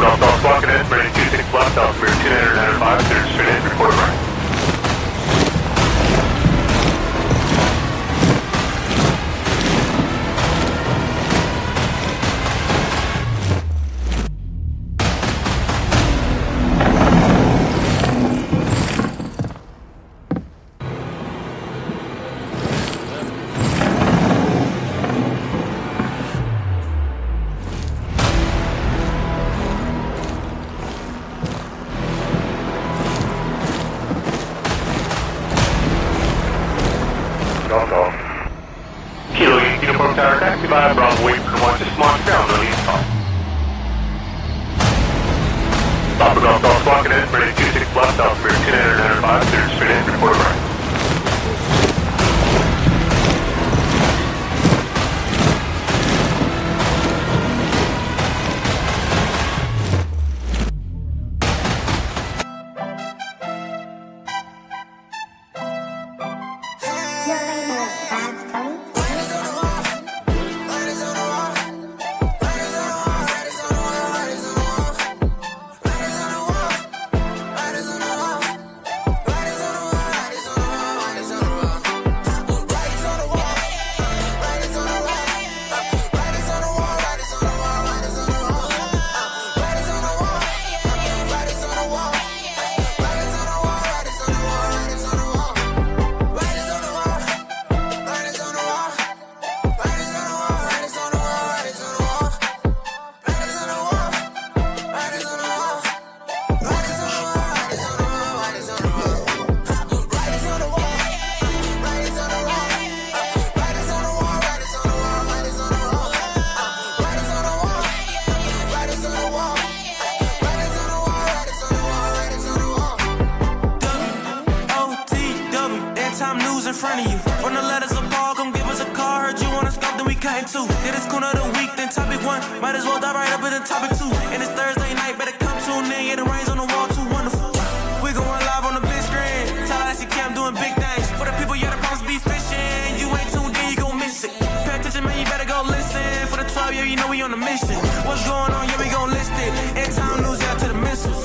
Golf Golf blocking in, ready 26 left, altimeter 295, clear straight in, report right. Kilo Uniform Tower, taxi by Bravo, wait for 1, just Monticello, no need to call. Papa Golf Golf blocking in, ready 26 left, altimeter 295, clear straight in, report right. in front of you. From the letters of Paul, come give us a call. Heard you on a scope, then we cutting too. Did this Coon of the week, then topic 1. Might as well dive right up into topic 2. And it's Thursday night, better come tune in. Yeah, the rain's on the wall, too wonderful. We going live on the big screen. Tallahassee Camp doing big things. For the people, yeah, the promise be fishing. You ain't tuned in, you gon' miss it. Pay attention, man, you better go listen. For the 12, yeah, you know we on a mission. What's going on, yeah, we gon' list it. In time news, out to the missiles.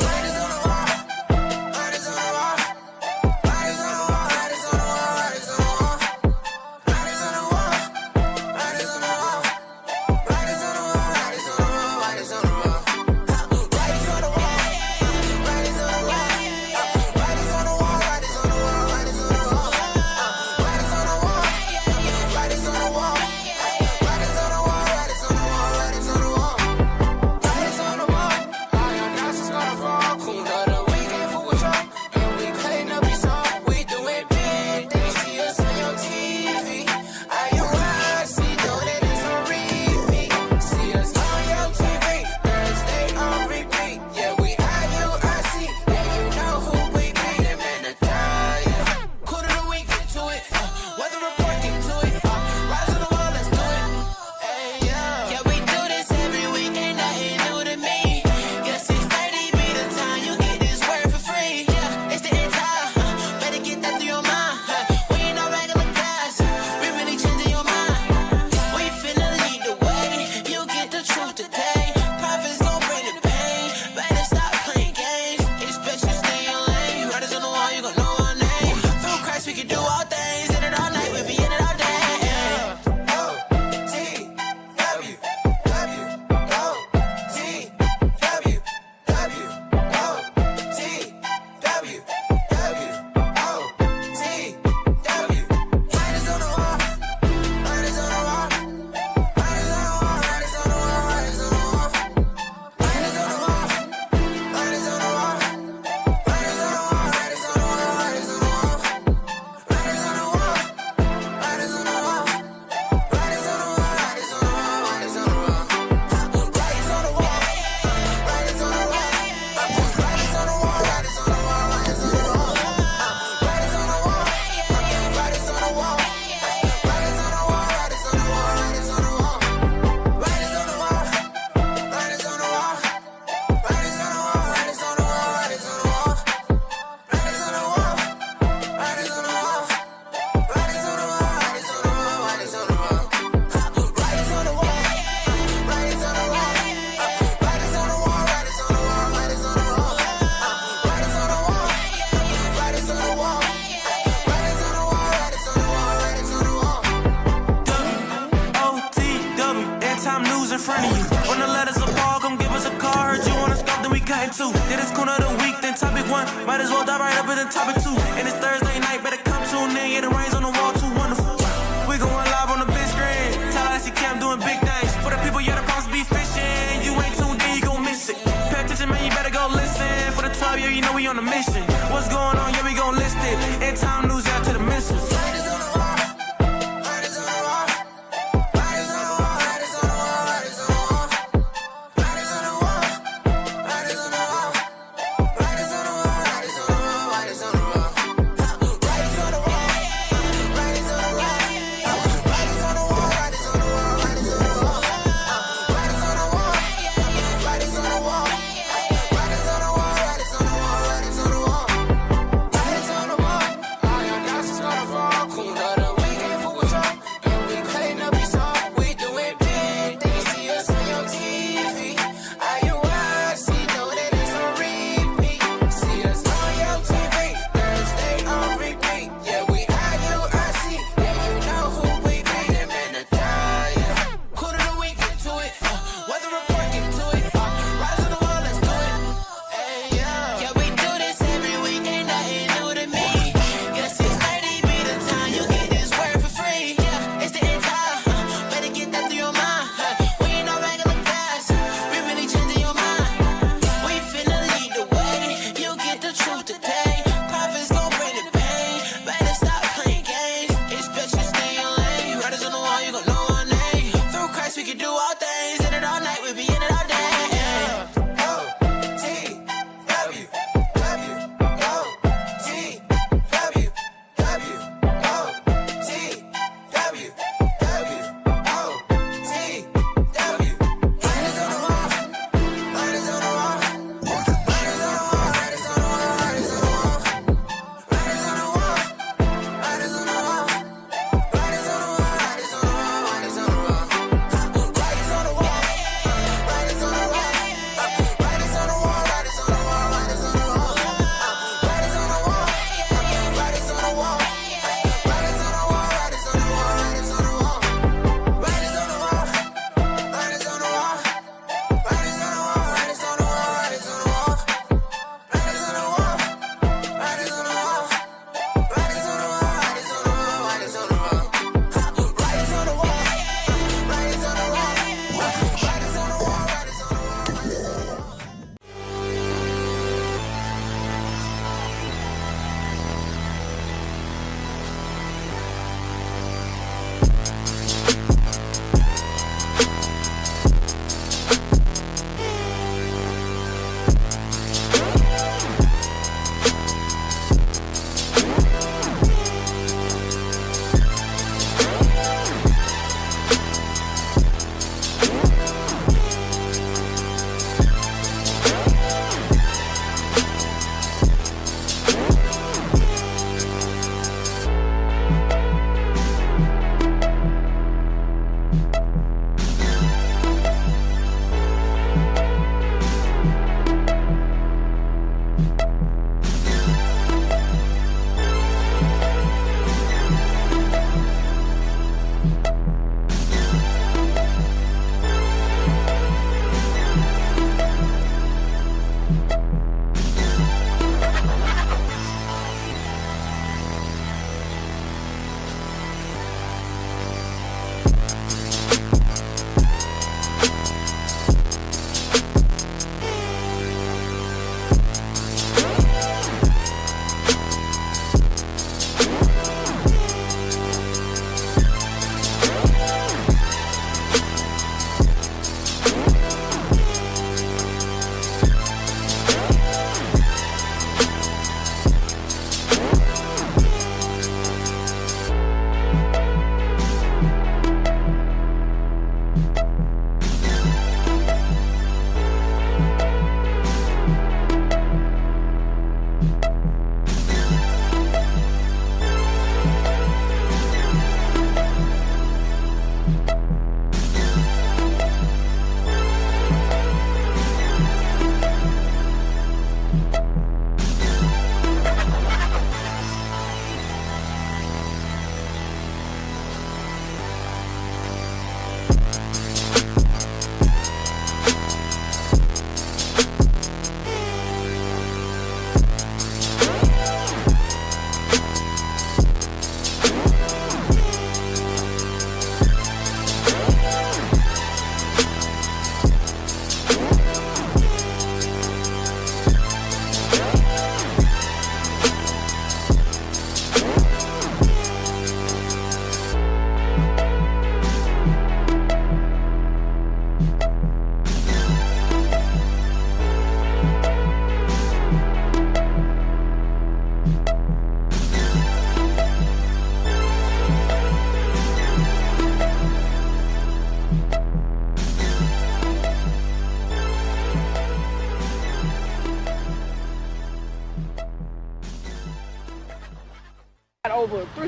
who's in front of you. When the letters of Paul, come give us a call. Heard you wanna scoff, then we cutting too. Did it's Coon of the week, then topic 1. Might as well dive right up in topic 2. And it's Thursday night, better come tune in. Yeah, the rain's on the wall, too wonderful. We going live on the big screen. Tallahassee Cam doing big things. For the people, yeah, the promise be fishing. You ain't tuned in, you gon' miss it. Pay attention, man, you better go listen. For the 12, yeah, you know we on a mission. What's going on, yeah, we gon' list it. And time news out to the missiles.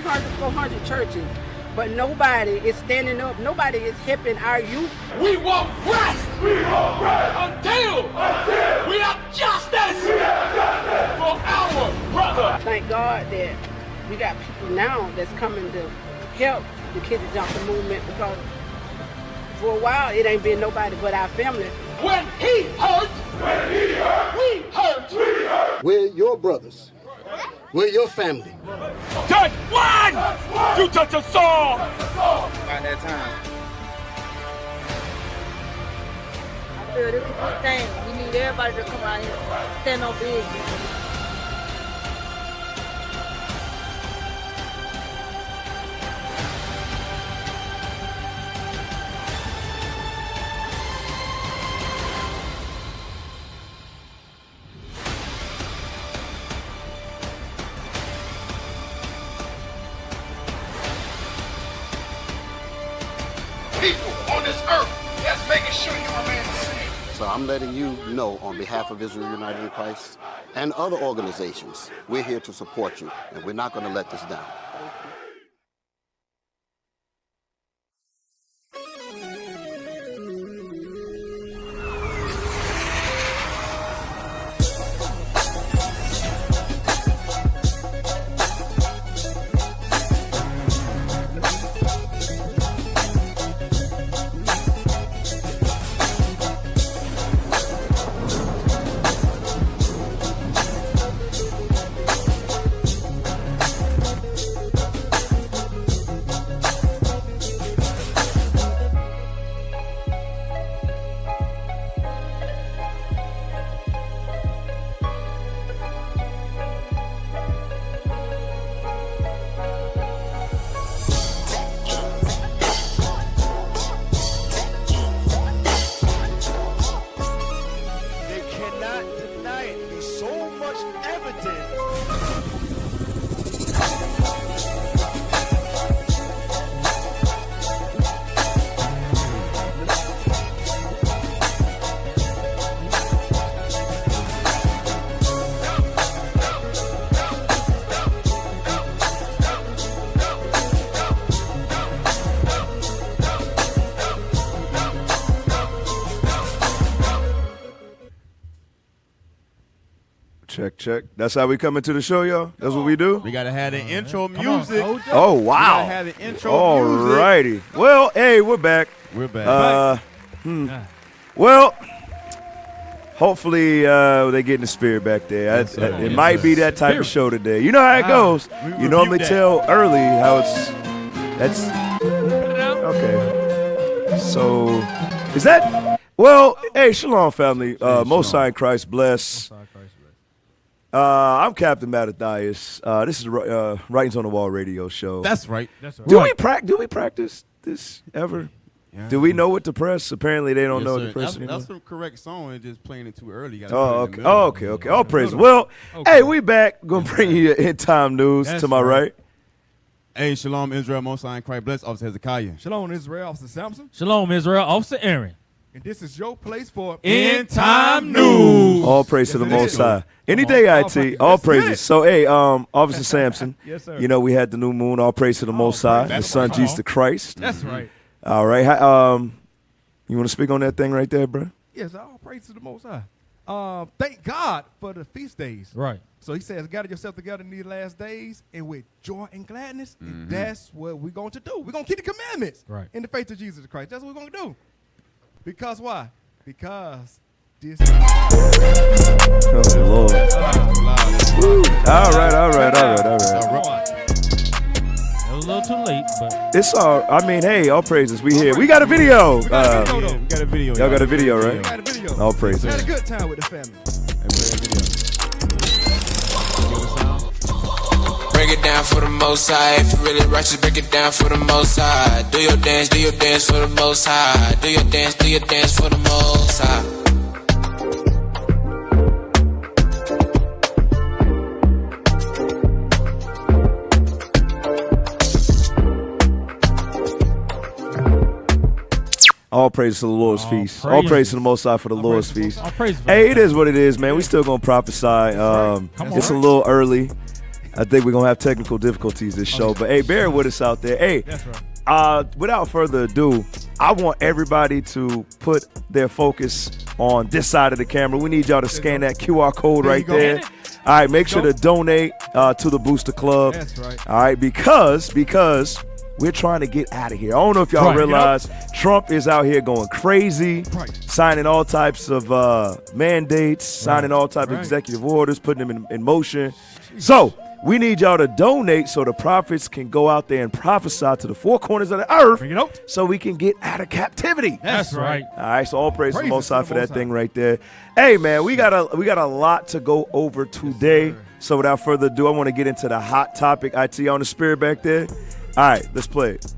300, 400 churches, but nobody is standing up. Nobody is helping our youth. We won't rest. We won't rest until we have justice for our brother. Thank God that we got people now that's coming to help the Kids Johnson movement, because for a while it ain't been nobody but our family. When he hurt, we hurt. We're your brothers. We're your family. Touch one! You touch us all! About that time. I feel this is a good thing. We need everybody to come out here, stand on business. People on this earth that's making sure you remain the same. So I'm letting you know on behalf of Israel United in Christ and other organizations, we're here to support you, and we're not going to let this down. Check. That's how we come into the show, y'all? That's what we do? We got to have the intro music. Oh, wow. We got to have the intro music. Alrighty. Well, hey, we're back. We're back. Well, hopefully they get in the spirit back there. It might be that type of show today. You know how it goes. You normally tell early how that's okay. So is that, well, hey, shalom family. Most High in Christ bless. I'm Captain Mattathias. This is Writings on the Wall radio show. That's right. Do we practice this ever? Yeah. Do we know what to press? Apparently they don't know what to press anymore. That's the correct song. It's just playing it too early. Okay. All praise. Well, hey, we back. Gonna bring you your end time news to my right. Hey, shalom Israel, Most High in Christ bless, Officer Hezekiah. Shalom Israel, Officer Samson. Shalom Israel, Officer Aaron. And this is your place for End Time News. All praise to the Most High. Any day, IT. All praises. So, hey, Officer Samson. Yes, sir. You know we had the new moon. All praise to the Most High, the Son Jesus the Christ. That's right. All right. You want to speak on that thing right there, bro? Yes, all praise to the Most High. Thank God for the feast days. Right. So he says, gather yourself together in these last days and with joy and gladness. And that's what we're going to do. We're going to keep the commandments in the faith of Jesus Christ. That's what we're going to do. Because why? Because this. Oh, Lord. All right. It was a little too late, but it's all. I mean, hey, all praises. We here. We got a video. We got a video. Y'all got a video, right? We got a video. All praises. We had a good time with the family. Break it down for the Most High. If you really righteous, break it down for the Most High. Do your dance for the Most High. Do your dance for the Most High. All praise to the Lord's feast. All praise to the Most High for the Lord's feast. all praise. Hey, it is what it is, man. We still gonna prophesy. It's a little early. I think we're going to have technical difficulties this show. But, hey, bear with us out there. Hey, That's right. Without further ado, I want everybody to put their focus on this side of the camera. We need y'all to scan that QR code right there. All right, make sure to donate to the Booster Club. That's right. All right, because we're trying to get out of here. I don't know if y'all realize Trump is out here going crazy, signing all types of mandates, signing all types of executive orders, putting them in motion. So we need y'all to donate so the prophets can go out there and prophesy to the four corners of the earth so we can get out of captivity. That's right. All right, so all praise to the Most High for that thing right there. Hey, man, we got a lot to go over today. So without further ado, I want to get into the hot topic. IT on the spirit back there. All right, let's play it.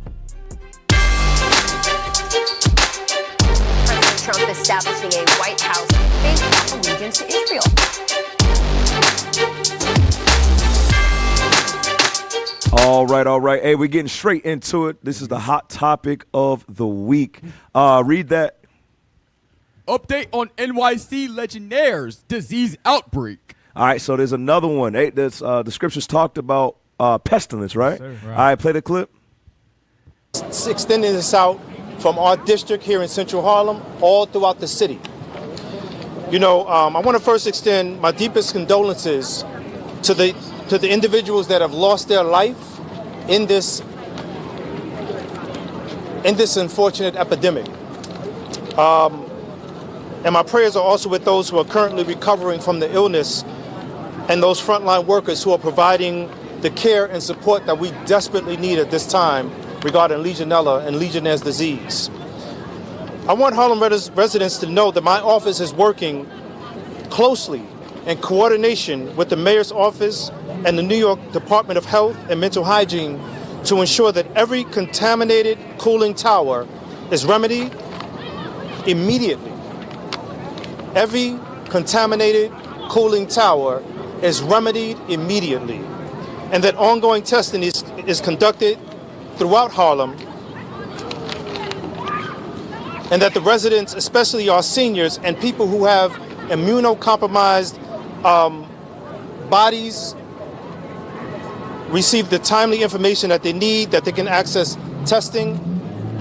President Trump establishing a White House faith allegiance to Israel. All right. Hey, we're getting straight into it. This is the hot topic of the week. Read that. Update on NYC Legionnaire's disease outbreak. All right, so there's another one. Hey, the scriptures talked about pestilence, right? Yes, All right, play the clip. Extending this out from our district here in Central Harlem all throughout the city. You know, I want to first extend my deepest condolences to the individuals that have lost their life in this unfortunate epidemic. And my prayers are also with those who are currently recovering from the illness and those frontline workers who are providing the care and support that we desperately need at this time regarding Legionella and Legionnaire's disease. I want Harlem residents to know that my office is working closely in coordination with the mayor's office and the New York Department of Health and Mental Hygiene to ensure that every contaminated cooling tower is remedied immediately. Every contaminated cooling tower is remedied immediately, and that ongoing testing is conducted throughout Harlem, and that the residents, especially our seniors and people who have immunocompromised bodies, receive the timely information that they need, that they can access testing,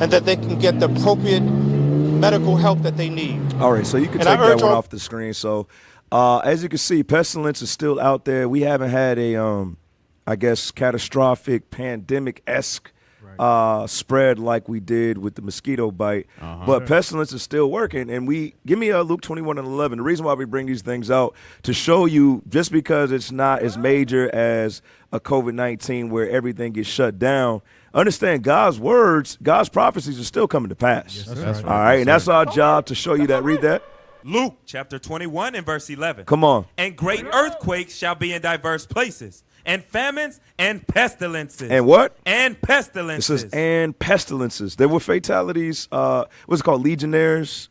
and that they can get the appropriate medical help that they need. All right, so you can take that one off the screen. So as you can see, pestilence is still out there. We haven't had a, I guess, catastrophic pandemic-esque spread like we did with the mosquito bite. But pestilence is still working. And give me Luke 21:11. The reason why we bring these things out, to show you, just because it's not as major as a COVID-19 where everything gets shut down, understand God's words, God's prophecies are still coming to pass. Yes, that's right. All right, and that's our job to show you that. Read that. Luke chapter 21 and verse 11. Come on. And great earthquakes shall be in diverse places, and famines and pestilences. And what? And pestilences. It says and pestilences. There were fatalities. What's it called? Legionnaire's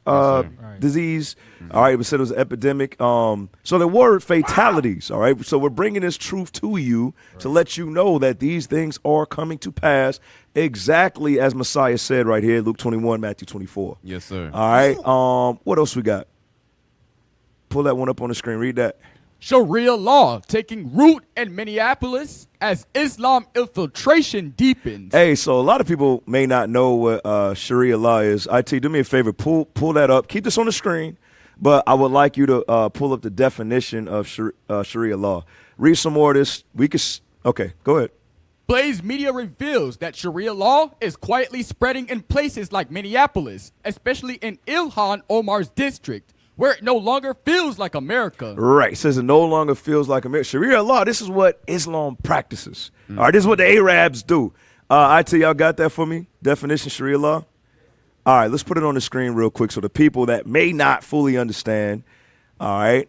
disease. All right, it said it was an epidemic. So there were fatalities. All right, so we're bringing this truth to you to let you know that these things are coming to pass exactly as Messiah said right here, Luke 21, Matthew 24. Yes, sir. All right. What else we got? Pull that one up on the screen. Read that. Sharia law taking root in Minneapolis as Islam infiltration deepens. Hey, so a lot of people may not know what Sharia law is. IT, do me a favor, pull that up. Keep this on the screen, but I would like you to pull up the definition of Sharia law. Read some more of this. Okay, go ahead. Blaze Media reveals that Sharia law is quietly spreading in places like Minneapolis, especially in Ilhan Omar's district, where it no longer feels like America. Right. It says it no longer feels like America. Sharia law, this is what Islam practices. All right, this is what the Arabs do. IT, y'all got that for me? Definition Sharia law? All right, let's put it on the screen real quick so the people that may not fully understand, all right,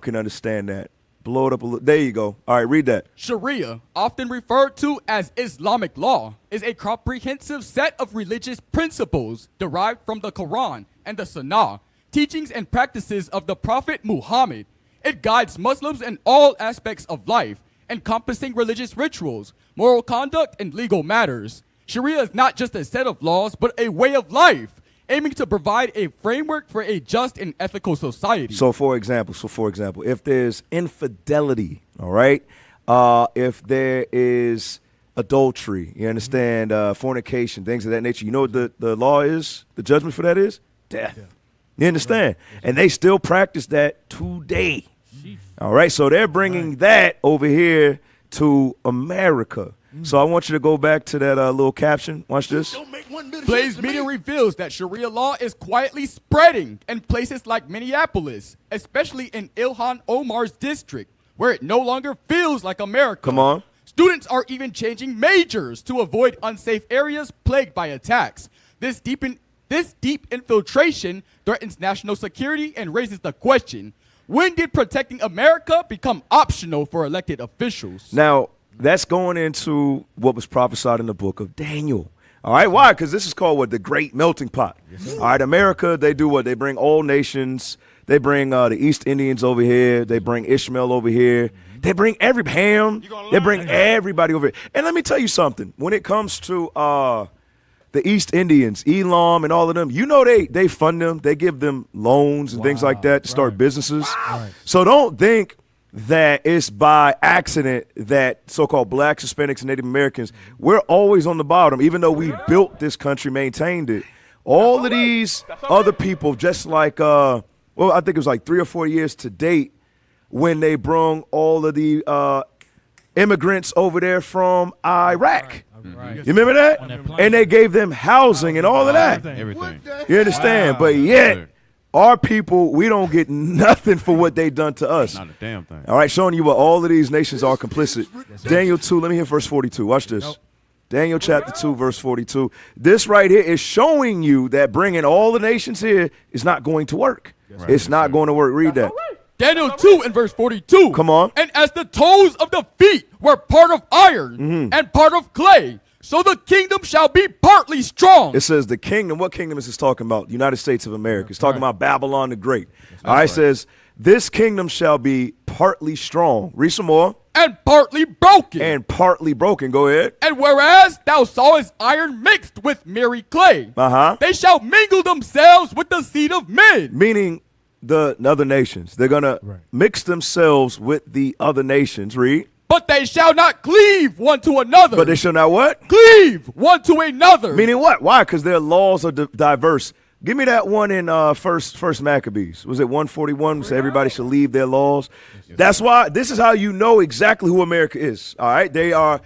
can understand that. Blow it up a little. There you go. All right, read that. Sharia, often referred to as Islamic law, is a comprehensive set of religious principles derived from the Quran and the Sunnah, teachings and practices of the Prophet Muhammad. It guides Muslims in all aspects of life, encompassing religious rituals, moral conduct, and legal matters. Sharia is not just a set of laws, but a way of life, aiming to provide a framework for a just and ethical society. So for example, if there's infidelity, all right, if there is adultery, you understand, fornication, things of that nature. You know what the law is? The judgment for that is death. You understand? And they still practice that today. All right, so they're bringing that over here to America. So I want you to go back to that little caption. Watch this. Blaze Media reveals that Sharia law is quietly spreading in places like Minneapolis, especially in Ilhan Omar's district, where it no longer feels like America. Come on. Students are even changing majors to avoid unsafe areas plagued by attacks. This deep infiltration threatens national security and raises the question, when did protecting America become optional for elected officials? Now, that's going into what was prophesied in the book of Daniel. All right, why? Because this is called what? The Great Melting Pot. Yes, all right, America, they do what? They bring all nations. They bring the East Indians over here. They bring Ishmael over here. They bring Ham. They bring everybody over here. And let me tell you something. When it comes to the East Indians, Elam and all of them, you know they fund them. They give them loans and things like that to start businesses. Right. So don't think that it's by accident that so-called blacks, Hispanics, and Native Americans, we're always on the bottom, even though we built this country, maintained it. All of these other people, just like, I think it was like 3 or 4 years to date when they brung all of the immigrants over there from Iraq. Right. You remember that? And they gave them housing and all of that. Everything. You understand? But yet, our people, we don't get nothing for what they done to us. Not a damn thing. All right, showing you what all of these nations are complicit. Daniel 2, let me hear verse 42. Watch this. Daniel chapter 2, verse 42. This right here is showing you that bringing all the nations here is not going to work. It's not going to work. Read that. Daniel 2 and verse 42. Come on. And as the toes of the feet were part of iron and part of clay, so the kingdom shall be partly strong. It says the kingdom. What kingdom is this talking about? The United States of America. It's talking about Babylon the Great. All right, it says this kingdom shall be partly strong. Read some more. And partly broken. And partly broken. Go ahead. And whereas thou sawest iron mixed with merry clay, they shall mingle themselves with the seed of men. Meaning the other nations. They're going to mix themselves with the other nations. Read. But they shall not cleave one to another. But they shall not what? Cleave one to another. Meaning what? Why? Because their laws are diverse. Give me that one in First Maccabees. Was it 141? So everybody should leave their laws. That's why this is how you know exactly who America is. All right, they are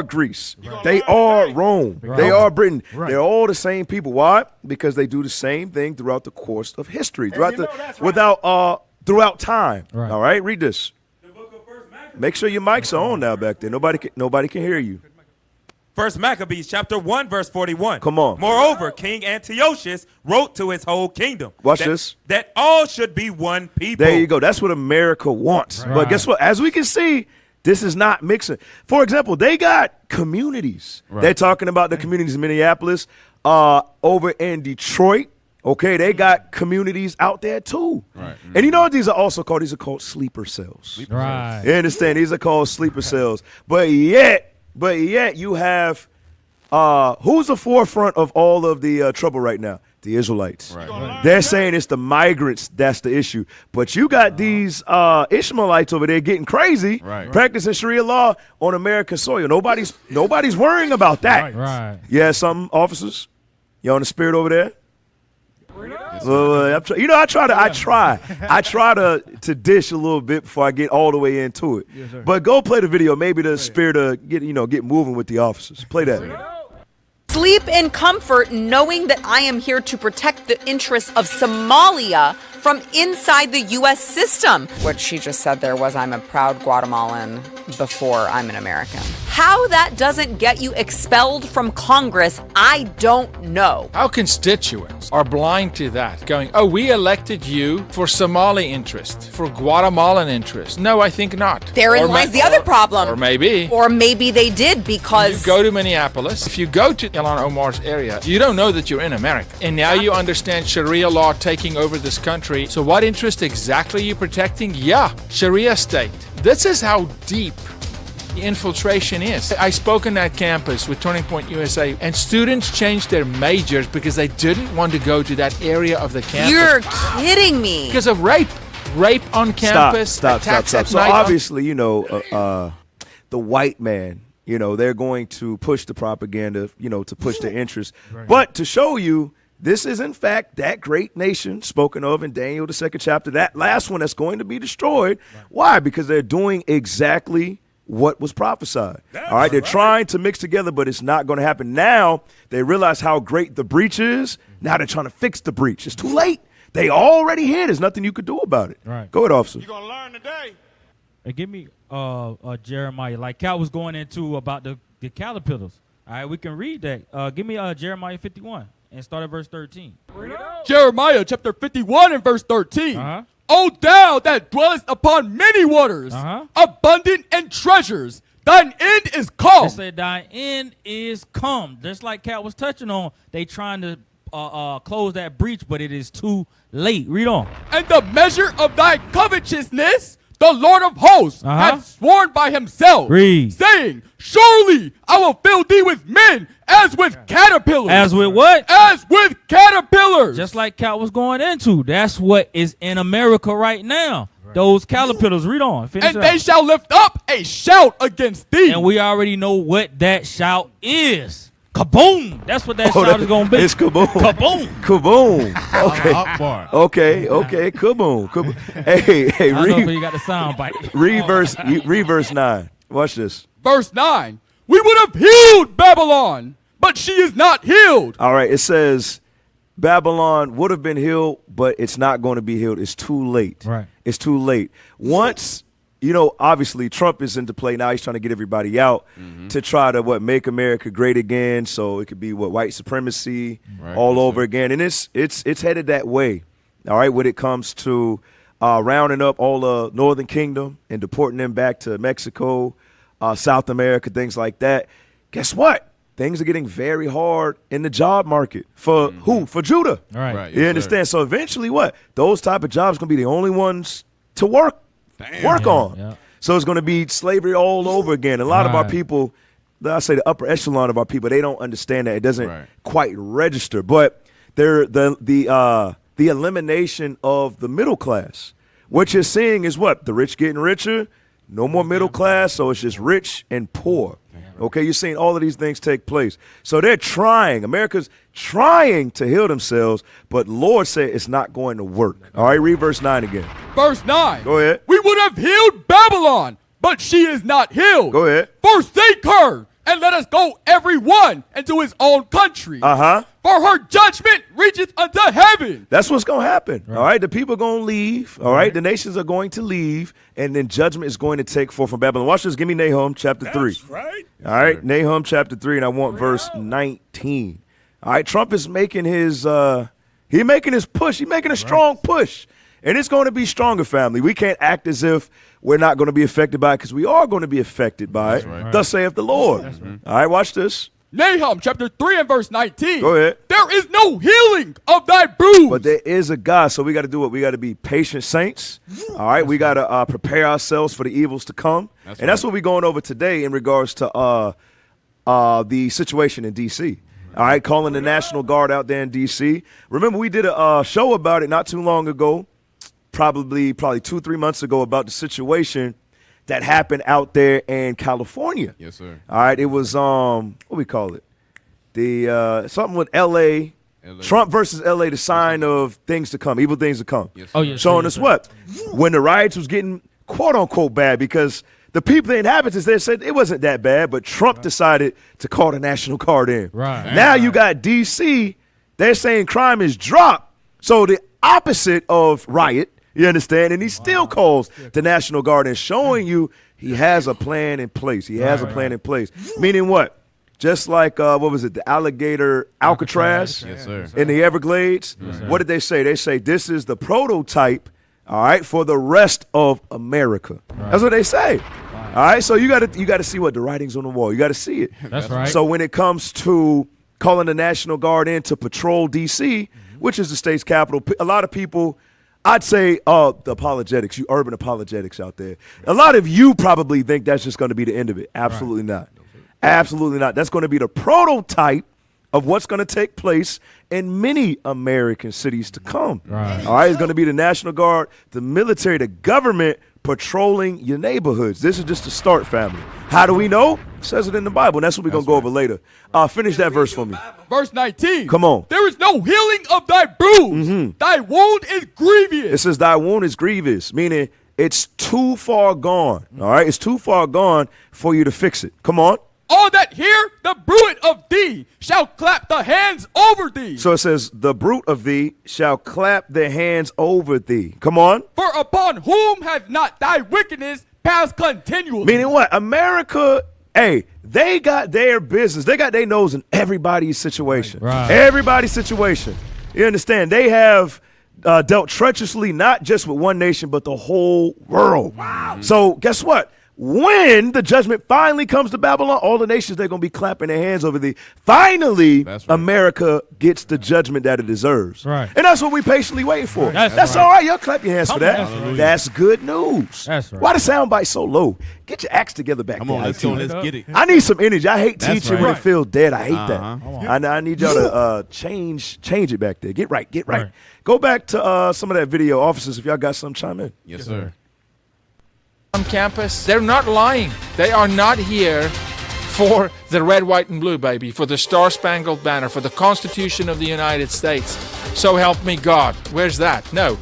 Greece. They are Rome. They are Britain. They're all the same people. Why? Because they do the same thing throughout the course of history, throughout time. All right, read this. Make sure your mics are on now back there. Nobody can hear you. First Maccabees chapter 1 verse 41. Come on. Moreover, King Antiochus wrote to his whole kingdom. Watch this. That all should be one people. There you go. That's what America wants. But guess what? As we can see, this is not mixing. For example, they got communities. They're talking about the communities in Minneapolis, over in Detroit. Okay, they got communities out there too. And you know what these are also called? These are called sleeper cells. You understand? These are called sleeper cells. But yet you have who's the forefront of all of the trouble right now? The Israelites. They're saying it's the migrants that's the issue. But you got these Ishmaelites over there getting crazy, practicing Sharia law on American soil. Nobody's worrying about that. Yeah, some officers. You on the spirit over there? Well, I try to dish a little bit before I get all the way into it. But go play the video. Maybe the spirit of get moving with the officers. Play that. Sleep in comfort knowing that I am here to protect the interests of Somalia from inside the U.S. system. What she just said there was, I'm a proud Guatemalan before I'm an American. How that doesn't get you expelled from Congress, I don't know. Our constituents are blind to that, going, oh, we elected you for Somali interest, for Guatemalan interest. No, I think not. Therein lies the other problem. Or maybe. Or maybe they did because... You go to Minneapolis, if you go to Ilhan Omar's area, you don't know that you're in America. And now you understand Sharia law taking over this country. So what interest exactly are you protecting? Yeah, Sharia state. This is how deep the infiltration is. I spoke on that campus with Turning Point USA, and students changed their majors because they didn't want to go to that area of the campus. You're kidding me. Because of rape on campus. Stop. So obviously, the white man. You know, they're going to push the propaganda, you know, to push their interests. Right. But to show you, this is, in fact, that great nation spoken of in Daniel, the 2nd chapter, that last one that's going to be destroyed. Right. Why? Because they're doing exactly what was prophesied. All right, they're trying to mix together, but it's not going to happen. Now they realize how great the breach is. Now they're trying to fix the breach. It's too late. They already here. There's nothing you could do about it. Right. Go ahead, officer. You're going to learn today. Hey, give me Jeremiah, like Cal was going into about the caterpillars. All right, we can read that. Give me Jeremiah 51 and start at verse 13. Jeremiah chapter 51 and verse 13. Uh-huh. O thou that dwellest upon many waters, abundant in treasures, thine end is come. They say thine end is come. Just like Cal was touching on, they trying to close that breach, but it is too late. Read on. And the measure of thy covetousness, the Lord of hosts hath sworn by himself, saying, surely I will fill thee with men as with caterpillars. As with what? As with caterpillars. Just like Cal was going into. That's what is in America right now. Right. Those caterpillars. Read on. And they shall lift up a shout against thee. And we already know what that shout is. Kaboom! That's what that shout is going to be. It's kaboom. Kaboom. Kaboom. Okay. Kaboom. Hey, I know you got the sound bite. read verse 9. Watch this. Verse 9. We would have healed Babylon, but she is not healed. All right, it says Babylon would have been healed, but it's not going to be healed. It's too late. Right. It's too late. Once, you know, obviously Trump is into play now. He's trying to get everybody out to try to make America great again. So it could be white supremacy all over again, and it's headed that way. All right, when it comes to rounding up all the Northern Kingdom and deporting them back to Mexico, South America, things like that. Guess what? Things are getting very hard in the job market for who? For Judah. All right. You understand? So eventually what? Those type of jobs are going to be the only ones to work on. Yeah. So it's going to be slavery all over again. A lot of our people, I say the upper echelon of our people, they don't understand that. It doesn't quite register. But they're the elimination of the middle class. What you're seeing is what? The rich getting richer. No more middle class, so it's just rich and poor. Okay, you're seeing all of these things take place. So they're trying. America's trying to heal themselves, but Lord said it's not going to work. All right, read verse 9 again. Verse 9. Go ahead. We would have healed Babylon, but she is not healed. Go ahead. Forsake her, and let us go every one into his own country. For her judgment reacheth unto heaven. That's what's going to happen. All right, the people are going to leave. All right, the nations are going to leave, and then judgment is going to take forth from Babylon. Watch this. Give me Nahum chapter 3. That's right. All right, Nahum chapter 3, and I want verse 19. All right, Trump is making his push. He's making a strong push, and it's going to be stronger, family. We can't act as if we're not going to be affected by it, because we are going to be affected by it. Right. Thus saith the Lord. All right, watch this. Nahum chapter 3 and verse 19. Go ahead. There is no healing of thy bruise. But there is a God, so we got to do what? We got to be patient saints. All right, we got to prepare ourselves for the evils to come. That's what we're going over today in regards to the situation in D.C. All right, calling the National Guard out there in D.C. Remember, we did a show about it not too long ago, probably 2-3 months ago, about the situation that happened out there in California. Yes, sir. All right, it was what we call it, the something with L.A. Trump versus L.A. the sign of things to come, evil things to come. Yes, oh, yes, showing us what when the riots was getting quote unquote bad, because the people, the inhabitants, they said it wasn't that bad, but Trump decided to call the National Guard in. Right. Now you got D.C. They're saying crime is dropped, so the opposite of riot. You understand? And he still calls the National Guard and showing you he has a plan in place. He has a plan in place. Meaning what? Just like, what was it, the alligator Alcatraz in the Everglades? What did they say? They say this is the prototype, all right, for the rest of America. That's what they say. All right, so you got to see what the writing's on the wall. You got to see it. That's right. So when it comes to calling the National Guard in to patrol D.C., which is the state's capital, a lot of people, I'd say the apologetics, you urban apologetics out there, a lot of you probably think that's just going to be the end of it. Absolutely not. Absolutely not. That's going to be the prototype of what's going to take place in many American cities to come. Right. All right, it's going to be the National Guard, the military, the government patrolling your neighborhoods. This is just the start, family. How do we know? It says it in the Bible, and that's what we're going to go over later. Finish that verse for me. Verse 19. Come on. There is no healing of thy bruise. Thy wound is grievous. It says thy wound is grievous, meaning it's too far gone. All right, it's too far gone for you to fix it. Come on. All that hear the bruit of thee shall clap the hands over thee. So it says, the brute of thee shall clap their hands over thee. Come on. For upon whom has not thy wickedness passed continually? Meaning what? America, hey, they got their business. They got their nose in everybody's situation. Right. Everybody's situation. You understand? They have dealt treacherously, not just with one nation, but the whole world. Wow. So guess what? When the judgment finally comes to Babylon, all the nations, they're going to be clapping their hands over thee. Finally, America gets the judgment that it deserves. Right. And that's what we patiently wait for. That's all right. Y'all clap your hands for that. That's good news. That's right. Why the soundbite so low? Get your act together back there. Come on, let's go. Let's get it. I need some energy. I hate That's teaching right. when it feels dead. I hate Uh-huh. that. I need y'all to change it back there. Get right. Go back to some of that video. Officers, if y'all got some, chime in. Yes, sir. On campus, they're not lying. They are not here for the red, white, and blue, baby, for the Star-Spangled Banner, for the Constitution of the United States. So help me God. Where's that? No.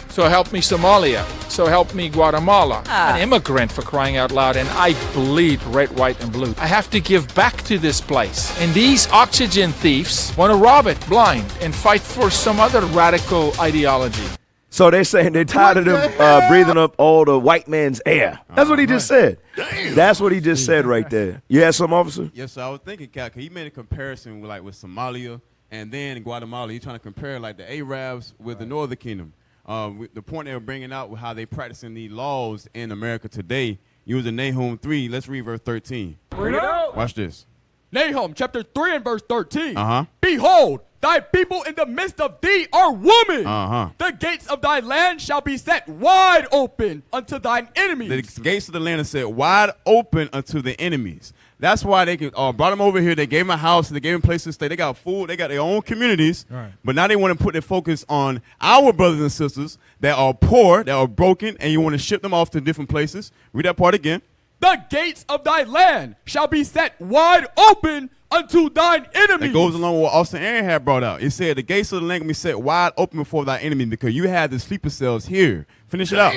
So help me Somalia. So help me Guatemala. An immigrant, for crying out loud, and I bleed red, white, and blue. I have to give back to this place. And these oxygen thieves want to rob it blind and fight for some other radical ideology. So they're saying they're tired of them breathing up all the white man's air. That's what he just said. That's what he just said right there. You had some, officer? Yes, sir. I was thinking, Cal, he made a comparison with Somalia and then Guatemala. He's trying to compare like the Arabs with the Northern Kingdom. The point they were bringing out with how they practicing these laws in America today, using Nahum 3. Let's read verse 13. Read it out. Watch this. Nahum chapter 3 and verse 13. Uh-huh. Behold, thy people in the midst of thee are women. Uh-huh. The gates of thy land shall be set wide open unto thine enemies. The gates of the land are set wide open unto the enemies. That's why they brought them over here. They gave them a house. They gave them places to stay. They got food. They got their own communities. Right. But now they want to put their focus on our brothers and sisters that are poor, that are broken, and you want to ship them off to different places. Read that part again. The gates of thy land shall be set wide open unto thine enemies. It goes along with what Austin Aaron had brought out. It said the gates of the land will be set wide open before thy enemy because you had the sleeper cells here. Finish it out.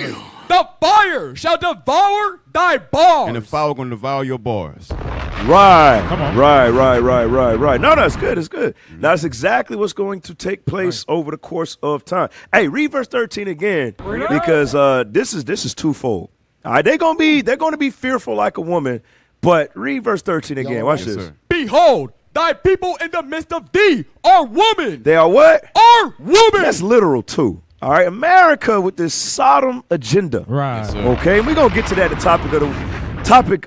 The fire shall devour thy bars. And the fire going to devour your bars. Right. Come on. Right. No, that's good. It's good. That's exactly what's going to take place over the course of time. Hey, read verse 13 again because this is twofold. All right, they're gonna be fearful like a woman, but read verse 13 again. Watch this. Sir. Behold, thy people in the midst of thee are women. They are what? Are women. That's literal too. All right, America with this Sodom agenda. Right. Yes, Okay, we're gonna get to that.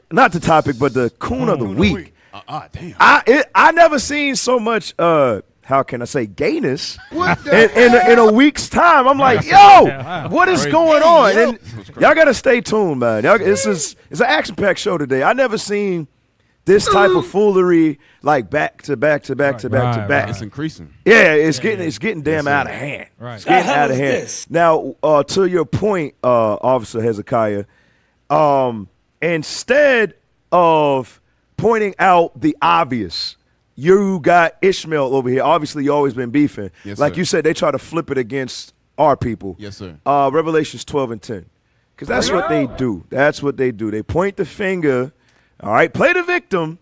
Not the topic, but the Coon of the week. Damn. I never seen so much. How can I say gayness in a week's time? I'm like, yo, what is going on? And y'all gotta stay tuned, man. It's an action-packed show today. I never seen this type of foolery like back to back. It's increasing. Yeah, it's getting damn out of hand. Right. It's getting out of hand. Now, to your point, Officer Hezekiah, instead of pointing out the obvious, you got Ishmael over here. Obviously, you always been beefing. Yes, like sir. you said, they try to flip it against our people. Yes, sir. Revelations 12 and 10. Because that's what they do. That's what they do. They point the finger, all right, play the victim,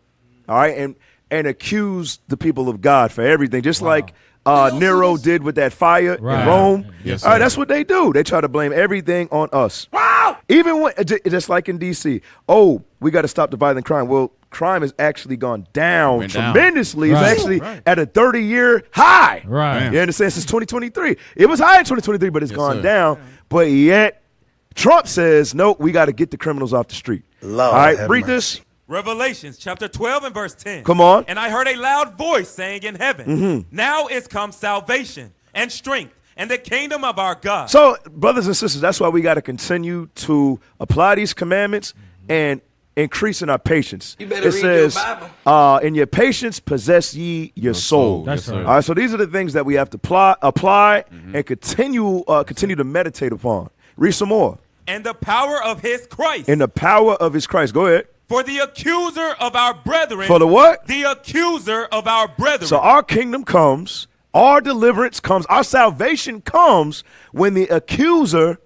all right, and accuse the people of God for everything. Just like Nero did with that fire in Rome. Yes, all right, sir. that's what they do. They try to blame everything on us. Wow! Even when, just like in D.C., oh, we got to stop the violent crime. Well, crime has actually gone down tremendously. Right. It's actually at a 30-year high. Right. You understand? Since 2023. It was high in 2023, but it's gone sir. down. But yet, Trump says, nope, we got to get the criminals off the street. Lord all right, have read mercy. this. Revelations chapter 12 and verse 10. Come on. And I heard a loud voice saying in heaven, now is come salvation and strength and the kingdom of our God. So, brothers and sisters, that's why we got to continue to apply these commandments and increasing our patience. You better it read says, your Bible. in your patience, possess ye your soul. That's right. All right, so these are the things that we have to apply and continue to meditate upon. Read some more. And the power of his Christ. In the power of his Christ. Go ahead. For the accuser of our brethren. For the what? The accuser of our brethren. So our kingdom comes, our deliverance comes, our salvation comes when the accuser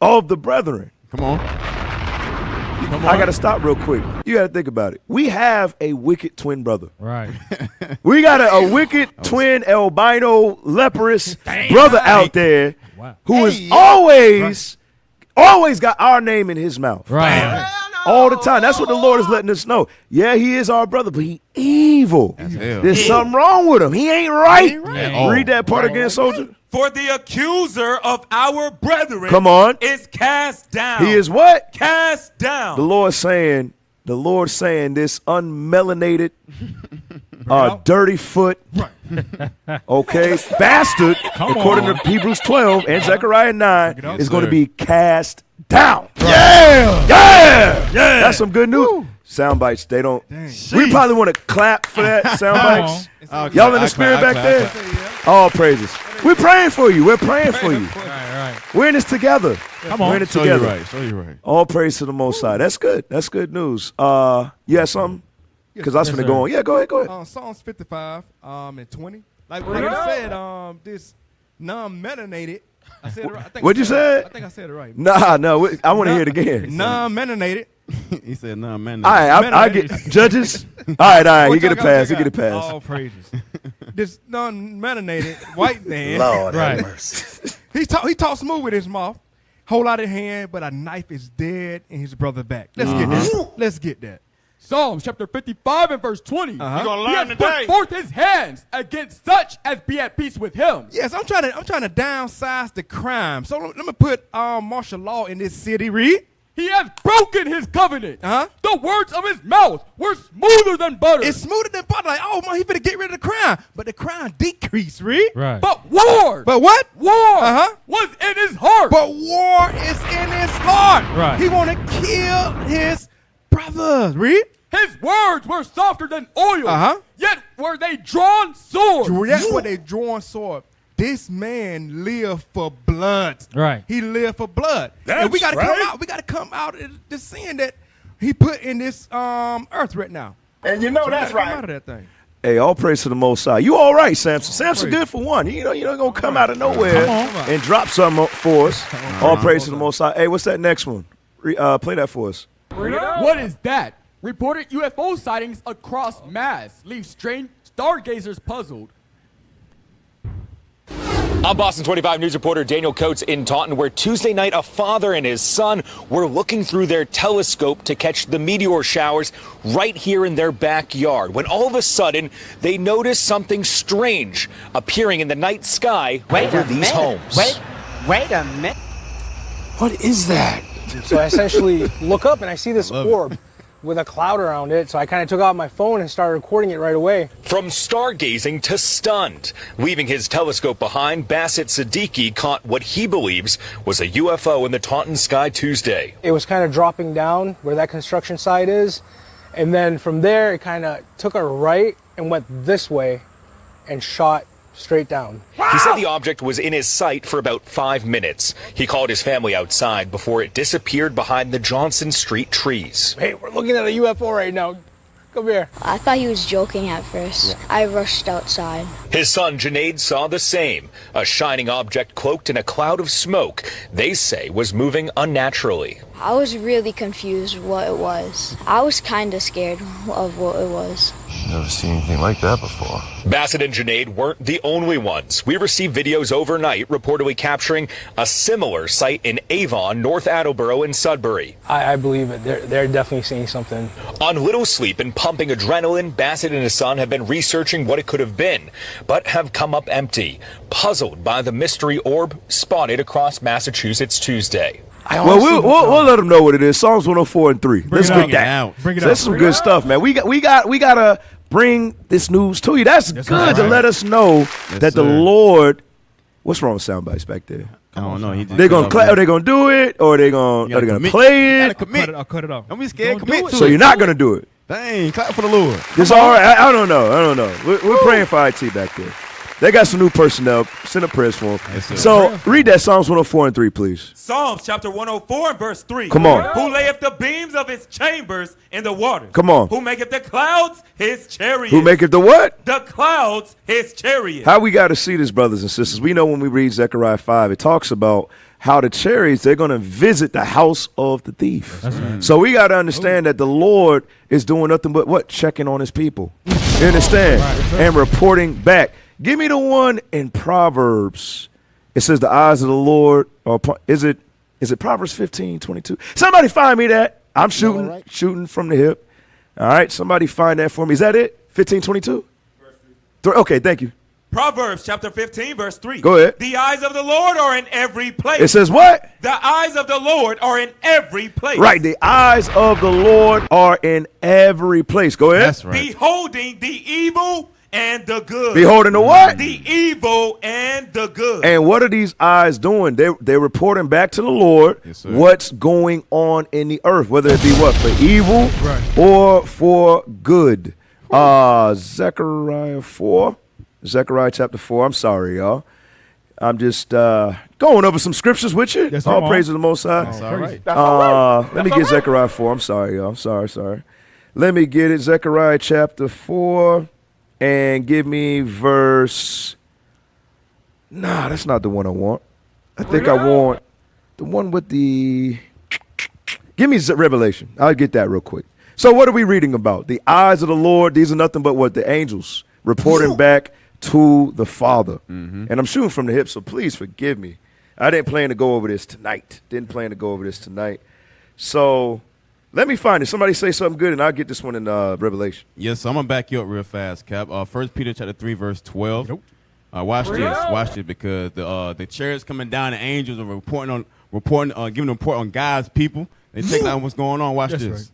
of the brethren. Come on. I got to stop real quick. You got to think about it. We have a wicked twin brother. Right. We got a wicked twin albino leprous brother out there who is always got our name in his mouth. Right. All the time. That's what the Lord is letting us know. Yeah, he is our brother, but he evil. There's something wrong with him. He ain't right. Read that part again, soldier. For the accuser of our brethren Come on. is cast down. He is what? Cast down. The Lord saying this unmelanated, dirty foot, okay, bastard, according to Hebrews 12 and Zechariah 9, is going to be cast down. Yeah. That's some good news. Sound bites, they don't. We probably want to clap for that. Sound bites. Y'all in the spirit back there? All praises. We're praying for you. We're praying for you. We're in this together. Come on. We're in it together. Show you right. All praise to the Most High. That's good. That's good news. You had something? Because I was going to go on. Yeah, go ahead. Psalms 55 and 20. Like I said, this non-melanated. I said it right. What'd you say? I think I said it right. No. I want to hear it again. Non-melanated. He said non-melanated. All right, I get judges. All right. You get a pass. You get a pass. All praises. This non-melanated white man. Lord have mercy. He talks smooth with his mouth. Whole out of hand, but a knife is dead in his brother's back. Let's get that. Psalms chapter 55 and verse 20. You're gonna He learn has today. put forth his hands against such as be at peace with him. Yes, I'm trying to downsize the crime. So let me put martial law in this city. Read. He has broken his covenant. The words of his mouth were smoother than butter. It's smoother than butter. Like, oh, man, he finna get rid of the crime. But the crime decreased, read. Right. But war. But what? War was in his heart. But war is in his heart. Right. He want to kill his brothers, read. His words were softer than oil. Yet were they drawn swords. That's what they drawn sword. This man lived for blood. Right. He lived for blood. And we gotta come out. We gotta come out of the sin that he put in this earth right now. And you know So that's we gotta right. come out of that thing. Hey, all praise to the Most High. You all right, Samson? Samson good for one. You know, you're not going to come out of nowhere and drop something for us. All praise to the Most High. Hey, what's that next one? Play that for us. What is that? Reported UFO sightings across mass leave strange stargazers puzzled. I'm Boston 25 News reporter Daniel Coates in Taunton, where Tuesday night a father and his son were looking through their telescope to catch the meteor showers right here in their backyard, when all of a sudden they noticed something strange appearing in the night sky over these homes. Wait a minute. What is that? So I essentially look up and I see this orb with a cloud around it. So I kind of took out my phone and started recording it right away. From stargazing to stunned, leaving his telescope behind, Bassett Siddiqui caught what he believes was a UFO in the Taunton sky Tuesday. It was kind of dropping down where that construction site is. And then from there, it kind of took a right and went this way and shot straight down. He said the object was in his sight for about 5 minutes. He called his family outside before it disappeared behind the Johnson Street trees. Hey, we're looking at a UFO right now. Come here. I thought he was joking at first. I rushed outside. His son Junaid saw the same, a shining object cloaked in a cloud of smoke they say was moving unnaturally. I was really confused what it was. I was kind of scared of what it was. Never seen anything like that before. Bassett and Junaid weren't the only ones. We received videos overnight reportedly capturing a similar site in Avon, North Attleboro, and Sudbury. I believe it. They're definitely seeing something. On little sleep and pumping adrenaline, Bassett and his son have been researching what it could have been, but have come up empty, puzzled by the mystery orb spotted across Massachusetts Tuesday. Well, we'll let them know what it is. Psalms 104 and 3. Let's get that. That's some good stuff, man. We gotta bring this news to you. That's good to let us know that the Lord. What's wrong with sound bites back there? I don't know. They're gonna clap. Are they gonna do it, or are they gonna play it? Cut it off. Don't be scared. Commit. So you're not gonna do it. Dang, clap for the Lord. It's all right. I don't know. We're praying for IT back there. They got some new personnel. Send up prayers for them. Yes, so read that Psalms 104 and 3, please. Psalms chapter 104 and verse 3. Come on. Who layeth the beams of his chambers in the waters? Come on. Who maketh the clouds his chariot? Who maketh the what? The clouds his chariot. How we got to see this, brothers and sisters? We know when we read Zechariah 5, it talks about how the chariots, they're going to visit the house of the thief. That's right. So we got to understand that the Lord is doing nothing but what? Checking on his people. You understand? And reporting back. Give me the one in Proverbs. It says the eyes of the Lord are, is it Proverbs 15:22? Somebody find me that. I'm shooting from the hip. All right, somebody find that for me. Is that it? 15:22? Okay, thank you. Proverbs chapter 15 verse 3. Go ahead. The eyes of the Lord are in every place. It says what? The eyes of the Lord are in every place. Right, the eyes of the Lord are in every place. Go ahead. That's right. Beholding the evil and the good. Beholding the what? The evil and the good. And what are these eyes doing? They're reporting back to the Lord what's going on in the earth, whether it be what? For evil or for good. Zechariah chapter 4. I'm sorry, y'all. I'm just going over some scriptures with you. All praise to the Most High. That's all right. Let me get Zechariah 4. I'm sorry, y'all. Sorry. Let me get it. Zechariah chapter 4. And give me verse. Nah, that's not the one I want. I think I want the one with the. Give me Revelation. I'll get that real quick. So what are we reading about? The eyes of the Lord. These are nothing but what? The angels reporting back to the Father. Mm-hmm. And I'm shooting from the hip, so please forgive me. I didn't plan to go over this tonight. So let me find it. Somebody say something good, and I'll get this one in Revelation. Yes, so I'm going to back you up real fast, Cap. 1 Peter chapter 3, verse 12. Nope. Watch this, because the chariots coming down, the angels are giving a report on God's people. They take down what's going on. Watch this. Right.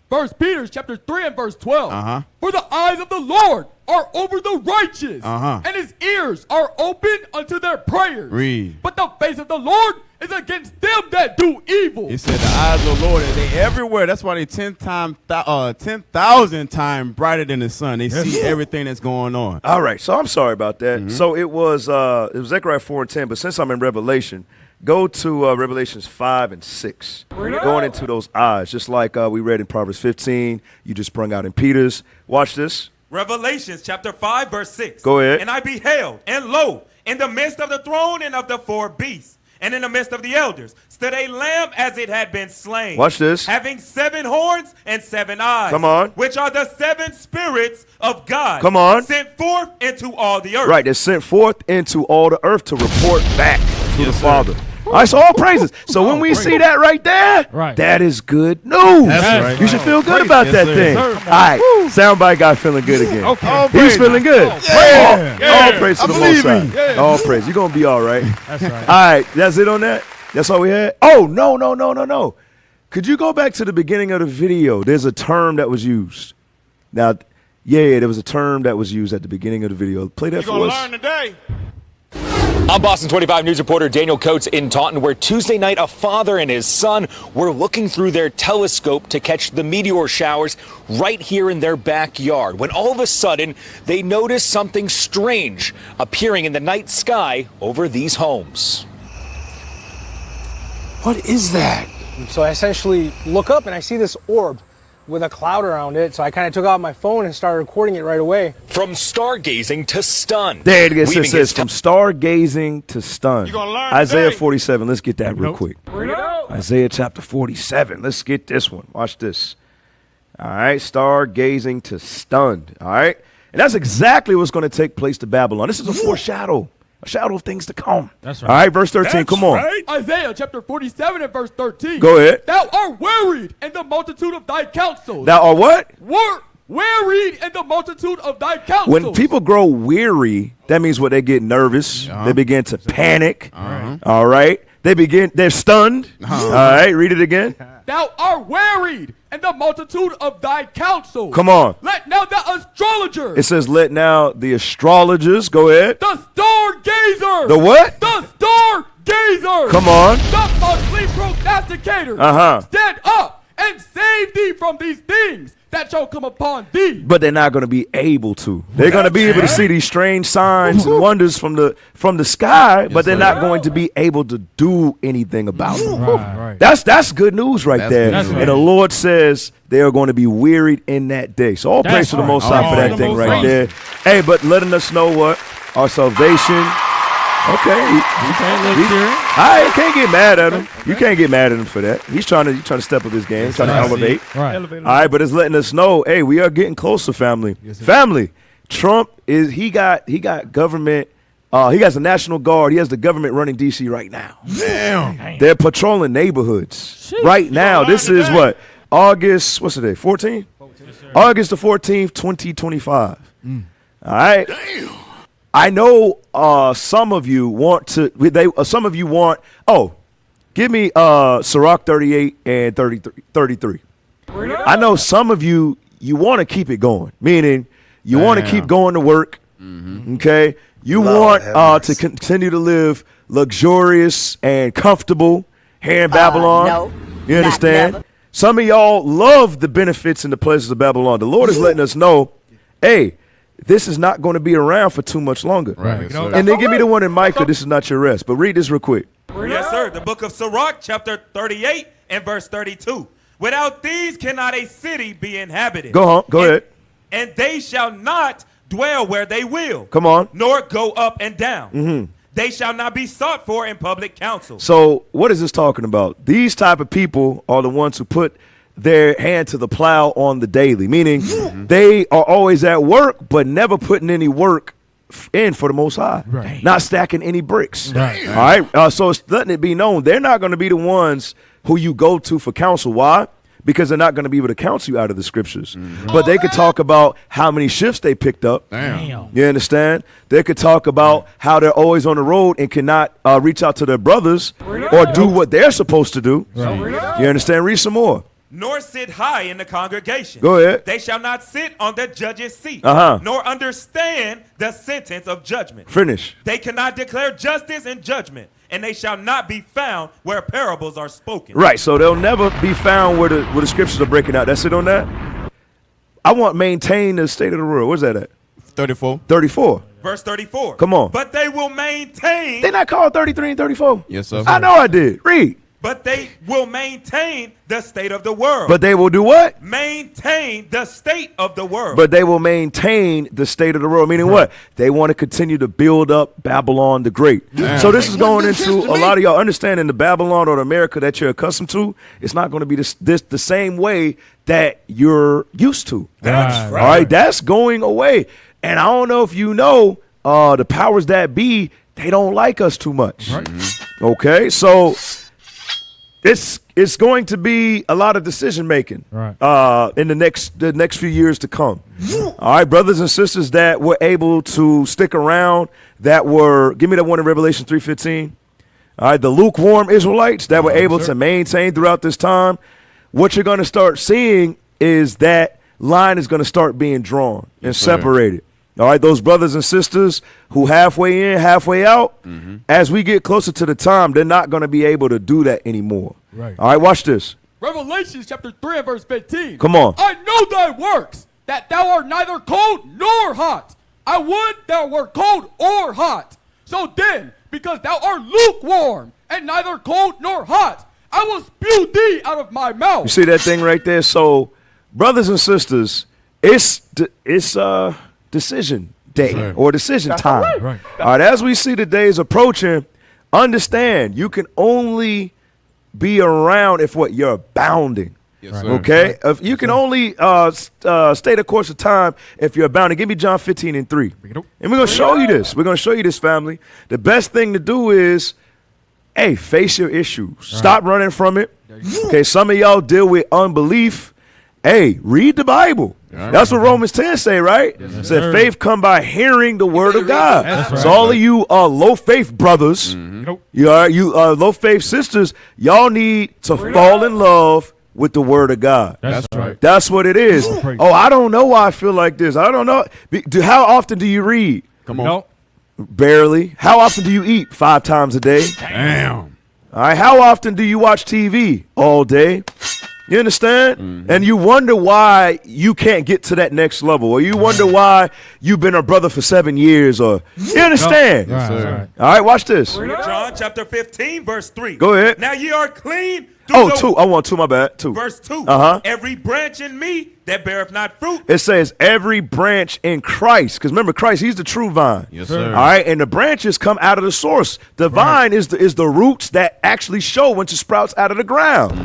1 Peter chapter 3 and verse 12. For the eyes of the Lord are over the righteous, and his ears are open unto their prayers. Read. But the face of the Lord is against them that do evil. It said the eyes of the Lord, they everywhere. That's why they 10,000 times brighter than the sun. They see everything that's going on. All right, so I'm sorry about that. Mm-hmm. So it was Zechariah 4 and 10, but since I'm in Revelation, go to Revelations 5 and 6. Going into those eyes, just like we read in Proverbs 15, you just sprung out in Peter's. Watch this. Revelations chapter 5, verse 6. Go ahead. And I beheld, and lo, in the midst of the throne and of the four beasts, and in the midst of the elders, stood a lamb as it had been slain. Watch this. Having 7 horns and 7 eyes. Come on. Which are the 7 spirits of God. Come on. Sent forth into all the earth. Right, they're sent forth into all the earth to report back to the Father. All right, so all praises. So when we see that right there, that is good news. That's right. You should feel good about that thing. All right, soundbite guy feeling good again. Okay. He's feeling good. All praise to the Most High. Yeah. All praise. You're going to be all right. That's right. All right, that's it on that? That's all we had? Oh, no. Could you go back to the beginning of the video? There's a term that was used. Now, there was a term that was used at the beginning of the video. Play that for us. You're going to learn today. I'm Boston 25 News reporter Daniel Coates in Taunton, where Tuesday night a father and his son were looking through their telescope to catch the meteor showers right here in their backyard, when all of a sudden they noticed something strange appearing in the night sky over these homes. What is that? So I essentially look up and I see this orb with a cloud around it. So I kind of took out my phone and started recording it right away. From stargazing to stunned. There it is. It says from stargazing to stunned. You're gonna learn Isaiah today. 47. Let's get that real quick. Isaiah chapter 47. Let's get this one. Watch this. All right. Stargazing to stunned. All right. And that's exactly what's going to take place to Babylon. This is a foreshadow. A shadow of things to come. That's right. All right, verse 13, come on. Right. Isaiah chapter 47 and verse 13. Go ahead. Thou art wearied in the multitude of thy counsels. Thou art what? Wearied in the multitude of thy counsels. When people grow weary, that means what? They get nervous. They begin to panic. All right. They're stunned. All right, read it again. Thou art wearied in the multitude of thy counsels. Come on. Let now the astrologers. It says, let now the astrologers, go ahead. The stargazer. The what? The gazers. Come on. The monthly prognosticators. Stand up and save thee from these things that shall come upon thee. But they're not going to be able to. They're going to be able to see these strange signs and wonders from the sky, but they're not going to be able to do anything about it. Right. That's good news right there. That's and the Lord says they are going to be wearied in that day. So all praise to the Most High for that thing right there. Hey, but letting us know what our salvation. Okay, I can't get mad at him. You can't get mad at him for that. He's trying to step up his game, trying to elevate. Right. All right, but it's letting us know, hey, we are getting closer, family. Family. Trump he got government. He has a National Guard. He has the government running D.C. right now. Damn. They're patrolling neighborhoods right now. This is what August. What's the day? 14. August the 14th, 2025. All right. Damn. I know some of you want to. Some of you want. Oh, give me Sirach 38 and 33. I know some of you want to keep it going, meaning you want to keep going to work. Okay, you want to continue to live luxurious and comfortable here in Babylon. No, you understand? Some of y'all love the benefits and the pleasures of Babylon. The Lord is letting us know, hey. This is not going to be around for too much longer. Right. And then give me the one in Micah, this is not your rest. But read this real quick. Yes, sir. The book of Sirach, chapter 38 and verse 32. Without these cannot a city be inhabited. Go ahead. And they shall not dwell where they will. Come on. Nor go up and down. They shall not be sought for in public council. So what is this talking about? These type of people are the ones who put their hand to the plow on the daily, meaning they are always at work, but never putting any work in for the Most High, not stacking any bricks. All right. So it's letting it be known they're not going to be the ones who you go to for counsel. Why? Because they're not going to be able to counsel you out of the scriptures. But they could talk about how many shifts they picked up. Damn. You understand? They could talk about how they're always on the road and cannot reach out to their brothers or do what they're supposed to do. You understand? Read some more. Nor sit high in the congregation. Go ahead. They shall not sit on the judge's seat, Uh-huh. nor understand the sentence of judgment. Finish. They cannot declare justice and judgment, and they shall not be found where parables are spoken. Right, so they'll never be found where the scriptures are breaking out. That's it on that? I want maintain the state of the world. Where's that at? 34. 34. Verse 34. Come on. But they will maintain. They not called 33 and 34? Yes, sir. I know I did. Read. But they will maintain the state of the world. But they will do what? Maintain the state of the world. But they will maintain the state of the world. Meaning what? They want to continue to build up Babylon the Great. Yeah. So this is going into a lot of y'all understanding the Babylon or the America that you're accustomed to. It's not going to be the same way that you're used to. That's right. All right, that's going away. And I don't know if you know, the powers that be, they don't like us too much. Right. Okay, so it's going to be a lot of decision making in the next few years to come. All right, brothers and sisters that were able to stick around, that were, give me that one in Revelation 3:15. All right, the lukewarm Israelites that were able to maintain throughout this time. What you're going to start seeing is that line is going to start being drawn and separated. All right, those brothers and sisters who halfway in, halfway out, as we get closer to the time, they're not going to be able to do that anymore. Right. All right, watch this. Revelation chapter 3 and verse 15. Come on. I know thy works, that thou art neither cold nor hot. I would thou wert cold or hot. So then, because thou art lukewarm and neither cold nor hot, I will spew thee out of my mouth. You see that thing right there? So, brothers and sisters, it's decision day or decision time. Right. All right, as we see the days approaching, understand you can only be around if what you're abounding. Yes, sir. Okay, if you can only stay the course of time if you're abounding. Give me John 15 and 3, and we're gonna show you this. We're gonna show you this, family. The best thing to do is, hey, face your issues. Stop running from it. Okay, some of y'all deal with unbelief. Hey, read the Bible. That's what Romans 10 say, right? It said faith come by hearing the word of God. So all of you low faith brothers, you low faith sisters, y'all need to fall in love with the word of God. That's right. That's what it is. Oh, I don't know why I feel like this. I don't know. How often do you read? Come on. Barely. How often do you eat? 5 times a day. Damn. All right. How often do you watch TV? All day. You understand? Mm-hmm. And you wonder why you can't get to that next level, or you wonder why you've been a brother for 7 years, or you understand? Yes, sir. All right, watch this. John chapter 15, verse 3. Go ahead. Now ye are clean. Oh, 2. I want 2, my bad. 2. Verse 2. Uh-huh. Every branch in me that beareth not fruit. It says every branch in Christ. Because remember, Christ, he's the true vine. Yes, sir. All right, and the branches come out of the source. The vine is the roots that actually show when it sprouts out of the ground.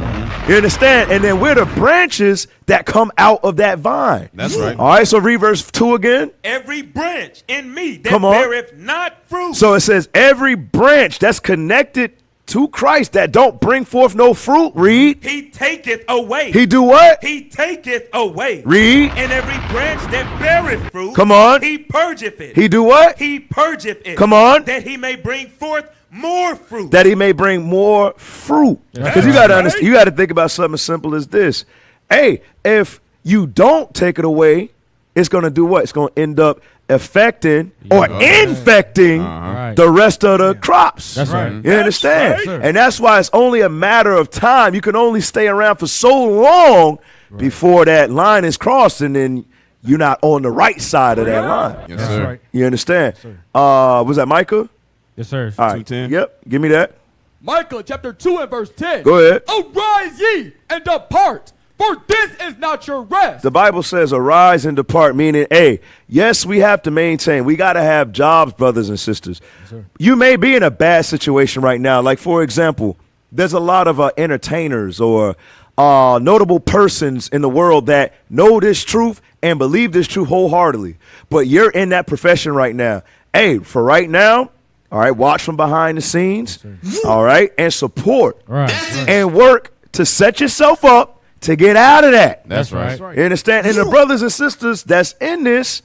You understand? And then we're the branches that come out of that vine. That's right. All right, so read verse 2 again. Every branch in me that Come on. beareth not fruit. So it says every branch that's connected to Christ that don't bring forth no fruit, read. He taketh away. He do what? He taketh away. Read. And every branch that beareth fruit. Come on. He purgeth it. He do what? He purgeth it. Come on. That he may bring forth more fruit. That he may bring more fruit. Because you got to understand, you got to think about something as simple as this. Hey, if you don't take it away, it's going to do what? It's going to end up affecting or infecting the rest of the crops. That's right. You understand? Right. And that's why it's only a matter of time. You can only stay around for so long before that line is crossed, and then you're not on the right side of that line. Yes, sir. Right. You understand? Was that Micah? Yes, sir. All right. 2:10. Yep. Give me that. Micah chapter 2 and verse 10. Go ahead. Arise ye and depart, for this is not your rest. The Bible says arise and depart, meaning, hey, yes, we have to maintain. We got to have jobs, brothers and sisters. Yes, you may be in a bad situation right now. Like, for example, there's a lot of entertainers or notable persons in the world that know this truth and believe this truth wholeheartedly. But you're in that profession right now. Hey, for right now, all right, watch from behind the scenes, all right, and support and work to set yourself up to get out of that. That's right. You understand? And the brothers and sisters that's in this,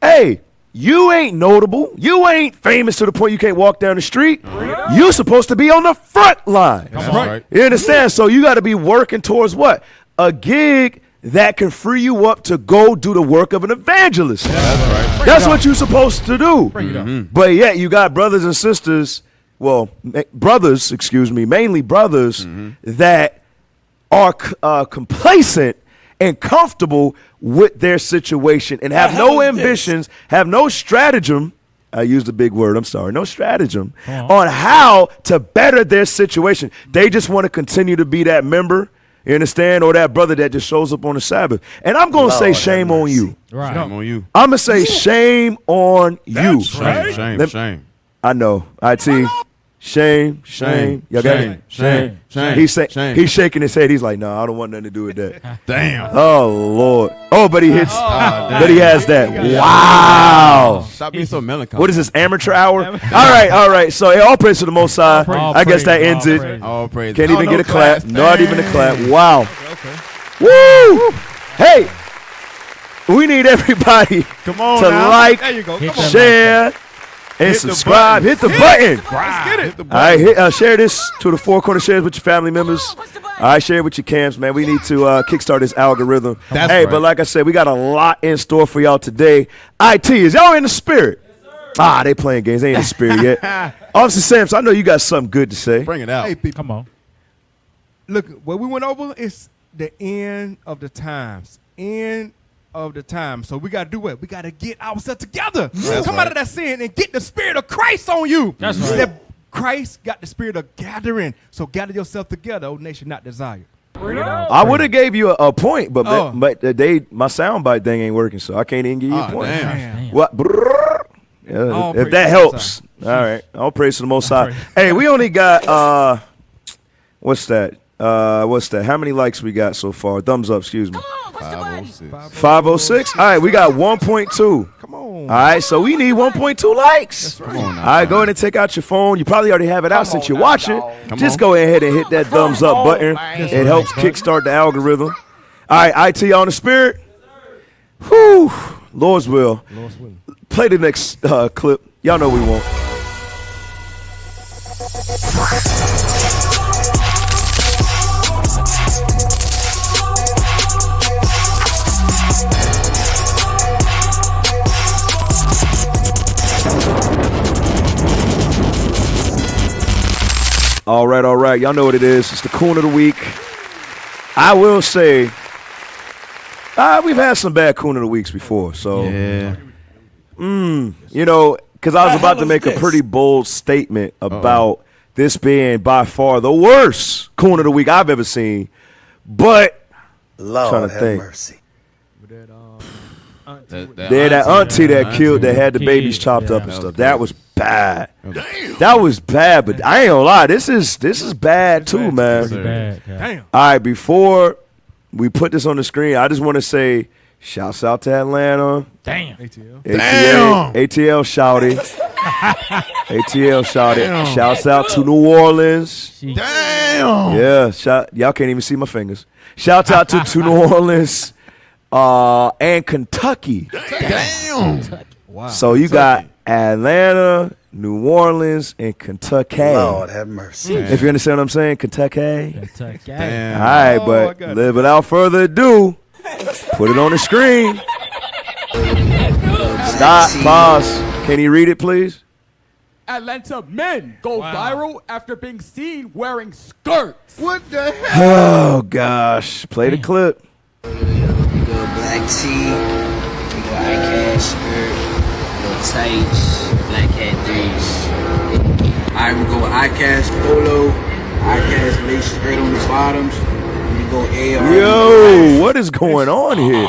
hey, you ain't notable. You ain't famous to the point you can't walk down the street. You're supposed to be on the front line. That's right. You understand? So you got to be working towards what? A gig that can free you up to go do the work of an evangelist. That's right. That's what you're supposed to do. But yet you got brothers and sisters, well, brothers, excuse me, mainly brothers that are complacent and comfortable with their situation and have no ambitions, have no stratagem. I used a big word, I'm sorry. No stratagem on how to better their situation. They just want to continue to be that member, you understand, or that brother that just shows up on the Sabbath. And I'm going to say shame on you. Right. Shame on you. I'm going to say shame on you. Shame. I know. IT. Shame. Y'all got it? Shame. He's shaking his head. He's like, no, I don't want nothing to do with that. Damn. Oh, Lord. Oh, but he hits. But he has that. Wow. Stop being so melancholy. What is this, amateur hour? All right. So, all praise to the Most High. I guess that ends it. All praise. Can't even get a clap. Not even a clap. Wow. Okay. Woo! Hey, we need everybody Come on to now. like, There you go. Come on. share, and subscribe. Hit the button. Let's get it. All right, share this to the Four Corner Shares with your family members. All right, share it with your camps, man. We need to kickstart this algorithm. That's but like I said, we got a lot in store for y'all today. IT, is y'all in the spirit? Yes, they playing games. They ain't in the spirit yet. Officer Samson, I know you got something good to say. Bring it out. Hey, people. Come on. Look, what we went over is the end of the times. End of the time. So we got to do what? We got to get ourselves together. Come out of that sin and get the spirit of Christ on you. That's right. That Christ got the spirit of gathering. So gather yourself together, O nation not desired. I would have gave you a point, but my soundbite thing ain't working, so I can't even give you a point. Damn. What? If that helps. All right. All praise to the Most High. Hey, we only got what's that? How many likes we got so far? Thumbs up, excuse me. 506. All right, we got 1.2. Come on. All right, so we need 1.2 likes. Come on. All right, go ahead and take out your phone. You probably already have it out since you're watching. Just go ahead and hit that thumbs up button. It helps kickstart the algorithm. All right, IT on the spirit. Whew. Lord's will. Play the next clip. Y'all know we won't. All right. Y'all know what it is. It's the Coon of the Week. I will say, we've had some bad Coon of the Weeks before. So, you know, because I was about to make a pretty bold statement about this being by far the worst Coon of the Week I've ever seen. But, Lord have mercy. That auntie that killed, that had the babies chopped up and stuff. That was bad. That was bad, but I ain't gonna lie. This is bad too, man. Damn. All right, before we put this on the screen, I just want to say, shouts out to Atlanta. Damn. ATL shouted. ATL shouted. Damn. Shouts out to New Orleans. Damn. Yeah, y'all can't even see my fingers. Shouts out to New Orleans and Kentucky. Damn. Wow. So you got Atlanta, New Orleans, and Kentucky. Lord have mercy. If you understand what I'm saying, Kentucky. Damn. All right, but without further ado, put it on the screen. Stop. Pause. Can you read it, please? Atlanta men go viral after being seen wearing skirts. What the hell? Oh, gosh. Play the clip. We go black tee, we go eye-cash skirt, we go tights, black hat threes. Alright, we go with eye-cash polo, eye-cash lace skirt on the bottoms, and we go AR. Yo, what is going on here?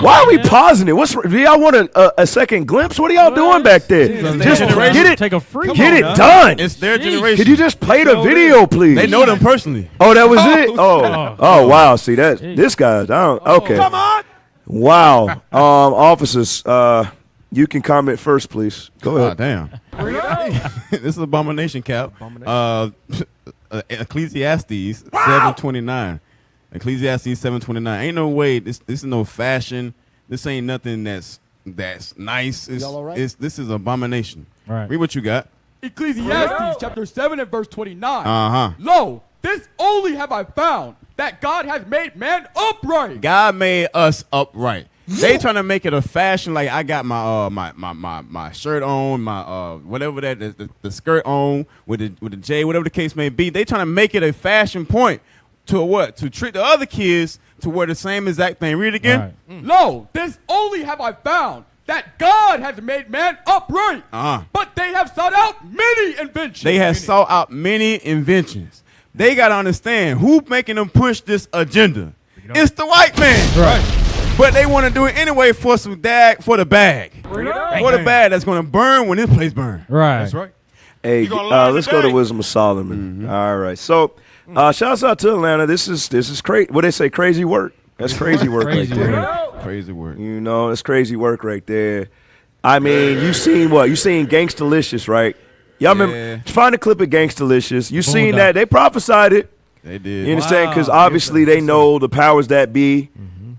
Why are we pausing it? Do y'all want a second glimpse? What are y'all doing back there? Just get it. Take a free. Get it done. It's their generation. Could you just play the video, please? They know them personally. Oh, that was it? Oh, wow. See, this guy. Okay. Come on. Wow. Officers, you can comment first, please. Go ahead. Damn. This is Abomination Cap. Ecclesiastes 7:29. Ecclesiastes 7:29. Ain't no way. This is no fashion. This ain't nothing that's nice. This is abomination. Right. Read what you got. Ecclesiastes chapter 7 and verse 29. Lo, this only have I found, that God has made man upright. God made us upright. They trying to make it a fashion, like I got my my shirt on, my whatever the skirt on with the J, whatever the case may be. They trying to make it a fashion point to what? To trick the other kids to wear the same exact thing. Read it again. Right. Lo, this only have I found, that God has made man upright. But they have sought out many inventions. They have sought out many inventions. They got to understand who making them push this agenda. It's the white man. Right. But they want to do it anyway for the bag. For the bag that's going to burn when this place burns. Right. That's right. Hey, let's go to Wisdom of Solomon. All right. So, shouts out to Atlanta. This is crazy. What they say? Crazy work. That's crazy work right there. Crazy work. You know, it's crazy work right there. I mean, you seen what? You seen Gangstalicious, right? Y'all remember? Find a clip of Gangstalicious. You seen that? They prophesied it. They did. You understand? Because obviously they know the powers that be,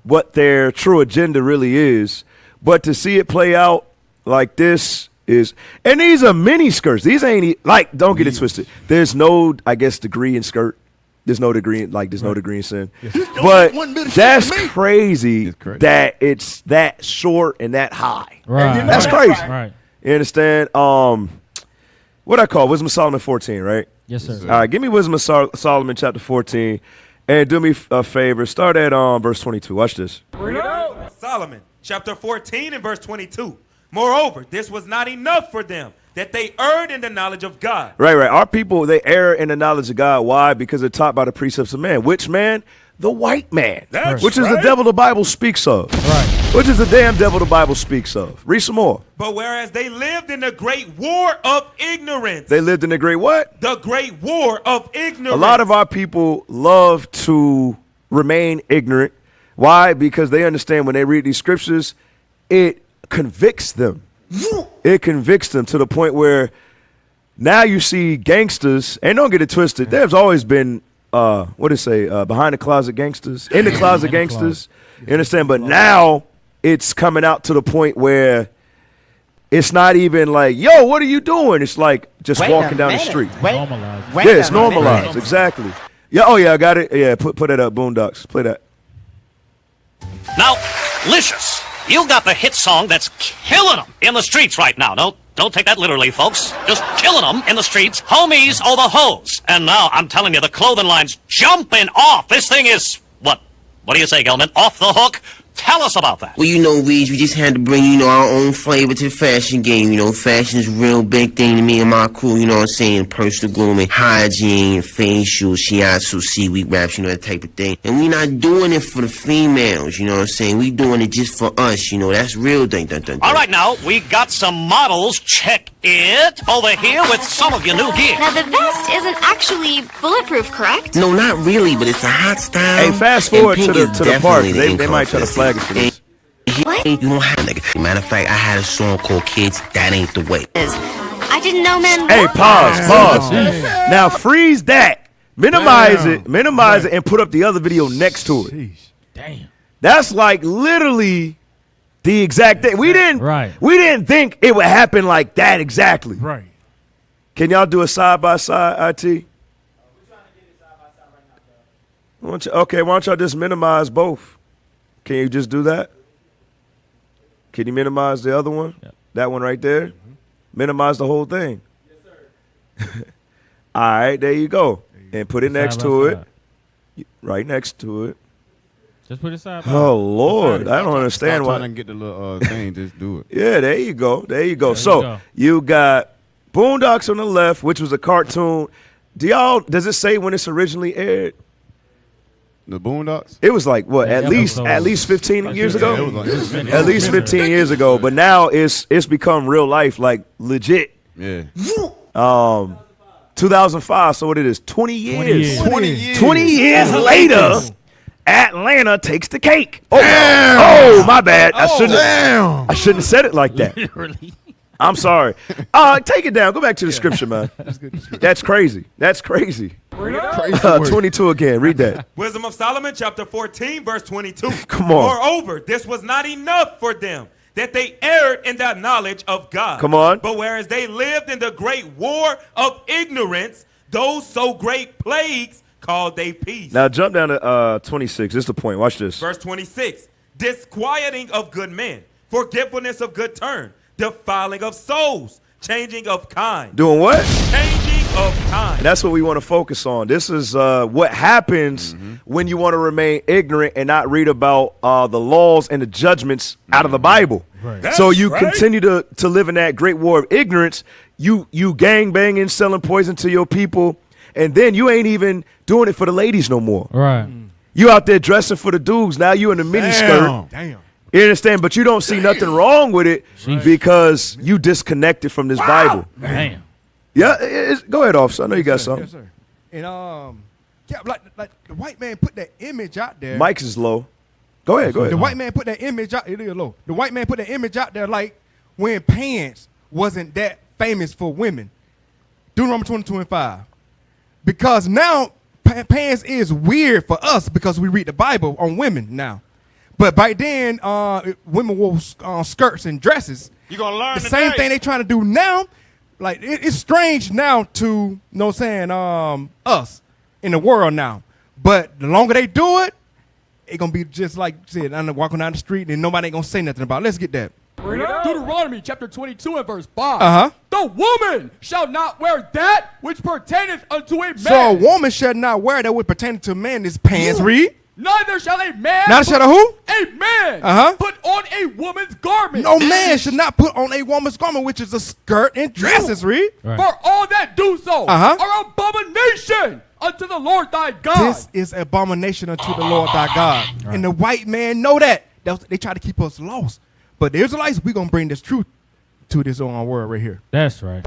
what their true agenda really is. But to see it play out like this is, and these are mini skirts. These ain't like, don't get it twisted. There's no, I guess, degree in skirt. There's no degree in sin. But that's crazy that it's that short and that high. Right. That's crazy. Right. You understand? What I call Wisdom of Solomon 14, right? Yes, sir. All right, give me Wisdom of Solomon chapter 14, and do me a favor. Start at verse 22. Watch this. Solomon chapter 14 and verse 22. Moreover, this was not enough for them, that they erred in the knowledge of God. Right. Our people, they err in the knowledge of God. Why? Because they're taught by the precepts of man. Which man? The white man. Which is the devil the Bible speaks of. Right. Which is the damn devil the Bible speaks of. Read some more. But whereas they lived in the great war of ignorance. They lived in the great what? The great war of ignorance. A lot of our people love to remain ignorant. Why? Because they understand when they read these scriptures, it convicts them. It convicts them to the point where now you see gangsters, and don't get it twisted, there's always been, behind the closet gangsters, in the closet gangsters, you understand? But now it's coming out to the point where it's not even like, yo, what are you doing? It's like just walking down the street. It's normalized, exactly. Yeah, oh yeah, I got it. Yeah, put it up, Boondocks. Play that. Now, Licious, you got the hit song that's killing them in the streets right now, Don't take that literally, folks. Just killing them in the streets, homies or the hoes. And now, I'm telling you, the clothing line's jumping off. This thing is, what do you say, Gelman? Off the hook? Tell us about that. Well, you know, Reeds, we just had to bring, our own flavor to the fashion game. Fashion is a real big thing to me and my crew, you know what I'm saying? Personal grooming, hygiene, facial, shiatsu, seaweed wraps, that type of thing. And we not doing it for the females, you know what I'm saying? We doing it just for us, that's real thing. All right, now, we got some models. Check it over here with some of your new gear. Now, the vest isn't actually bulletproof, correct? No, not really, but it's a hot style. Hey, fast forward to the park. They might try to flag us for this. What? You don't have nigga. Matter of fact, I had a song called Kids, That Ain't the Way. I didn't know, man. Hey, pause. Now freeze that. Minimize it, and put up the other video next to it. Damn. That's like literally the exact thing. We didn't think it would happen like that exactly. Right. Can y'all do a side by side, IT? Why don't y'all just minimize both? Can you just do that? Can you minimize the other one? Yep. That one right there? Mm-hmm. Minimize the whole thing. Yes, sir. All right, there you go. And put it next to it. Right next to it. Just put it side by. Oh, Lord. I don't understand why. I didn't get the little thing. Just do it. Yeah, there you go. So you got Boondocks on the left, which was a cartoon. Does it say when it's originally aired? The Boondocks? It was like what? At least 15 years ago. At least 15 years ago. But now it's become real life, like legit. Yeah. 2005. So what it is? 20 years. 20 years later, Atlanta takes the cake. Oh, my bad. I shouldn't have said it like that. Literally. I'm sorry. Take it down. Go back to the scripture, man. That's crazy. 22 again. Read that. Wisdom of Solomon, chapter 14, verse 22. Come on. Moreover, this was not enough for them, that they erred in the knowledge of God. Come on. But whereas they lived in the great war of ignorance, those so great plagues called they peace. Now jump down to 26. This is the point. Watch this. Verse 26. Disquieting of good men, forgetfulness of good turn, defiling of souls, changing of kind. Doing what? Changing of kind. That's what we want to focus on. This is what happens when you want to remain ignorant and not read about the laws and the judgments out of the Bible. Right. So you continue to live in that great war of ignorance. You gang banging, selling poison to your people, and then you ain't even doing it for the ladies no more. Right. You out there dressing for the dudes. Now you in the mini skirt. Damn. You understand? But you don't see nothing wrong with it because you disconnected from this Bible. Damn. Yeah, go ahead, officer. I know you got something. Yes, sir. And like the white man put that image out there. Mike's is low. Go ahead. The white man put that image out. It is low. The white man put that image out there like when pants wasn't that famous for women. Deuteronomy 22:5. Because now pants is weird for us because we read the Bible on women now. But back then, women wore skirts and dresses. You're going to learn the same thing they trying to do now. Like, it's strange now to, us in the world now. But the longer they do it, it's going to be just like, said, I'm walking down the street and nobody ain't going to say nothing about it. Let's get that. Deuteronomy chapter 22 and verse 5. The woman shall not wear that which pertaineth unto a man. So a woman shall not wear that which pertaineth to a man. This pants, read. Neither shall a man. Neither shall a who? A man. Put on a woman's garment. No man should not put on a woman's garment, which is a skirt and dresses, read. Right. For all that do so are abomination unto the Lord thy God. This is abomination unto the Lord thy God. Right. And the white man know that. They try to keep us lost. But the Israelites, we're going to bring this truth to this world right here. That's right.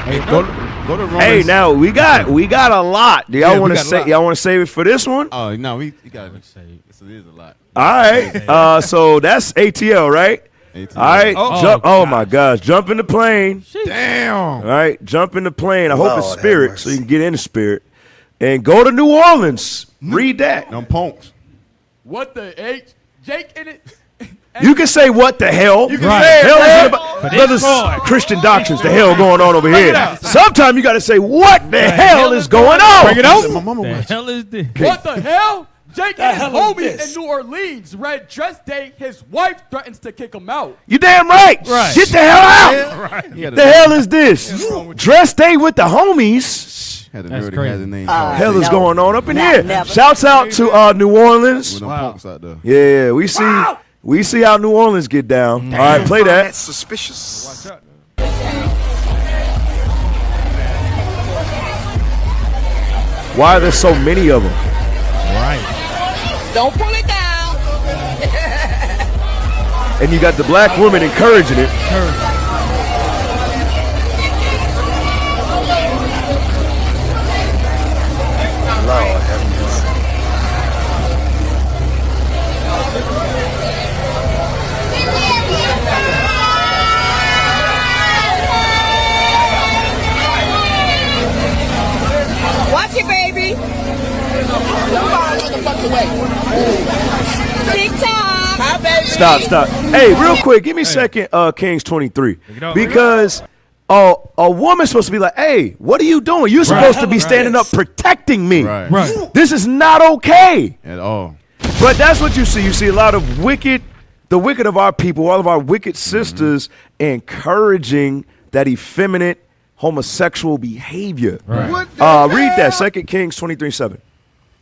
Hey, go to Romans. Hey, now we got a lot. Do y'all want to say? Y'all want to save it for this one? Oh no, we got to save it. This is a lot. All right. So that's ATL, right? ATL. All right. Jump. Oh my gosh, jump in the plane. Damn. All right, jump in the plane. I hope it's spirit, so you can get in the spirit, and go to New Orleans. Read that. Them punks. What the H? Jake in it. You can say what the hell. You can say hell brothers, Christian doctrines, the hell going on over here. Sometimes you got to say what the hell is going on. Bring it out. The hell is this? What the hell? Jake and his homies in New Orleans, Red Dress Day, his wife threatens to kick him out. You damn right. Get the hell out. Right. The hell is this? Dress day with the homies. That's crazy. Hell is going on up in here. never. Shouts out to New Orleans. With them punks out there. Yeah, we see how New Orleans get down. All right, play that. That's suspicious. Watch out. Why are there so many of them? Right. Don't pull it down. And you got the black woman encouraging it. Lord have mercy. Watch it, baby. TikTok. Hi, baby. Stop. Hey, real quick, give me a second, Kings 23. Because a woman's supposed to be like, hey, what are you doing? You're supposed to be standing up protecting me. Right. This is not okay. At all. But that's what you see. You see a lot of the wicked of our people, all of our wicked sisters encouraging that effeminate homosexual behavior. Right. Read that, 2 Kings 23:7.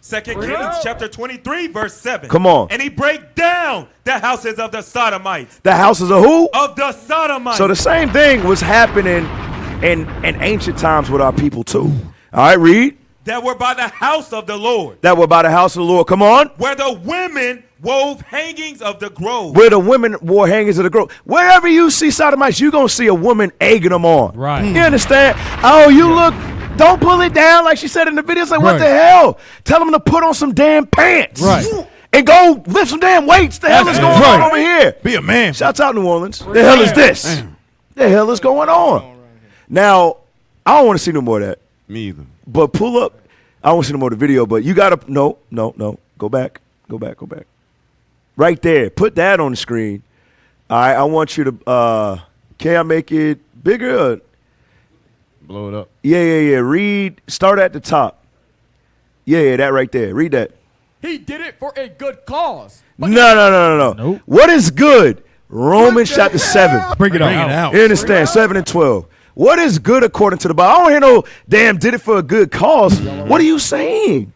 2 Kings chapter 23, verse 7. Come on. And he break down the houses of the Sodomites. The houses of who? Of the Sodomites. So the same thing was happening in ancient times with our people too. All right, read. That were by the house of the Lord. That were by the house of the Lord. Come on. Where the women wove hangings of the grove. Where the women wore hangings of the grove. Wherever you see sodomites, you're going to see a woman egging them on. Right. You understand? Oh, you look, don't pull it down like she said in the video. It's like, what the hell? Tell them to put on some damn pants. Right. And go lift some damn weights. The hell is going on over here? Be a man. Shouts out New Orleans. The hell is this? The hell is going on? Now, I don't want to see no more of that. Me either. But pull up. I don't want to see no more of the video, but you got to, no. Go back. Right there. Put that on the screen. All right, I want you to, can I make it bigger? Blow it up. Yeah. Read, start at the top. Yeah, that right there. Read that. He did it for a good cause. No. Nope. What is good? Romans chapter 7. Bring it out. You understand? 7 and 12. What is good according to the Bible? I don't hear no damn did it for a good cause. What are you saying?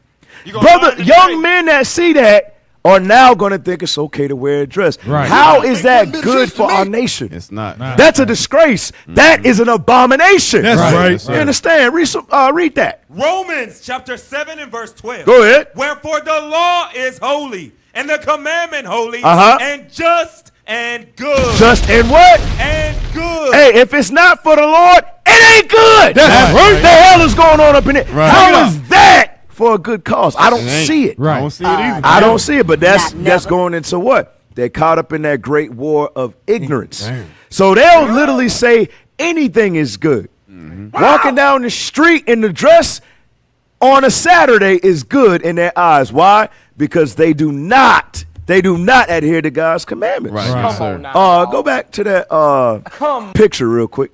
Brother, young men that see that are now going to think it's okay to wear a dress. Right. How is that good for our nation? It's not. That's a disgrace. That is an abomination. That's right. You understand? Read that. Romans chapter 7 and verse 12. Go ahead. Wherefore the law is holy, and the commandment holy, and just and good. Just and what? And good. Hey, if it's not for the Lord, it ain't good. That's right. The hell is going on up in it? Right. How is that for a good cause? I don't see it. Right. I don't see it either. I don't see it, but that's going into what? They're caught up in that great war of ignorance. Damn. So they'll literally say anything is good. Walking down the street in the dress on a Saturday is good in their eyes. Why? Because they do not adhere to God's commandments. Right. Sir. Go back to that picture real quick.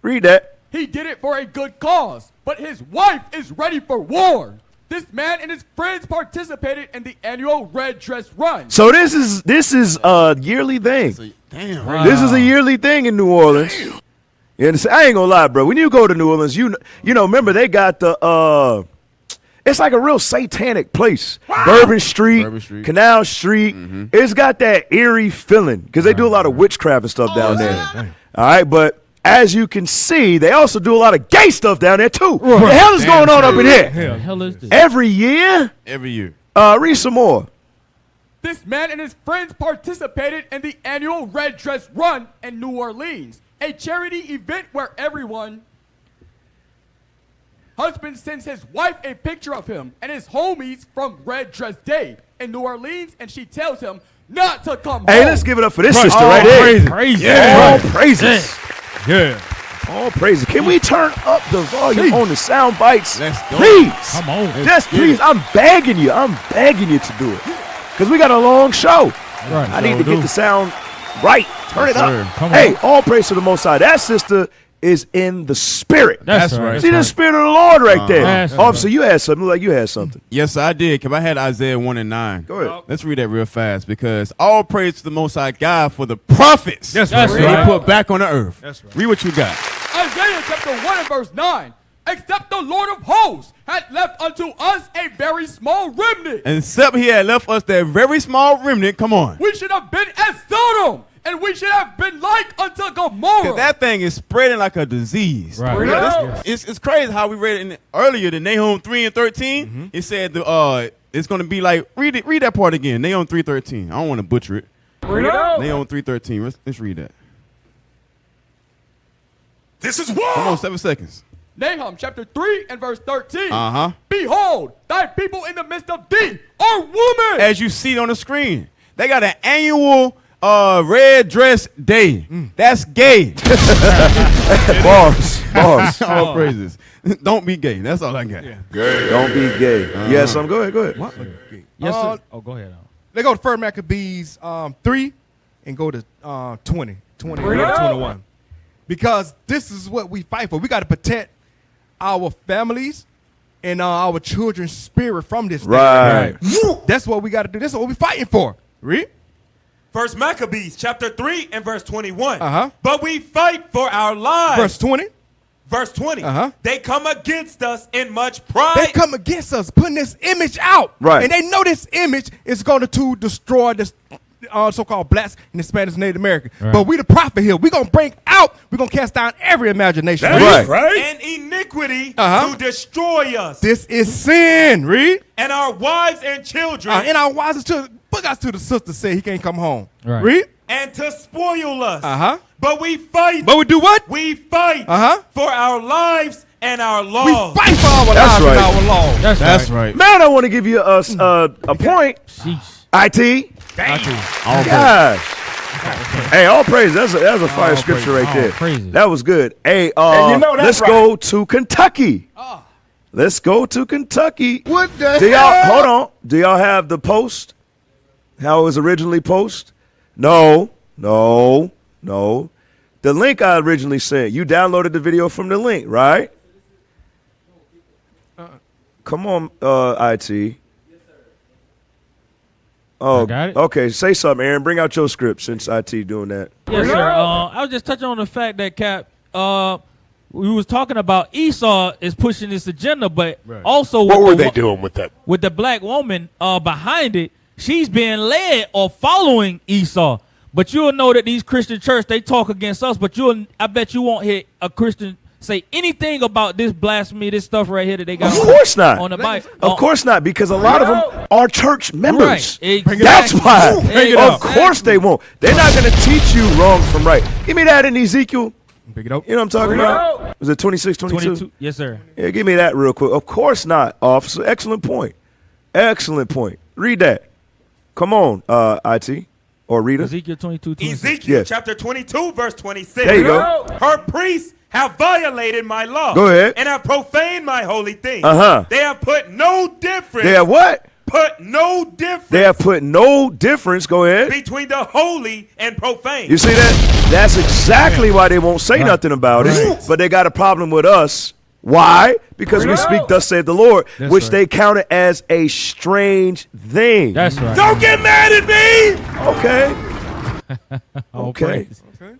Read that. He did it for a good cause, but his wife is ready for war. This man and his friends participated in the annual Red Dress Run. So this is a yearly thing. Damn. Wow. This is a yearly thing in New Orleans. You understand? I ain't gonna lie, bro. When you go to New Orleans, you know, remember they got the it's like a real satanic place. Bourbon Street, Canal Street. It's got that eerie feeling because they do a lot of witchcraft and stuff down there. All right, but as you can see, they also do a lot of gay stuff down there too. What the hell is going on up in here? What the hell is this? Every year? Every year. Read some more. This man and his friends participated in the annual Red Dress Run in New Orleans, a charity event where husband sends his wife a picture of him and his homies from Red Dress Day in New Orleans, and she tells him not to come home. Hey, let's give it up for this sister right here. Crazy. Yeah. All praises. Yeah. All praises. Can we turn up the volume on the sound bites? Let's go. Please. Come on. Just please. I'm begging you to do it. Because we got a long show. Right. I need to get the sound right. Turn it up. Come Hey, on. all praise to the Most High. That sister is in the spirit. That's right. See the spirit of the Lord right there. That's Officer, you had something. Like you had something. Yes, I did. Because I had Isaiah 1:9. Go ahead. Let's read that real fast. Because all praise to the Most High God for the prophets That's that right. He put back on the earth. That's right. Read what you got. Isaiah chapter 1 and verse 9. Except the Lord of hosts had left unto us a very small remnant. And except He had left us that very small remnant, come on. We should have been as Sodom, and we should have been like unto Gomorrah. That thing is spreading like a disease. Right. Yeah, it's crazy how we read it earlier, the Nahum 3:13. It said it's going to be like, read that part again, Nahum 3:13. I don't want to butcher it. Nahum 3:13. Let's read that. This is war. Come on, 7 seconds. Nahum chapter 3 and verse 13. Uh-huh. Behold, thy people in the midst of thee are women. As you see on the screen, they got an annual red dress day. That's gay. Bars. All praises. Don't be gay. That's all I got. Yeah. Gay. Don't be gay. Yes, go ahead. What? Yes, sir. Oh, go ahead. They go to 1 Maccabees 3 and go to 20 and 21. Because this is what we fight for. We got to protect our families and our children's spirit from this. Right. That's what we got to do. That's what we're fighting for. Read. First Maccabees chapter 3 and verse 21. Uh-huh. But we fight for our lives. Verse 20. Verse 20. Uh-huh. They come against us in much pride. They come against us, putting this image out. Right. And they know this image is going to destroy this so-called blacks and Hispanics and Native Americans. Right. But we the prophet here. We're going to bring out, we're going to cast down every imagination. That's Read. And iniquity Uh-huh. to destroy us. This is sin. Read. And our wives and children. And our wives and children. Book us to the sister say he can't come home. Right. Read. And to spoil us. Uh-huh. But we fight. But we do what? We fight Uh-huh. for our lives and our We laws. fight for our That's lives right. and our laws. That's right. Man, I want to give you a point. Sheesh. IT. All Gosh. Hey, all praise. That's a fire scripture right there. praises. That was good. Hey, you know that's let's go to Kentucky. Let's go to Kentucky. What the Do y'all hell? hold on? Do y'all have the post? How it was originally posted? No. The link I originally sent. You downloaded the video from the link, right? Come on, IT. Oh, I got it. okay. Say something, Aaron. Bring out your script since IT doing that. Yes, sir. I was just touching on the fact that, Cap, we was talking about Esau is pushing this agenda, but also What were they doing with that? with the black woman behind it, she's being led or following Esau. But you'll know that these Christian church, they talk against us, but I bet you won't hear a Christian say anything about this blasphemy, this stuff right here that they got Of course not. on the Bible. Of course not, because a lot of them are church members. Right. That's why. Bring it Of up. course they won't. They're not going to teach you wrong from right. Give me that in Ezekiel. Pick it up. You know what I'm talking about? Was it 26, 22? 22. Yes, sir. Yeah, give me that real quick. Of course not, officer. Excellent point. Excellent point. Read that. Come on, IT. Or Rita. Ezekiel 22, 26. Ezekiel Yes. chapter 22, verse 26. There you go. Her priests have violated my law. Go ahead. And have profaned my holy things. Uh-huh. They have put no difference. They have what? Put no difference. They have put no difference. Go ahead. between the holy and profane. You see that? That's exactly why they won't say nothing about it. But they got a problem with us. Why? Because we speak thus saith the Lord, which they counted as a strange thing. That's right. Don't get mad at me. Okay. Okay.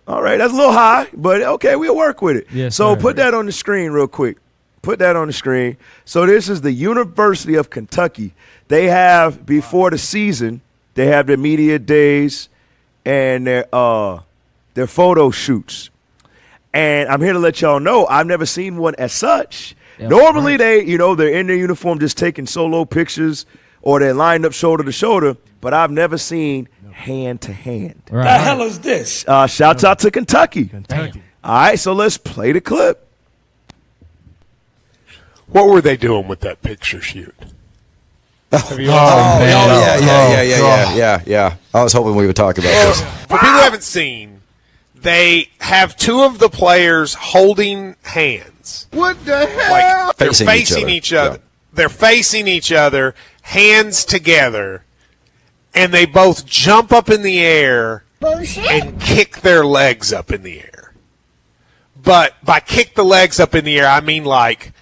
All right. That's a little high, but okay, we'll work with it. Yes, so sir. put that on the screen real quick. Put that on the screen. So this is the University of Kentucky. They have, before the season, they have their media days and their photo shoots. And I'm here to let y'all know, I've never seen one as such. Yeah, Normally they're in their uniform just taking solo pictures or they're lined up shoulder to shoulder, but I've never seen hand to hand. Right. The hell is this? Shouts out to Kentucky. All right, so let's play the clip. What were they doing with that picture shoot? Yeah. I was hoping we would talk about this. For people who haven't seen, they have two of the players holding hands. What the hell? Like they're Facing facing each each other. other. They're facing each other, hands together, and they both jump up in the air and kick their legs up in the air. But by kick the legs up in the air, I mean like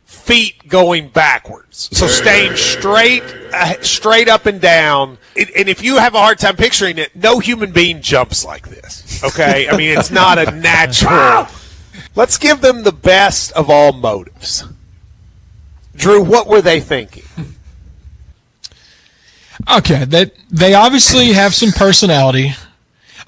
feet going backwards. So staying straight up and down. And if you have a hard time picturing it, no human being jumps like this. Okay? I mean, it's not a natural. Let's give them the best of all motives. Drew, what were they thinking? Okay, they obviously have some personality.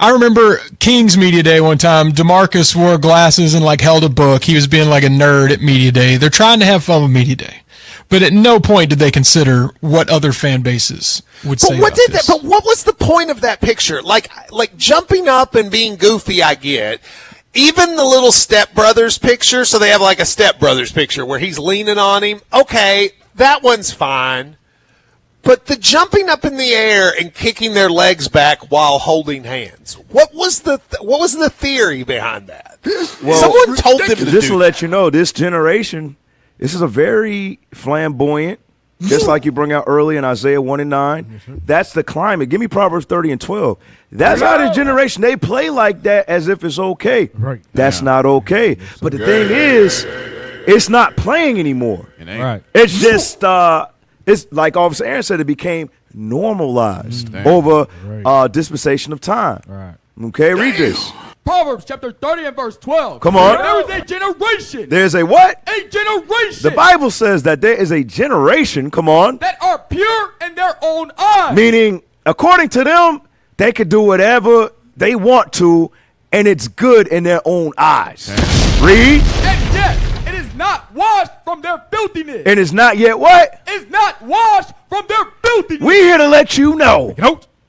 I remember King's Media Day one time. DeMarcus wore glasses and like held a book. He was being like a nerd at Media Day. They're trying to have fun with Media Day, but at no point did they consider what other fan bases would say about this. But what was the point of that picture? Like jumping up and being goofy, I get. Even the little Step Brothers picture, so they have like a Step Brothers picture where he's leaning on him. Okay, that one's fine. But the jumping up in the air and kicking their legs back while holding hands. What was the theory behind that? Well, someone told them to do this will let you know this generation, this is a very flamboyant, just like you bring out early in Isaiah 1 and 9. That's the climate. Give me Proverbs 30 and 12. That's how this generation, they play like that as if it's okay. Right. That's not okay. But the thing is, it's not playing anymore. Right. It's just, it's like Officer Aaron said, it became normalized over dispensation of time. Right. Okay, read this. Proverbs chapter 30 and verse 12. Come on. There is a generation. There's a what? A generation. The Bible says that there is a generation, come on. That are pure in their own eyes. Meaning, according to them, they could do whatever they want to, and it's good in their own eyes. Read. And yet, it is not washed from their filthiness. And it's not yet what? It's not washed from their filthiness. We here to let you know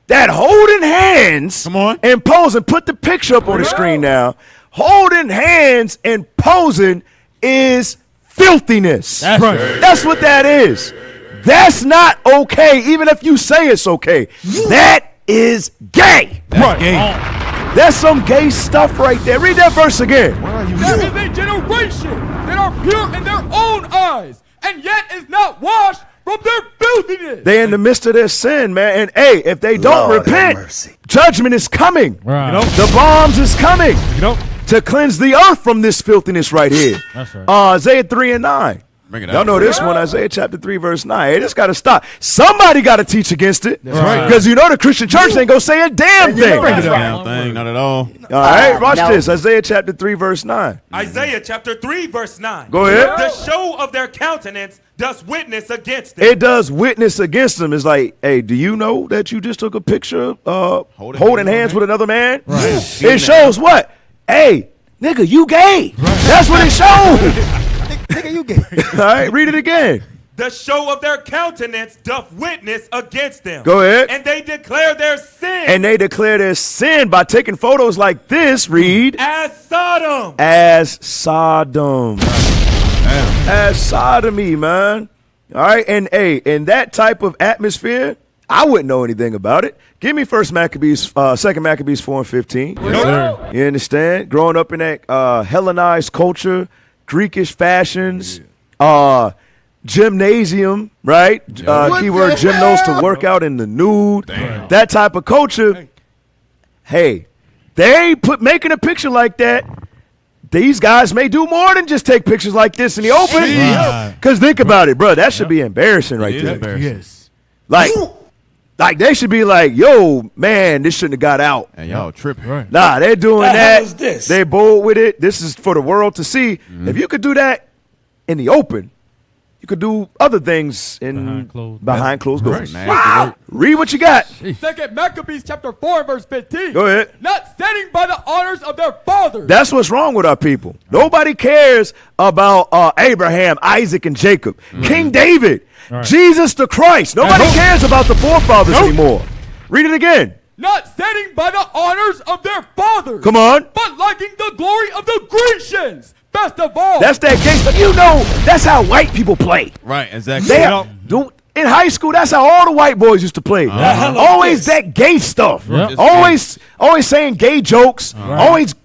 that holding hands and posing, put the picture up on the screen now, holding hands and posing is filthiness. That's right. That's what that is. That's not okay, even if you say it's okay. That is gay. That's gay. That's some gay stuff right there. Read that verse again. There is a generation that are pure in their own eyes, and yet is not washed from their filthiness. They in the midst of their sin, man. And hey, if they don't repent, judgment is coming. Right. The bombs is coming to cleanse the earth from this filthiness right here. That's right. Isaiah 3 and 9. Bring it Y'all out. know this one, Isaiah chapter 3, verse 9. Hey, this got to stop. Somebody got to teach against it. That's right. Because you know the Christian church ain't going to say a damn thing. Bring it down. Thing, not at all. All right, watch this. Isaiah chapter 3, verse 9. Isaiah chapter 3, verse 9. Go ahead. The show of their countenance does witness against them. It does witness against them. It's like, hey, do you know that you just took a picture holding hands with another man? Right. It shows what? Hey, nigga, you gay. That's what it shows. Nigga, you gay. All right, read it again. The show of their countenance doth witness against them. Go ahead. And they declare their sin. And they declare their sin by taking photos like this. Read. As Sodom. As Sodom. As sodomy, man. All right, and hey, in that type of atmosphere, I wouldn't know anything about it. Give me 2 Maccabees 4 and 15. Yes, sir. You understand? Growing up in that Hellenized culture, Greekish fashions, gymnasium, right? Keyword gymnos, to work out in the nude. That type of culture. Hey, they making a picture like that. These guys may do more than just take pictures like this in the open. Because think about it, bro. That should be embarrassing right there. Yes. Like they should be like, yo, man, this shouldn't have got out. And y'all tripping. Right. Nah, they're doing that. is this? They're bold with it. This is for the world to see. If you could do that in the open, you could do other things behind closed doors. Right. Wow. Read what you got. 2 Maccabees chapter 4 and verse 15. Go ahead. Not standing by the honors of their fathers. That's what's wrong with our people. Nobody cares about Abraham, Isaac, and Jacob. King David, Jesus the Christ. Nobody cares about the forefathers anymore. Read it again. Not standing by the honors of their fathers. Come on. But liking the glory of the Grecians. Best of all. That's that gay stuff. You know, that's how white people play. Right, exactly. They in high school, that's how all the white boys used to play. Always that gay stuff. Yep. Always saying gay jokes. Always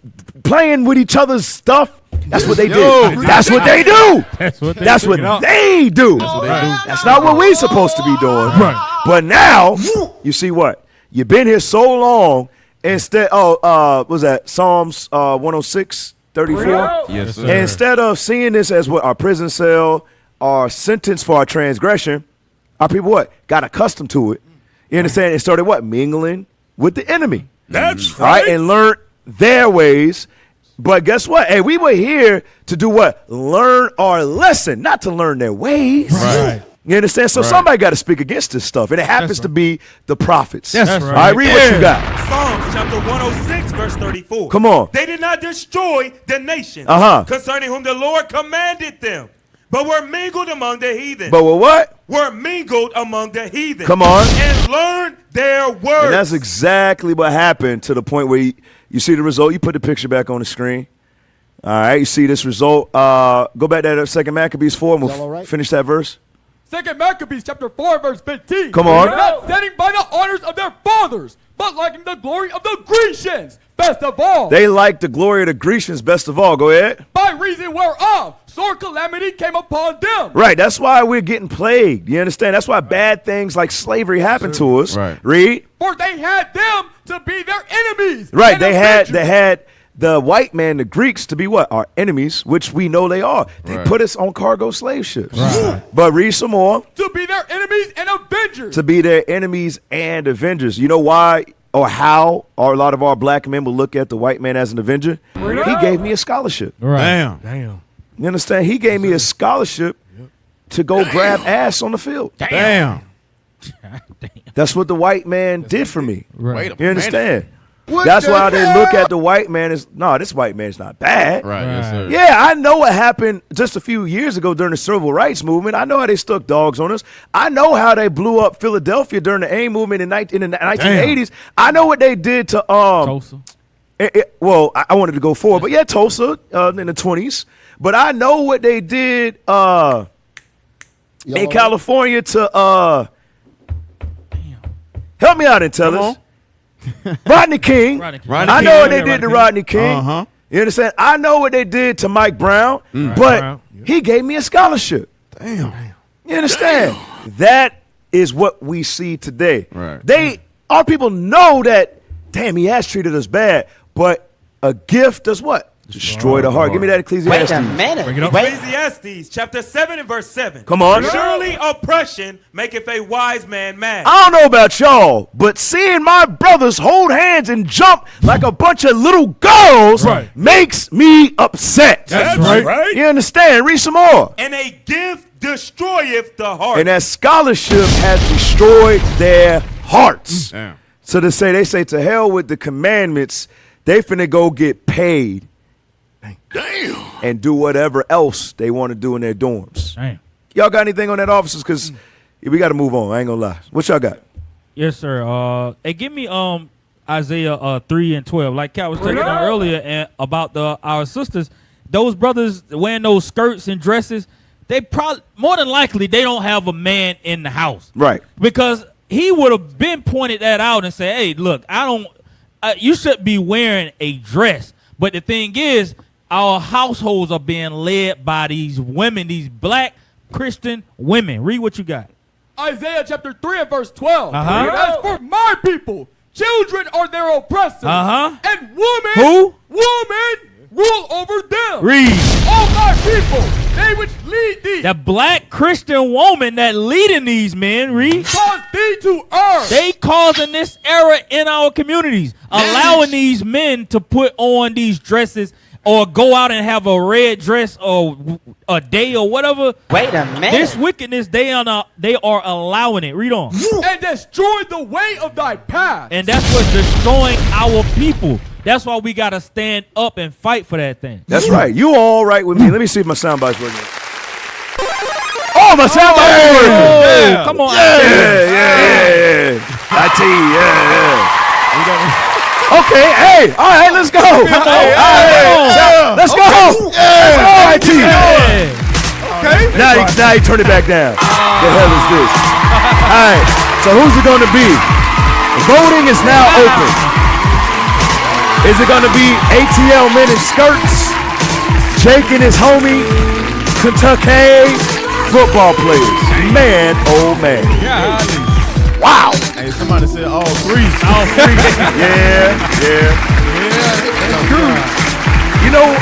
playing with each other's stuff. That's what they do. That's what they do. That's what they do. That's not what we're supposed to be doing. Right. But now, you see what? You've been here so long. Instead, was that Psalms 106? 34? Yes, sir. And instead of seeing this as what our prison cell, our sentence for our transgression, our people what? Got accustomed to it. You understand? And started what? Mingling with the enemy. That's right. And learned their ways. But guess what? Hey, we were here to do what? Learn our lesson, not to learn their ways. Right. You understand? So somebody got to speak against this stuff. And it happens to be the prophets. That's right. All right, read what you got. Psalms chapter 106, verse 34. Come on. They did not destroy the nation concerning whom the Lord commanded them, but were mingled among the heathen. But were what? Were mingled among the heathen. Come on. And learned their words. And that's exactly what happened to the point where you see the result. You put the picture back on the screen. All right, you see this result. Go back to that 2 Maccabees 4 and we'll finish that verse. 2 Maccabees chapter 4 verse 15. Come on. Not setting by the honors of their fathers, but liking the glory of the Grecians, best of all. They like the glory of the Grecians best of all. Go ahead. By reason whereof sore calamity came upon them. Right, that's why we're getting plagued. You understand? That's why bad things like slavery happen to us. Right. Read. For they had them to be their enemies. Right, and they had avengers. the white man, the Greeks, to be what? Our enemies, which we know they are. They Right. put us on cargo slave ships. Right. But read some more. To be their enemies and avengers. To be their enemies and avengers. You know why or how a lot of our black men will look at the white man as an avenger? He gave me a scholarship. Damn. You understand? He gave me a scholarship to go grab ass on the field. Damn. That's what the white man did for me. Wait a You understand? minute. That's why they look at the white man as, no, this white man's not bad. Right. Yes, sir. Yeah, I know what happened just a few years ago during the civil rights movement. I know how they stuck dogs on us. I know how they blew up Philadelphia during the AIM movement in the 1980s. I know what they did to Tulsa. Well, I wanted to go forward, but yeah, Tulsa in the 20s. But I know what they did in California to help me out, Intellis. Rodney King. I know what they did to Rodney King. You understand? I know what they did to Mike Brown, but he gave me a scholarship. Damn. You understand? That is what we see today. Right. Our people know that, damn, he has treated us bad, but a gift does what? Destroy the heart. Give me that Ecclesiastes. Wait a minute. Ecclesiastes chapter 7 and verse 7. Come on. Surely oppression maketh a wise man mad. I don't know about y'all, but seeing my brothers hold hands and jump like a bunch of little girls makes me upset. That's right. You understand? Read some more. And a gift destroyeth the heart. And that scholarship has destroyed their hearts. Damn. So they say to hell with the commandments, they finna go get paid. Damn. And do whatever else they want to do in their dorms. Damn. Y'all got anything on that, officers? Because we got to move on. I ain't going to lie. What y'all got? Yes, sir. Hey, give me Isaiah 3 and 12. Like Kat was talking about earlier and about our sisters, those brothers wearing those skirts and dresses, they probably, more than likely, they don't have a man in the house. Right. Because he would have been pointed that out and said, hey, look, you should be wearing a dress. But the thing is, our households are being led by these women, these black Christian women. Read what you got. Isaiah chapter 3 and verse 12. Uh-huh. As for my people, children are their oppressors. Uh-huh. And women, Who? women rule over them. Read. All my people, they which lead thee. The black Christian woman that leading these men, read. Cause thee to err. They causing this error in our communities, allowing these men to put on these dresses or go out and have a red dress or a day or whatever. Wait a minute. This wickedness, they are allowing it. Read on. And destroy the way of thy path. And that's what's destroying our people. That's why we got to stand up and fight for that thing. That's right. You all right with me? Let me see if my soundbite's working. Oh, my soundbite's working. Yeah. Come on. Yeah. IT, yeah. Okay, hey, all right, let's go. All right, let's go. Yeah. IT. Okay. Now you turn it back down. The hell is this? All right, so who's it going to be? Voting is now open. Is it going to be ATL men in skirts, Jake and his homie, Kentucky football players? Man, oh man. Wow. Hey, somebody said all three. Yeah. That's true. You know,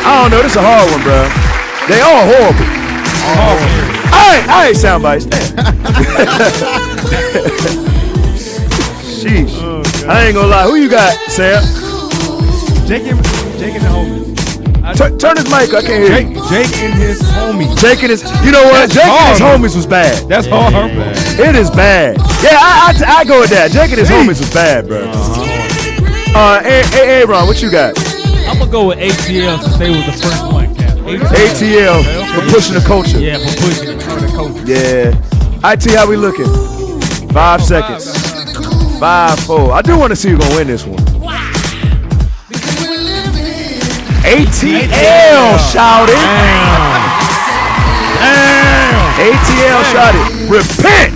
I don't know. This is a hard one, bro. They all horrible. All right, sound bites. Sheesh. I ain't gonna lie. Who you got, Sam? Jake and the homies. Turn his mic. I can't hear you. Jake and his homies. Jake and his. You know what? Jake and his homies was bad. That's hard. It is bad. Yeah, I go with that. Jake and his homies was bad, bro. Hey, Ron, what you got? I'm gonna go with ATL since they was the first one, Cap. ATL for pushing the culture. Yeah, for pushing the culture. Yeah. IT, how we looking? 5 seconds. 5-4. I do want to see who's gonna win this one. ATL shouted. ATL shouted. Repent.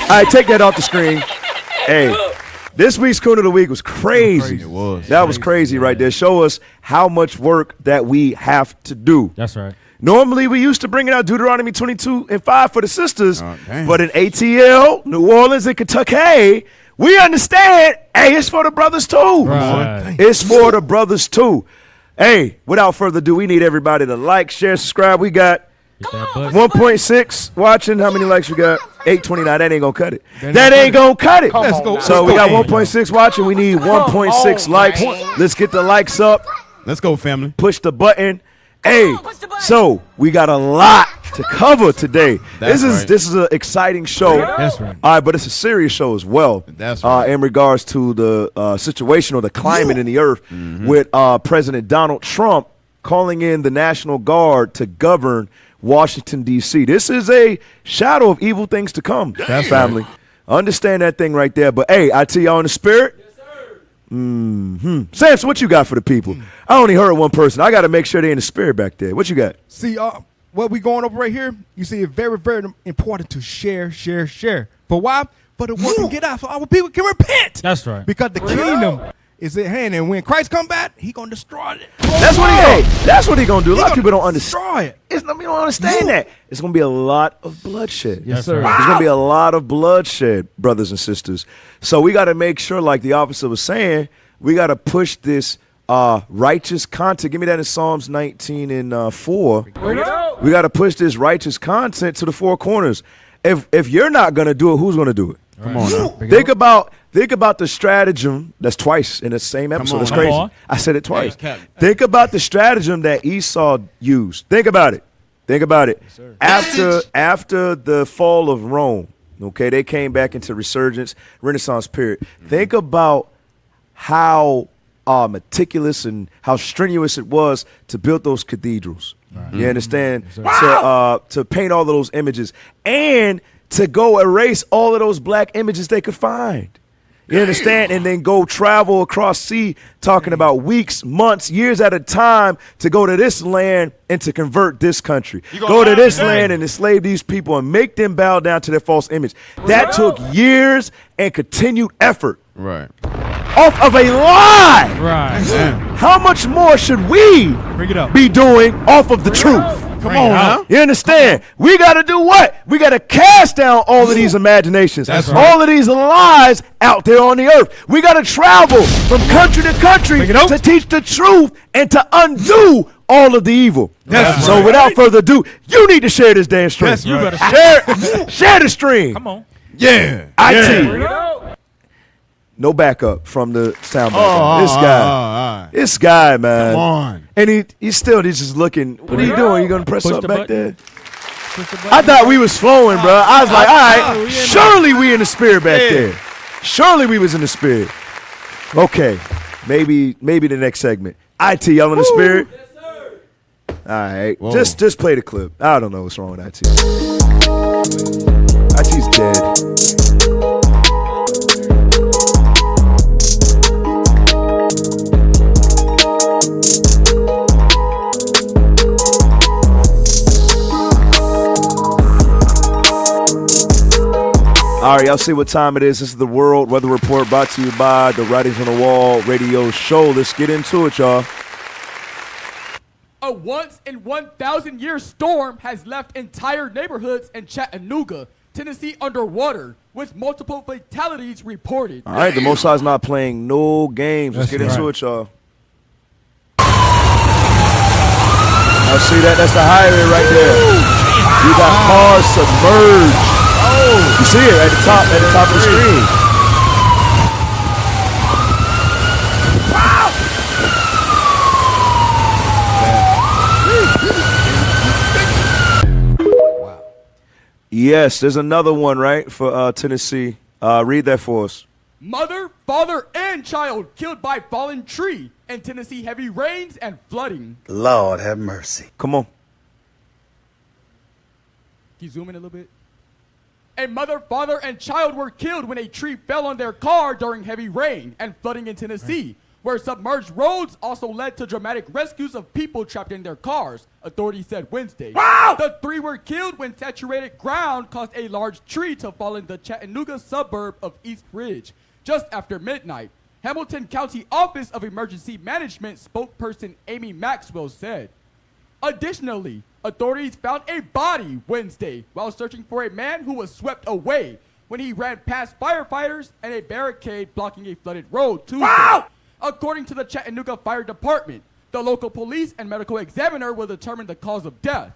All right, take that off the screen. Hey, this week's Coon of the Week was crazy. It was. That was crazy right there. Show us how much work that we have to do. That's right. Normally, we used to bring out Deuteronomy 22:5 for the sisters, but in ATL, New Orleans, and Kentucky, we understand, hey, it's for the brothers too. Right. It's for the brothers too. Hey, without further ado, we need everybody to like, share, subscribe. We got 1.6 watching. How many likes we got? 829. That ain't going to cut it. That ain't going to cut it. Let's go. So we got 1.6 watching. We need 1.6 likes. Let's get the likes up. Let's go, family. Push the button. Hey, so we got a lot to cover today. This is an exciting show. That's right. All right, but it's a serious show as well. That's right. In regards to the situation or the climate in the earth with President Donald Trump calling in the National Guard to govern Washington, D.C. This is a shadow of evil things to come, family. Right. Understand that thing right there. But, hey, I tell y'all in the spirit. Samson, what you got for the people? I only heard one person. I got to make sure they in the spirit back there. What you got? See, what we going over right here, you see, it's very, very important to share. For why? For the word can get out, so our people can repent. That's right. Because the kingdom is at hand, and when Christ come back, he gonna destroy it. That's what he gonna do. A lot of people don't understand. We don't understand that. It's gonna be a lot of bloodshed. Yes, sir. There's gonna be a lot of bloodshed, brothers and sisters. So we got to make sure, like the officer was saying, we got to push this righteous content. Give me that in Psalms 19 and 4. We got to push this righteous content to the four corners. If you're not gonna do it, who's gonna do it? Come on now. Think about the stratagem. That's twice in the same episode. That's crazy. I said it twice. Think about the stratagem that Esau used. Think about it. Yes, after the fall of Rome, okay, they came back into resurgence, Renaissance period. Think about how meticulous and how strenuous it was to build those cathedrals. Right. You understand? To paint all of those images and to go erase all of those black images they could find. You understand? And then go travel across sea, talking about weeks, months, years at a time to go to this land and to convert this country. Go to this land and enslave these people and make them bow down to their false image. That took years and continued effort. Right. Off of a lie. Right. How much more should we be doing off of the truth? Come on, now. You understand? We got to do what? We got to cast down all of these imaginations, all of these lies out there on the earth. We got to travel from country to country to teach the truth and to undo all of the evil. So without further ado, you need to share this damn stream. Yes, you better share the stream. Come on. Yeah. IT. No backup from the sound. This guy, man. Come on. And he's just looking. What are you doing? You gonna press up back there? I thought we was flowing, bro. I was like, all right, surely we in the spirit back there. Surely we was in the spirit. Okay, maybe the next segment. IT, y'all in the spirit? Yes, sir. All right, just play the clip. I don't know what's wrong with IT. IT's dead. All right, y'all see what time it is. This is the World Weather Report brought to you by the Writings on the Wall radio show. Let's get into it, y'all. A once-in-1,000-year storm has left entire neighborhoods in Chattanooga, Tennessee underwater, with multiple fatalities reported. All right, the Most High's not playing no games. Let's get into it, y'all. I see that. That's the highway right there. You got cars submerged. You see it at the top of the screen. Yes, there's another one, right, for Tennessee. Read that for us. Mother, father, and child killed by fallen tree in Tennessee, heavy rains and flooding. Lord have mercy. Come on. Can you zoom in a little bit? A mother, father, and child were killed when a tree fell on their car during heavy rain and flooding in Tennessee, where submerged roads also led to dramatic rescues of people trapped in their cars, authorities said Wednesday. Wow! The 3 were killed when saturated ground caused a large tree to fall in the Chattanooga suburb of East Ridge just after midnight. Hamilton County Office of Emergency Management spokesperson Amy Maxwell said. Additionally, authorities found a body Wednesday while searching for a man who was swept away when he ran past firefighters and a barricade blocking a flooded road Tuesday. Wow! According to the Chattanooga Fire Department, the local police and medical examiner will determine the cause of death.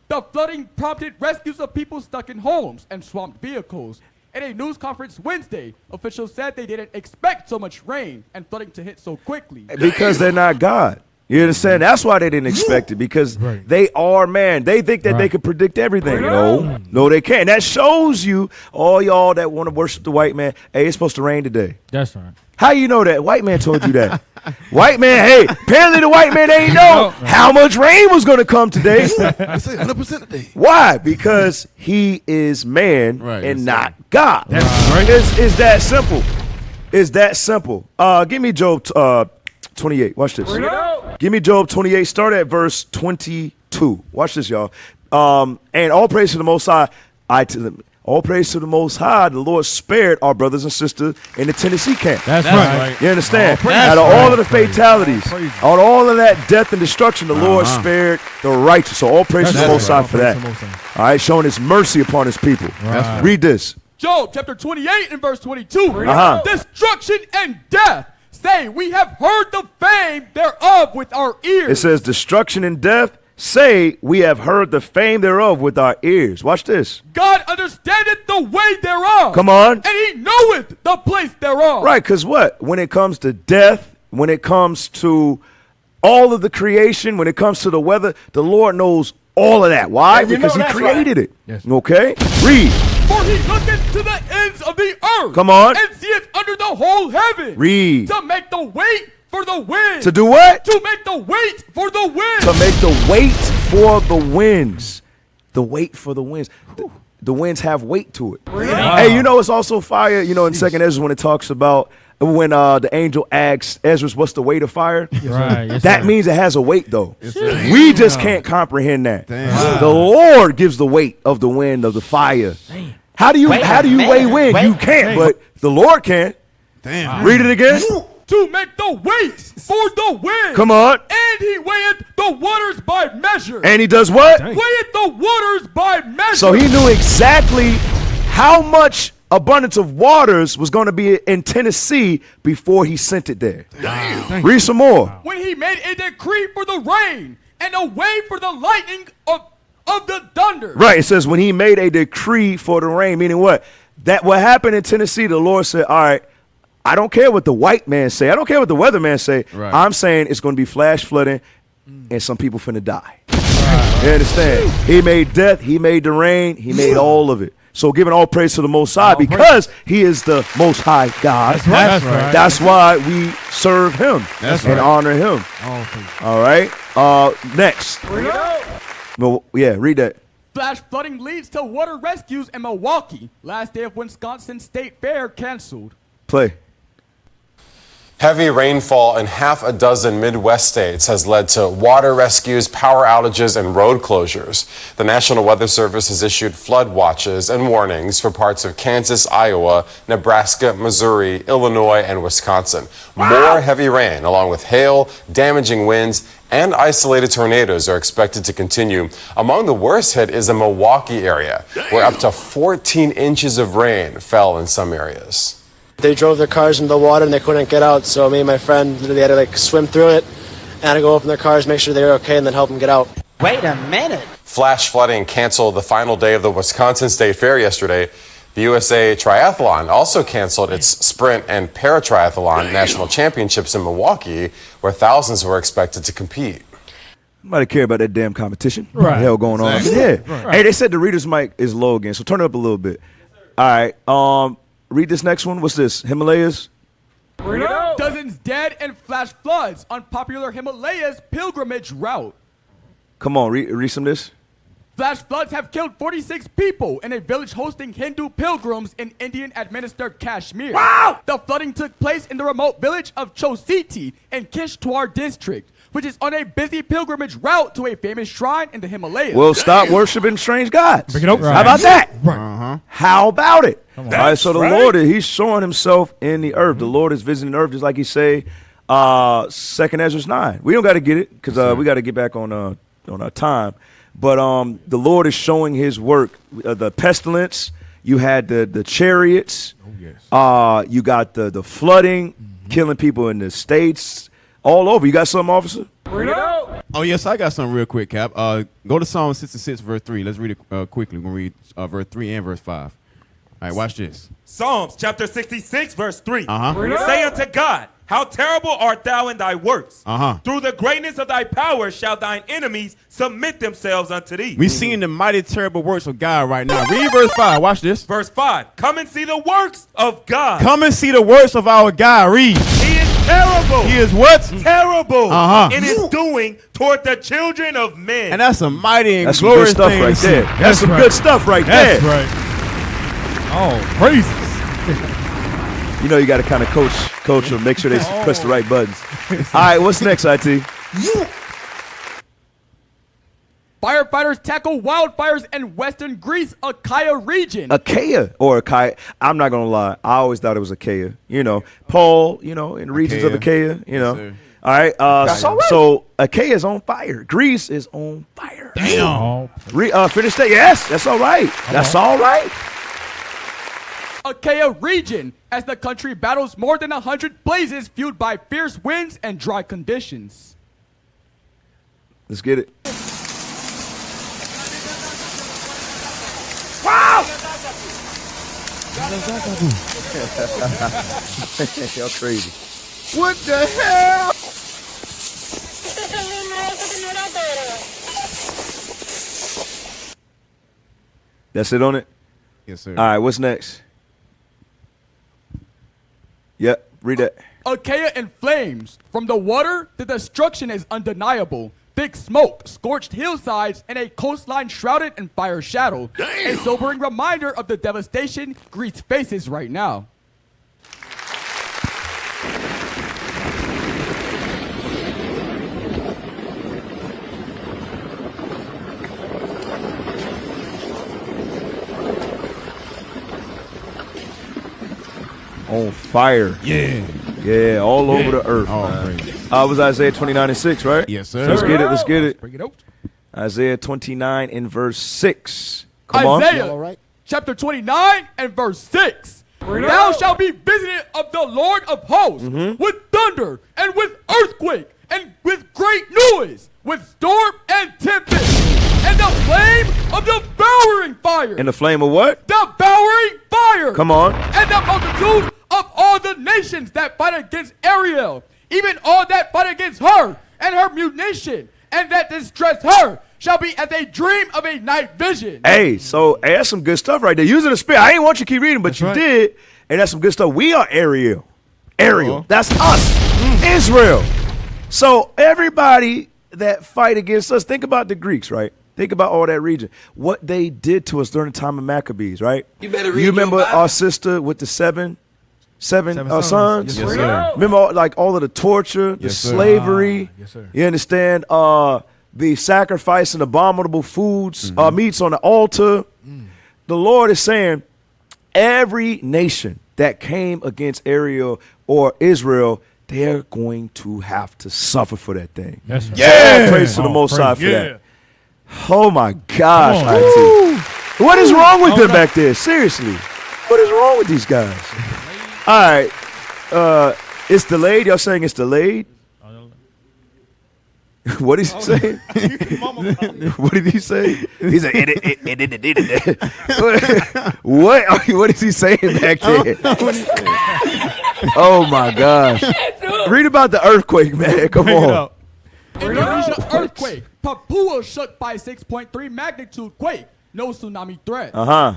The flooding prompted rescues of people stuck in homes and swamped vehicles. In a news conference Wednesday, officials said they didn't expect so much rain and flooding to hit so quickly. Because they're not God. You understand? That's why they didn't expect it, because they are man. They think that they can predict everything. No, they can't. That shows you, all y'all that want to worship the white man, hey, it's supposed to rain today. That's right. How you know that? White man told you that. White man, hey, apparently the white man ain't know how much rain was going to come today. They say 100% today. Why? Because he is man and not God. That's right. It's that simple. It's that simple. Give me Job 28. Watch this. Give me Job 28. Start at verse 22. Watch this, y'all. And all praise to the Most High. All praise to the Most High. The Lord spared our brothers and sisters in the Tennessee camp. That's right. You understand? Out of all of the fatalities, out of all of that death and destruction, the Lord spared the righteous. So all praise to the Most High for that. All right, showing his mercy upon his people. Right. Read this. Job chapter 28 and verse 22. Destruction and death. Say, we have heard the fame thereof with our ears. It says destruction and death. Say, we have heard the fame thereof with our ears. Watch this. God understandeth the way thereof. Come on. And he knoweth the place thereof. Right, because what? When it comes to death, when it comes to all of the creation, when it comes to the weather, the Lord knows all of that. Why? Because he created it. Yes. Okay? Read. For he looketh to the ends of the earth. Come on. And seeth under the whole heaven. Read. To make the weight for the wind. To do what? To make the weight for the wind. To make the weight for the winds. The weight for the winds. The winds have weight to it. Wow. Hey, you know it's also fire, you know, in 2nd Ezra when it talks about when the angel asks Ezra, what's the weight of fire? That means it has a weight, though. We just can't comprehend that. The Lord gives the weight of the wind, of the fire. How do you weigh wind? You can't, but the Lord can. Read it again. To make the weight for the wind. Come on. And he weigheth the waters by measure. And he does what? Weigheth the waters by measure. So he knew exactly how much abundance of waters was going to be in Tennessee before he sent it there. Read some more. When he made a decree for the rain and a way for the lightning of the thunder. Right. It says when he made a decree for the rain, meaning what? That what happened in Tennessee, the Lord said, all right, I don't care what the white man say. I don't care what the weatherman say. Right. I'm saying it's going to be flash flooding and some people finna die. You understand? He made death. He made the rain. He made all of it. So giving all praise to the Most High because he is the Most High God. That's right. That's why we serve him and honor him. All right. Next. No, yeah, read that. Flash flooding leads to water rescues in Milwaukee. Last day of Wisconsin State Fair canceled. Play. Heavy rainfall in half a dozen Midwest states has led to water rescues, power outages, and road closures. The National Weather Service has issued flood watches and warnings for parts of Kansas, Iowa, Nebraska, Missouri, Illinois, and Wisconsin. More heavy rain, along with hail, damaging winds, and isolated tornadoes are expected to continue. Among the worst hit is the Milwaukee area, where up to 14 inches of rain fell in some areas. They drove their cars into the water and they couldn't get out, so me and my friend literally had to swim through it and had to go open their cars, make sure they were okay, and then help them get out. Wait a minute. Flash flooding canceled the final day of the Wisconsin State Fair yesterday. The USA Triathlon also canceled its sprint and paratriathlon national championships in Milwaukee, where thousands were expected to compete. Nobody care about that damn competition. Right. What the hell going on? Yeah. Right. Hey, they said the reader's mic is low again, so turn it up a little bit. All right. Read this next one. What's this? Himalayas? Dozens dead in flash floods on popular Himalayas pilgrimage route. Come on, read some of this. Flash floods have killed 46 people in a village hosting Hindu pilgrims in Indian-administered Kashmir. Wow! The flooding took place in the remote village of Chositi in Kishtwar district, which is on a busy pilgrimage route to a famous shrine in the Himalayas. Well, stop worshiping strange gods. Bring it up. How about that? Right. How about it? All That's right, so the right. Lord, he's showing himself in the earth. The Lord is visiting the earth, just like he say, 2nd Ezra 9. We don't got to get it because we got to get back on our time. But the Lord is showing his work. The pestilence, you had the chariots, you got the flooding, killing people in the states, all over. You got something, officer? Oh, yes, I got something real quick, Cap. Go to Psalm 66, verse 3. Let's read it quickly. We're going to read verse 3 and verse 5. All right, watch this. Psalms chapter 66, verse 3. Uh-huh. Say unto God, how terrible art thou in thy works. Uh-huh. Through the greatness of thy power shall thine enemies submit themselves unto thee. We seeing the mighty, terrible works of God right now. Read verse 5. Watch this. Verse 5. Come and see the works of God. Come and see the works of our God. Read. He is terrible. He is what? Terrible Uh-huh. in his doing toward the children of men. And that's a mighty and That's some good glorious stuff thing right to see. there. That's some good stuff right That's there. right. Oh, praises. You know you got to kind of coach them, make sure they press the right buttons. All right, what's next, IT? Firefighters tackle wildfires in western Greece, Achaia region. Achaia or Achaia. I'm not going to lie. I always thought it was Achaia. You know, Paul, you know, in regions of Achaia, you know. sir. All right. That's all right. So Achaia is on fire. Greece is on fire. Damn. Finish that. Yes, that's all right. That's all right. Achaia region, as the country battles more than 100 blazes fueled by fierce winds and dry conditions. Let's get it. Wow! Y'all crazy. What the hell? That's it on it? Yes, sir. All right, what's next? Yep, read that. Achaia in flames. From the water, the destruction is undeniable. Thick smoke, scorched hillsides, and a coastline shrouded in fire shadow. Damn. A sobering reminder of the devastation Greece faces right now. On fire. Yeah. Yeah, all over the earth. Oh, man. praise. Was Isaiah 29:6, right? Yes, sir. Let's get it. Let's get it. Bring it out. Isaiah 29 and verse 6. Come Isaiah, on. chapter 29 and verse 6. Thou shalt be visited of the Lord of hosts with thunder and with earthquake and with great noise, with storm and tempest, and the flame of devouring fire. In the flame of what? Devouring fire. Come on. And the multitude of all the nations that fight against Ariel, even all that fight against her and her munition, and that distress her, shall be as a dream of a night vision. Hey, so that's some good stuff right there. Using the spirit. I ain't want you to keep reading, but That's you right. did. And that's some good stuff. We are Ariel. That's us. Israel. So everybody that fight against us, think about the Greeks, right? Think about all that region. What they did to us during the time of Maccabees, right? You better read You remember your Bible. our sister with the seven sons? Yes, sir. Remember all of the torture, the Yes, sir. slavery. Yes, sir. You understand? The sacrifice and abominable foods, meats on the altar. The Lord is saying, every nation that came against Ariel or Israel, they're going to have to suffer for that thing. That's right. Yeah, praise to the Most High for that. Oh my gosh, IT. What is wrong with them back there? Seriously, what is wrong with these guys? All right, it's delayed. Y'all saying it's delayed? What did he say? What did he say? He said, what is he saying back there? Oh my gosh. Read about the earthquake, man. Come on. Indonesia earthquake. Papua shook by 6.3 magnitude quake. No tsunami threat. Uh-huh.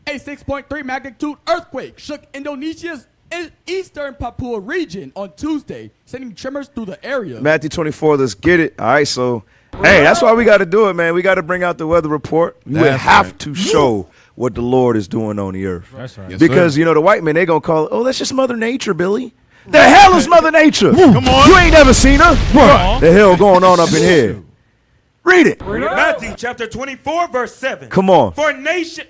A 6.3 magnitude earthquake shook Indonesia's eastern Papua region on Tuesday, sending tremors through the area. Matthew 24, let's get it. All right, so, hey, that's why we got to do it, man. We got to bring out the weather report. We have to show what the Lord is doing on the earth. That's right. Yes, because, you know, the white men, they going to call it, oh, that's just Mother Nature, Billy. The hell is Mother Nature? Come on. You ain't never seen her? What the hell going on up in here? Read it. Matthew chapter 24, verse 7. Come on. For nation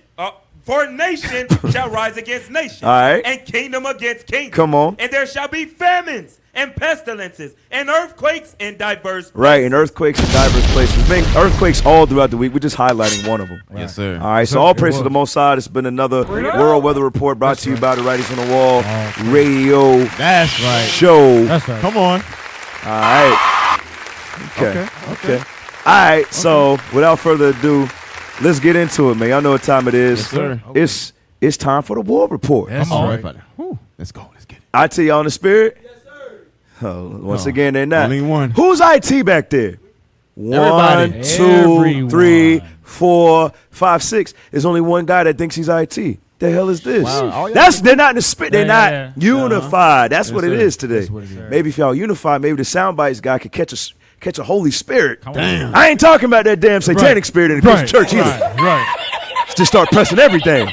shall rise against nation, All right. and kingdom against kingdom. Come on. And there shall be famines and pestilences and earthquakes in diverse places. Right, and earthquakes in diverse places. Man, earthquakes all throughout the week. We're just highlighting one of them. Yes, sir. All right, so all praise to the Most High. It's been another World Weather Report brought to you by the Writings on the Wall radio That's right. show. That's right. Come on. All right. Okay. All right, so without further ado, let's get into it, man. Y'all know what time it is. Yes, sir. It's time for the War Report. That's right. Let's go. Let's get it. I tell y'all in the spirit. Yes, sir. Once again, they're not. Only one. Who's IT back there? Everybody. 1, 2, 3, 4, 5, 6. There's only one guy that thinks he's IT. The hell is this? Wow. They're not in the spirit. They're not unified. That's Yes, what it sir. is today. That's what it is. Maybe if y'all unified, maybe the soundbites guy could catch a Holy Spirit. Damn. I ain't talking about that damn satanic spirit in the Christian church either. Right. Just start pressing everything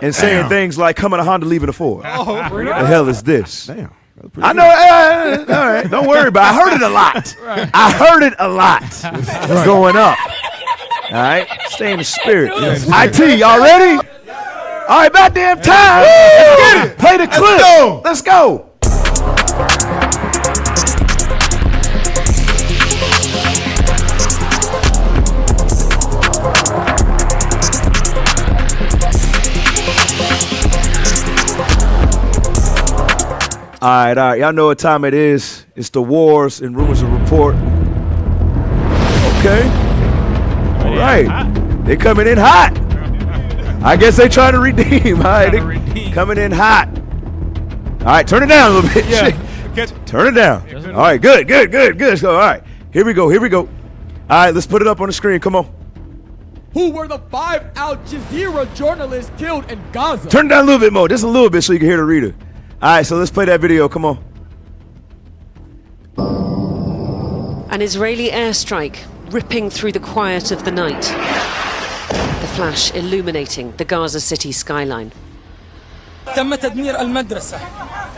and saying things like coming a Honda, leaving a Ford. The hell is this? Damn. I know. All right, don't worry about it. I heard it a lot. I heard it a lot going up. All right, stay in the spirit. IT, y'all ready? All right, about damn time. Let's get it. Play the clip. Let's go. All right. Y'all know what time it is. It's the Wars and Rumors of Report. Okay. All right. They're coming in hot. I guess they trying to redeem. All right. They coming in hot. All right. Turn it down a little bit. Yeah. Turn it down. All right. Good. So, all right. Here we go. All right. Let's put it up on the screen. Come on. Who were the 5 Al Jazeera journalists killed in Gaza? Turn it down a little bit more. Just a little bit so you can hear the reader. All right, so let's play that video. Come on. An Israeli airstrike ripping through the quiet of the night. The flash illuminating the Gaza city skyline.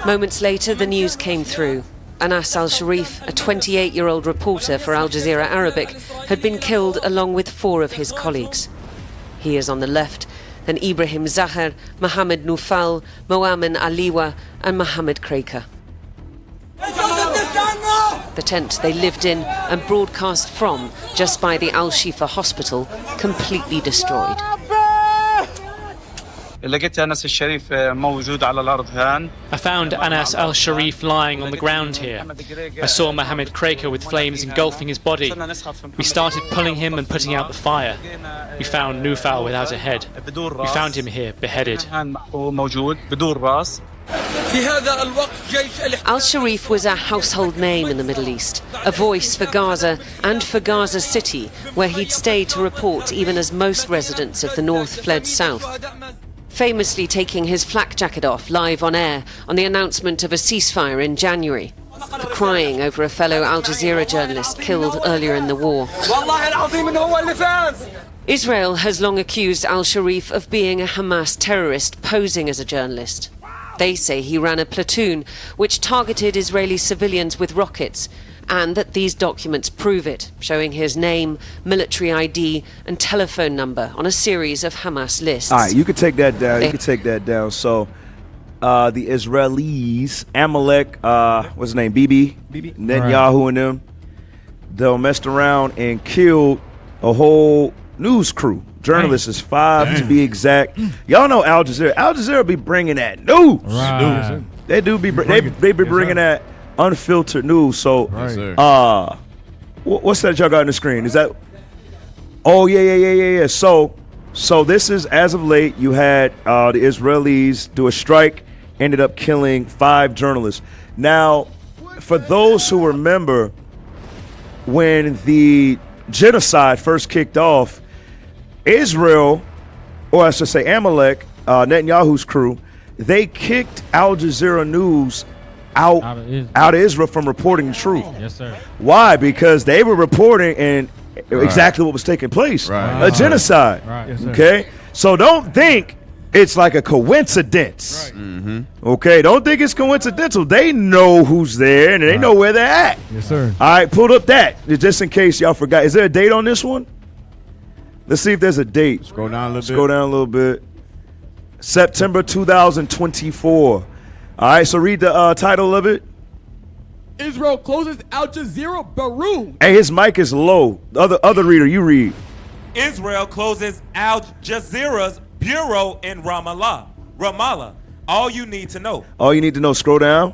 Moments later, the news came through. Anas al-Sharif, a 28-year-old reporter for Al Jazeera Arabic, had been killed along with 4 of his colleagues. He is on the left, then Ibrahim Zahar, Mohammed Nufal, Moamen Aliwa, and Mohammed Kraker. The tent they lived in and broadcast from, just by the Al-Shifa hospital, completely destroyed. I found Anas al-Sharif lying on the ground here. I saw Mohammed Kraker with flames engulfing his body. We started pulling him and putting out the fire. We found Nufal without a head. We found him here, beheaded. Al-Sharif was a household name in the Middle East, a voice for Gaza and for Gaza City, where he'd stayed to report even as most residents of the north fled south. Famously taking his flak jacket off live on air on the announcement of a ceasefire in January, for crying over a fellow Al Jazeera journalist killed earlier in the war. Israel has long accused al-Sharif of being a Hamas terrorist posing as a journalist. They say he ran a platoon which targeted Israeli civilians with rockets, and that these documents prove it, showing his name, military ID, and telephone number on a series of Hamas lists. All right, you can take that down. So, the Israelis, Amalek, what's his name, Bibi, Netanyahu and them, they messed around and killed a whole news crew. Journalists is 5 to be exact. Y'all know Al Jazeera. Al Jazeera be bringing that news. Right. They do be. They be bringing that unfiltered news. So, what's that y'all got on the screen? Is that? Oh yeah. So this is as of late. You had the Israelis do a strike, ended up killing 5 journalists. Now, for those who remember, when the genocide first kicked off, Israel, or I should say Amalek, Netanyahu's crew, they kicked Al Jazeera News out of Israel from reporting the truth. Yes, sir. Why? Because they were reporting and exactly what was taking place, a genocide. Yes, okay, so don't think it's like a coincidence. Okay, don't think it's coincidental. They know who's there and they know where they're at. Yes, sir. All right, pulled up that just in case y'all forgot. Is there a date on this one? Let's see if there's a date. Scroll down a little bit. Scroll down a little bit. September 2024. All right, so read the title of it. Israel closes Al Jazeera Beirut. Hey, his mic is low. The other reader, you read. Israel closes Al Jazeera's bureau in Ramallah. All you need to know. All you need to know, scroll down.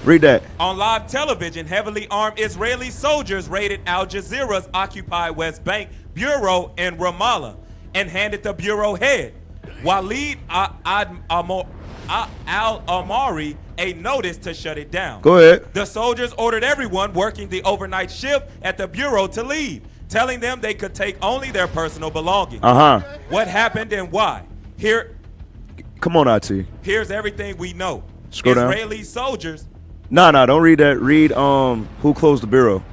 Read that. On live television, heavily armed Israeli soldiers raided Al Jazeera's occupied West Bank bureau in Ramallah and handed the bureau head, Walid al-Amari, a notice to shut it down. Go ahead. The soldiers ordered everyone working the overnight shift at the bureau to leave, telling them they could take only their personal belongings. What happened and why? Come on, IT. Here's everything we know. Scroll down. Israeli soldiers. No, don't read that. Read who closed the bureau.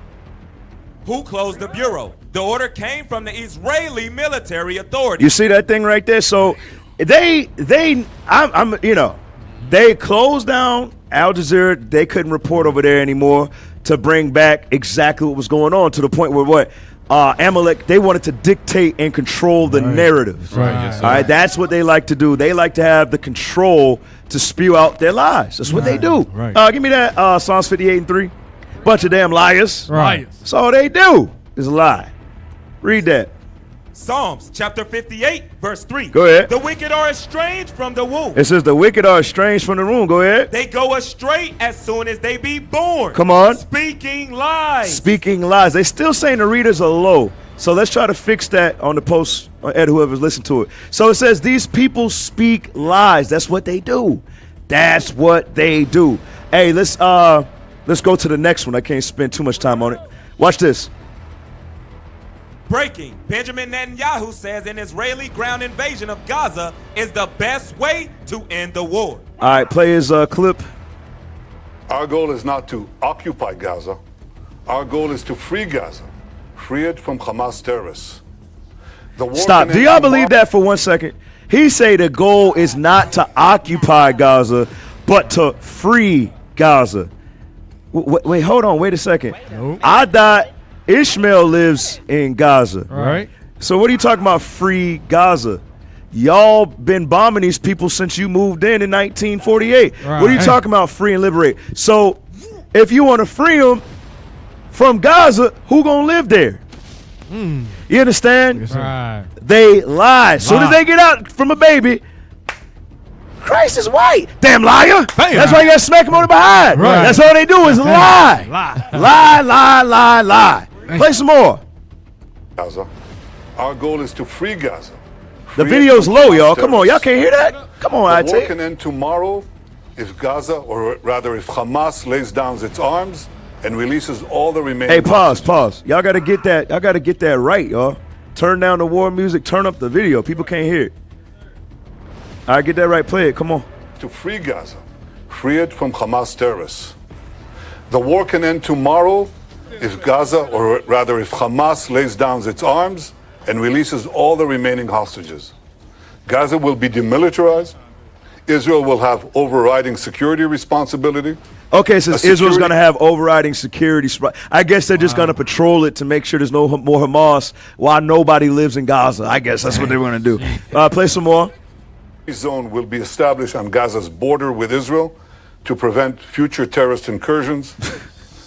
Who closed the bureau? The order came from the Israeli military authorities. You see that thing right there? So they closed down Al Jazeera. They couldn't report over there anymore to bring back exactly what was going on, to the point where Amalek, they wanted to dictate and control the narrative. Right. All right, that's what they like to do. They like to have the control to spew out their lies. That's what they do. Right. Give me that Psalms 58:3. Bunch of damn liars. Right. That's all they do is lie. Read that. Psalms chapter 58, verse 3. Go ahead. The wicked are estranged from the womb. It says the wicked are estranged from the womb. Go ahead. They go astray as soon as they be born. Come on. Speaking lies. Speaking lies. They still saying the readers are low. So let's try to fix that on the post, Ed, whoever's listened to it. So it says these people speak lies. That's what they do. That's what they do. Hey, let's go to the next one. I can't spend too much time on it. Watch this. Breaking. Benjamin Netanyahu says an Israeli ground invasion of Gaza is the best way to end the war. All right, play his clip. Our goal is not to occupy Gaza. Our goal is to free Gaza, free it from Hamas terrorists. Stop. Do y'all believe that for 1 second? He say the goal is not to occupy Gaza, but to free Gaza. Wait, hold on. Wait a second. Nope. I thought Ishmael lives in Gaza. Right. So what are you talking about, free Gaza? Y'all been bombing these people since you moved in 1948. Right. What are you talking about, free and liberate? So if you want to free them from Gaza, who gonna live there? You understand? Yes, Right. They lie. As soon as they get out from a baby, Christ is white. Damn liar. Bam. That's why you gotta smack him on the behind. Right. That's all they do is lie. Lie. Play some more. Gaza. Our goal is to free Gaza. The Free it video's from low, Hamas y'all. Come on, y'all terrorists. can't hear that? Come on, The war IT. can end tomorrow if Gaza, or rather if Hamas lays down its arms and releases all the remaining. Hey, pause. Y'all gotta get that. Y'all gotta get that right, y'all. Turn down the war music. Turn up the video. People can't hear it. All right, get that right. Play it. Come on. To free Gaza, free it from Hamas terrorists. The war can end tomorrow if Gaza, or rather if Hamas lays down its arms and releases all the remaining hostages. Gaza will be demilitarized. Israel will have overriding security responsibility. Okay, so Israel's going to have overriding security. I guess they're just going to patrol it to make sure there's no more Hamas while nobody lives in Gaza. I guess that's what they're going to do. Play some more. Zone will be established on Gaza's border with Israel to prevent future terrorist incursions.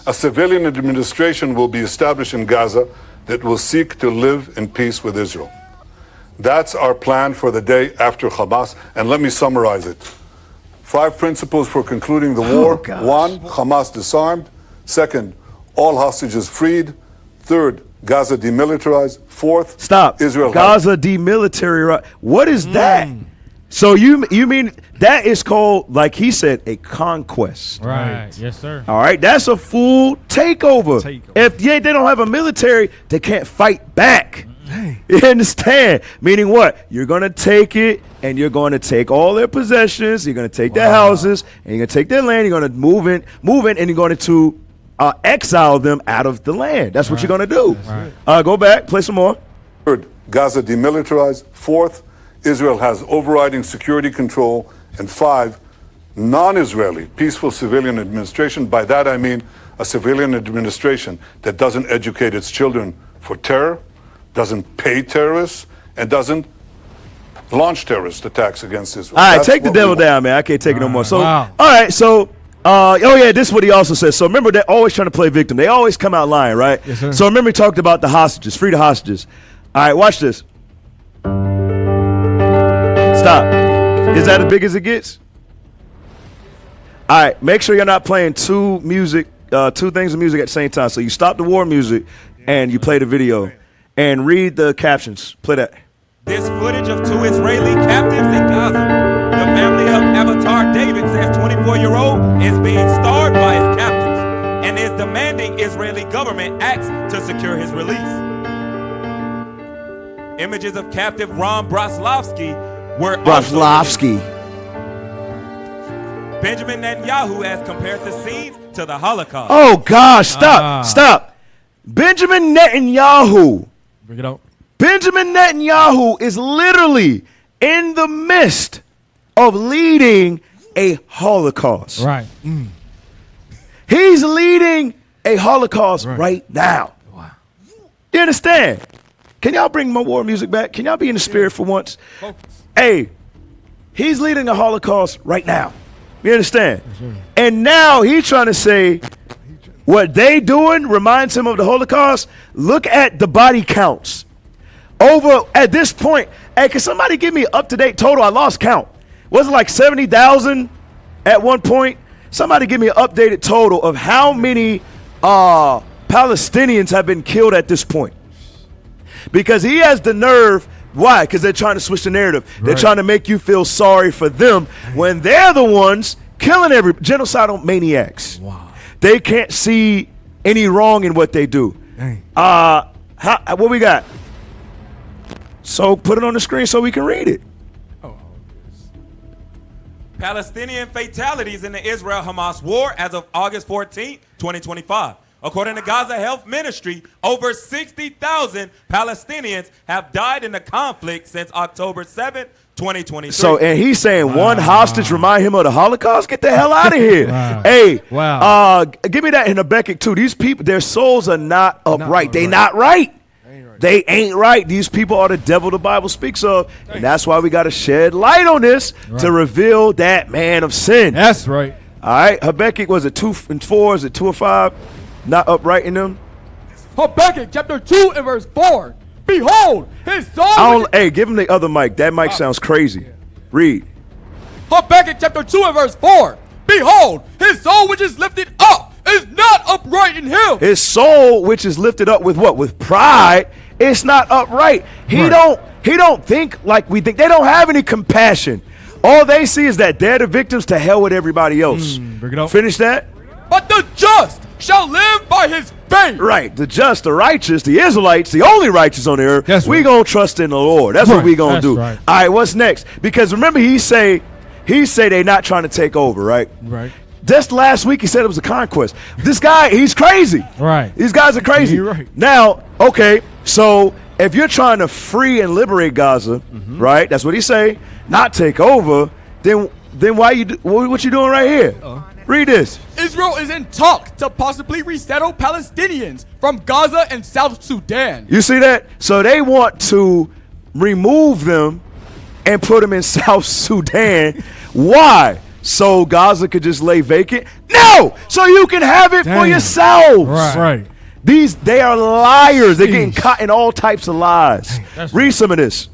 A civilian administration will be established in Gaza that will seek to live in peace with Israel. That's our plan for the day after Hamas, and let me summarize it. 5 principles for concluding the war. 1, Hamas disarmed. 2nd, all hostages freed. 3rd, Gaza demilitarized. 4th, Stop. Israel. Gaza demilitarized. What is that? So you mean that is called, like he said, a conquest? Right. Yes, sir. All right, that's a full takeover. If they don't have a military, they can't fight back. You understand? Meaning what? You're going to take it, and you're going to take all their possessions. You're going to take their houses, and you're going to take their land. You're going to move in, and you're going to exile them out of the land. That's what you're going to do. Go back, play some more. 3rd, Gaza demilitarized. 4th, Israel has overriding security control. And 5, non-Israeli peaceful civilian administration. By that I mean a civilian administration that doesn't educate its children for terror, doesn't pay terrorists, and doesn't launch terrorist attacks against Israel. All right, That's take the what we devil want. down, man. I can't take it no more. So, all right, so, this is what he also says. So remember, they're always trying to play victim. They always come out lying, right? Yes, sir. So remember, he talked about the hostages, free the hostages. All right, watch this. Stop. Is that as big as it gets? All right, make sure you're not playing two things of music at the same time. So you stop the war music and you play the video and read the captions. Play that. This footage of 2 Israeli captives in Gaza. The family of Avatar David says 24-year-old is being starved by his captors and is demanding Israeli government acts to secure his release. Images of captive Ron Braslovsky were Braslovsky. Benjamin Netanyahu has compared the scenes to the Holocaust. Oh, gosh, stop. Benjamin Netanyahu. Bring it out. Benjamin Netanyahu is literally in the midst of leading a Holocaust. Right. He's leading a Holocaust right now. Wow. You understand? Can y'all bring my war music back? Can y'all be in the spirit for once? Focus. Hey, he's leading a Holocaust right now. You understand? And now he's trying to say what they doing reminds him of the Holocaust. Look at the body counts. Over at this point, hey, can somebody give me up-to-date total? I lost count. Was it like 70,000 at one point? Somebody give me an updated total of how many Palestinians have been killed at this point. Because he has the nerve. Why? Because they're trying to switch the narrative. They're trying to make you feel sorry for them when they're the ones killing genocidal maniacs. Wow. They can't see any wrong in what they do. What we got? So put it on the screen so we can read it. Palestinian fatalities in the Israel-Hamas war as of August 14, 2025. According to Gaza Health Ministry, over 60,000 Palestinians have died in the conflict since October 7, 2023. So, and he's saying one hostage remind him of the Holocaust? Get the hell out of here. Hey, give me that in Habakkuk too. These people, their souls are not upright. They not right. They ain't right. These people are the devil the Bible speaks of. And that's why we got to shed light on this to reveal that man of sin. That's right. All right. Habakkuk, was it 2 and 4? Is it 2 or 5? Not upright in them? Habakkuk chapter 2 and verse 4. Behold, his soul. Hey, give him the other mic. That mic sounds crazy. Read. Habakkuk chapter 2 and verse 4. Behold, his soul which is lifted up is not upright in him. His soul which is lifted up with what? With pride. It's not upright. He don't think like we think. They don't have any compassion. All they see is that they're the victims. To hell with everybody else. Bring it up. Finish that. But the just shall live by his faith. Right. The just, the righteous, the Israelites, the only righteous on the earth. We gonna trust in the Lord. That's what we gonna do. Right. All right, what's next? Because remember he say they're not trying to take over, right? Right. Just last week he said it was a conquest. This guy, he's crazy. Right. These guys are crazy. You're right. Now, okay, so if you're trying to free and liberate Gaza, right? That's what he say. Not take over. Then why what you doing right here? Read this. Israel is in talks to possibly resettle Palestinians from Gaza and South Sudan. You see that? So they want to remove them and put them in South Sudan. Why? So Gaza could just lay vacant? No! So you can have it for yourselves. Right. They are liars. They're getting caught in all types of lies. Read some of this.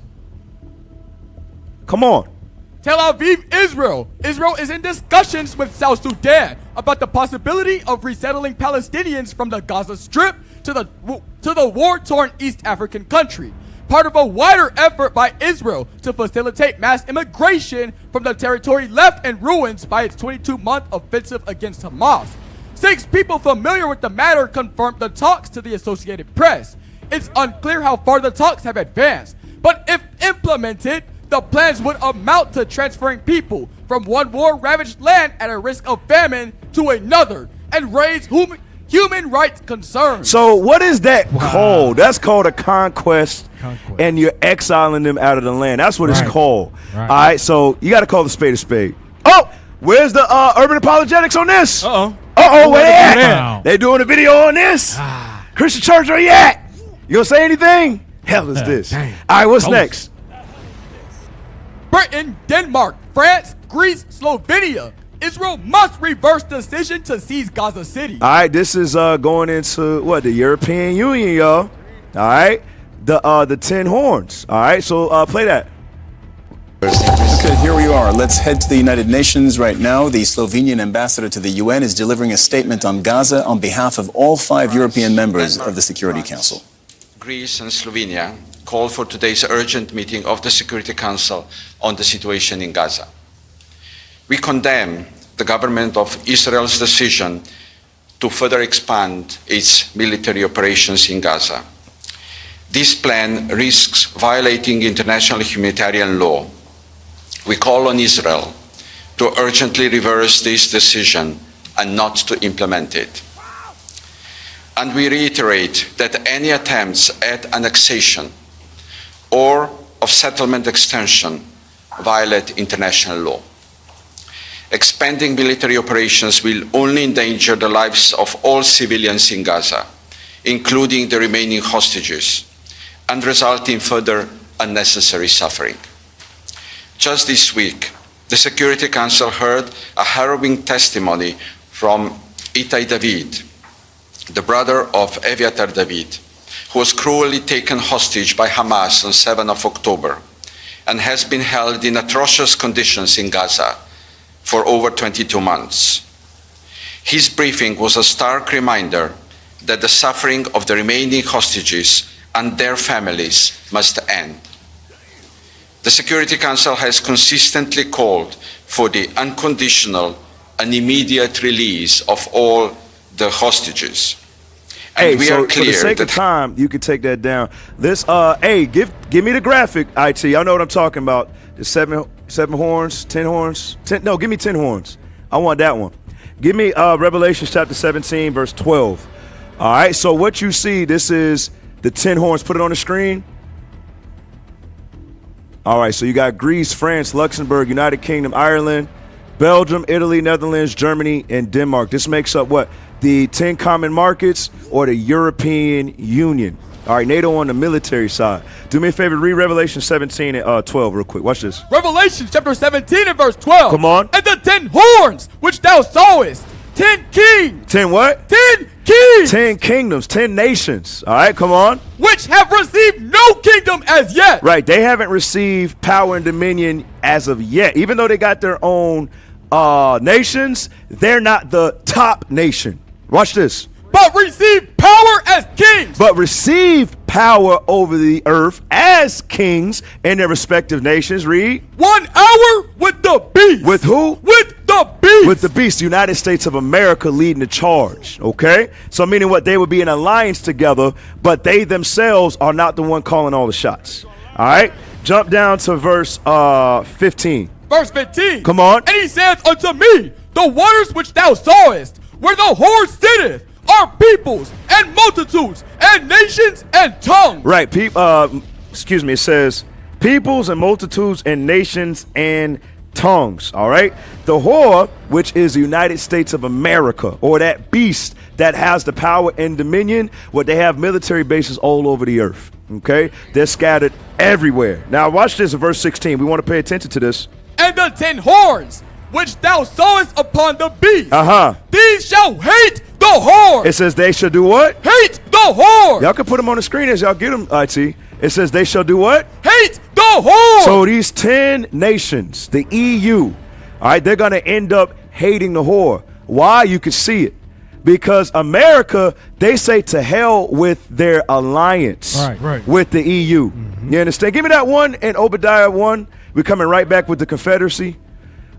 Come on. Tel Aviv, Israel. Israel is in discussions with South Sudan about the possibility of resettling Palestinians from the Gaza Strip to the war-torn East African country, part of a wider effort by Israel to facilitate mass immigration from the territory left in ruins by its 22-month offensive against Hamas. 6 people familiar with the matter confirmed the talks to the Associated Press. It's unclear how far the talks have advanced, but if implemented, the plans would amount to transferring people from one war-ravaged land at a risk of famine to another and raise human rights concerns. So what is that called? That's called a conquest, and you're exiling them out of the land. That's what it's called. All right, so you got to call the spade a spade. Oh, where's the urban apologetics on this? Uh-oh, where they at? They doing a video on this? Christian church, where you at? You gonna say anything? Hell is this? All right, what's next? Britain, Denmark, France, Greece, Slovenia. Israel must reverse decision to seize Gaza City. All right, this is going into what, the European Union, y'all. All right, the 10 horns. All right, so play that. Okay, here we are. Let's head to the United Nations right now. The Slovenian ambassador to the UN is delivering a statement on Gaza on behalf of all 5 European members of the Security Council. Greece and Slovenia call for today's urgent meeting of the Security Council on the situation in Gaza. We condemn the government of Israel's decision to further expand its military operations in Gaza. This plan risks violating international humanitarian law. We call on Israel to urgently reverse this decision and not to implement it. And we reiterate that any attempts at annexation or of settlement extension violate international law. Expanding military operations will only endanger the lives of all civilians in Gaza, including the remaining hostages, and result in further unnecessary suffering. Just this week, the Security Council heard a harrowing testimony from Itai David, the brother of Eviatar David, who was cruelly taken hostage by Hamas on 7 of October and has been held in atrocious conditions in Gaza for over 22 months. His briefing was a stark reminder that the suffering of the remaining hostages and their families must end. The Security Council has consistently called for the unconditional and immediate release of all the hostages. And we are clear for the sake of time, you can take that down. This, hey, give me the graphic, IT. Y'all know what I'm talking about. The seven horns, 10 horns. No, give me 10 horns. I want that one. Give me Revelation chapter 17, verse 12. All right, so what you see, this is the 10 horns. Put it on the screen. All right, so you got Greece, France, Luxembourg, United Kingdom, Ireland, Belgium, Italy, Netherlands, Germany, and Denmark. This makes up what? The 10 common markets or the European Union. All right, NATO on the military side. Do me a favor, read Revelation 17 and 12 real quick. Watch this. Revelation chapter 17 and verse 12. Come on. And the 10 horns which thou sawest, 10 kings. 10 what? 10 kings. 10 kingdoms, 10 nations. All right, come on. Which have received no kingdom as yet. Right, they haven't received power and dominion as of yet. Even though they got their own nations, they're not the top nation. Watch this. But receive power as kings. But receive power over the earth as kings in their respective nations. Read. 1 hour with the beast. With who? With the beast. With the beast. The United States of America leading the charge. Okay? So meaning what? They would be in alliance together, but they themselves are not the one calling all the shots. All right? Jump down to verse 15. Verse 15. Come on. And he saith unto me, the waters which thou sawest, where the whore sitteth, are peoples and multitudes and nations and tongues. Right. Excuse me. It says peoples and multitudes and nations and tongues. All right. The whore, which is the United States of America, or that beast that has the power and dominion, what they have military bases all over the earth. Okay. They're scattered everywhere. Now watch this in verse 16. We want to pay attention to this. And the 10 horns which thou sawest upon the beast, these shall hate the whore. It says they shall do what? Hate the whore. Y'all can put them on the screen as y'all get them, IT. It says they shall do what? Hate the whore. So these 10 nations, the EU, all right, they're going to end up hating the whore. Why? You can see it. Because America, they say to hell with their alliance with the EU. You understand? Give me that one in Obadiah 1. We're coming right back with the Confederacy.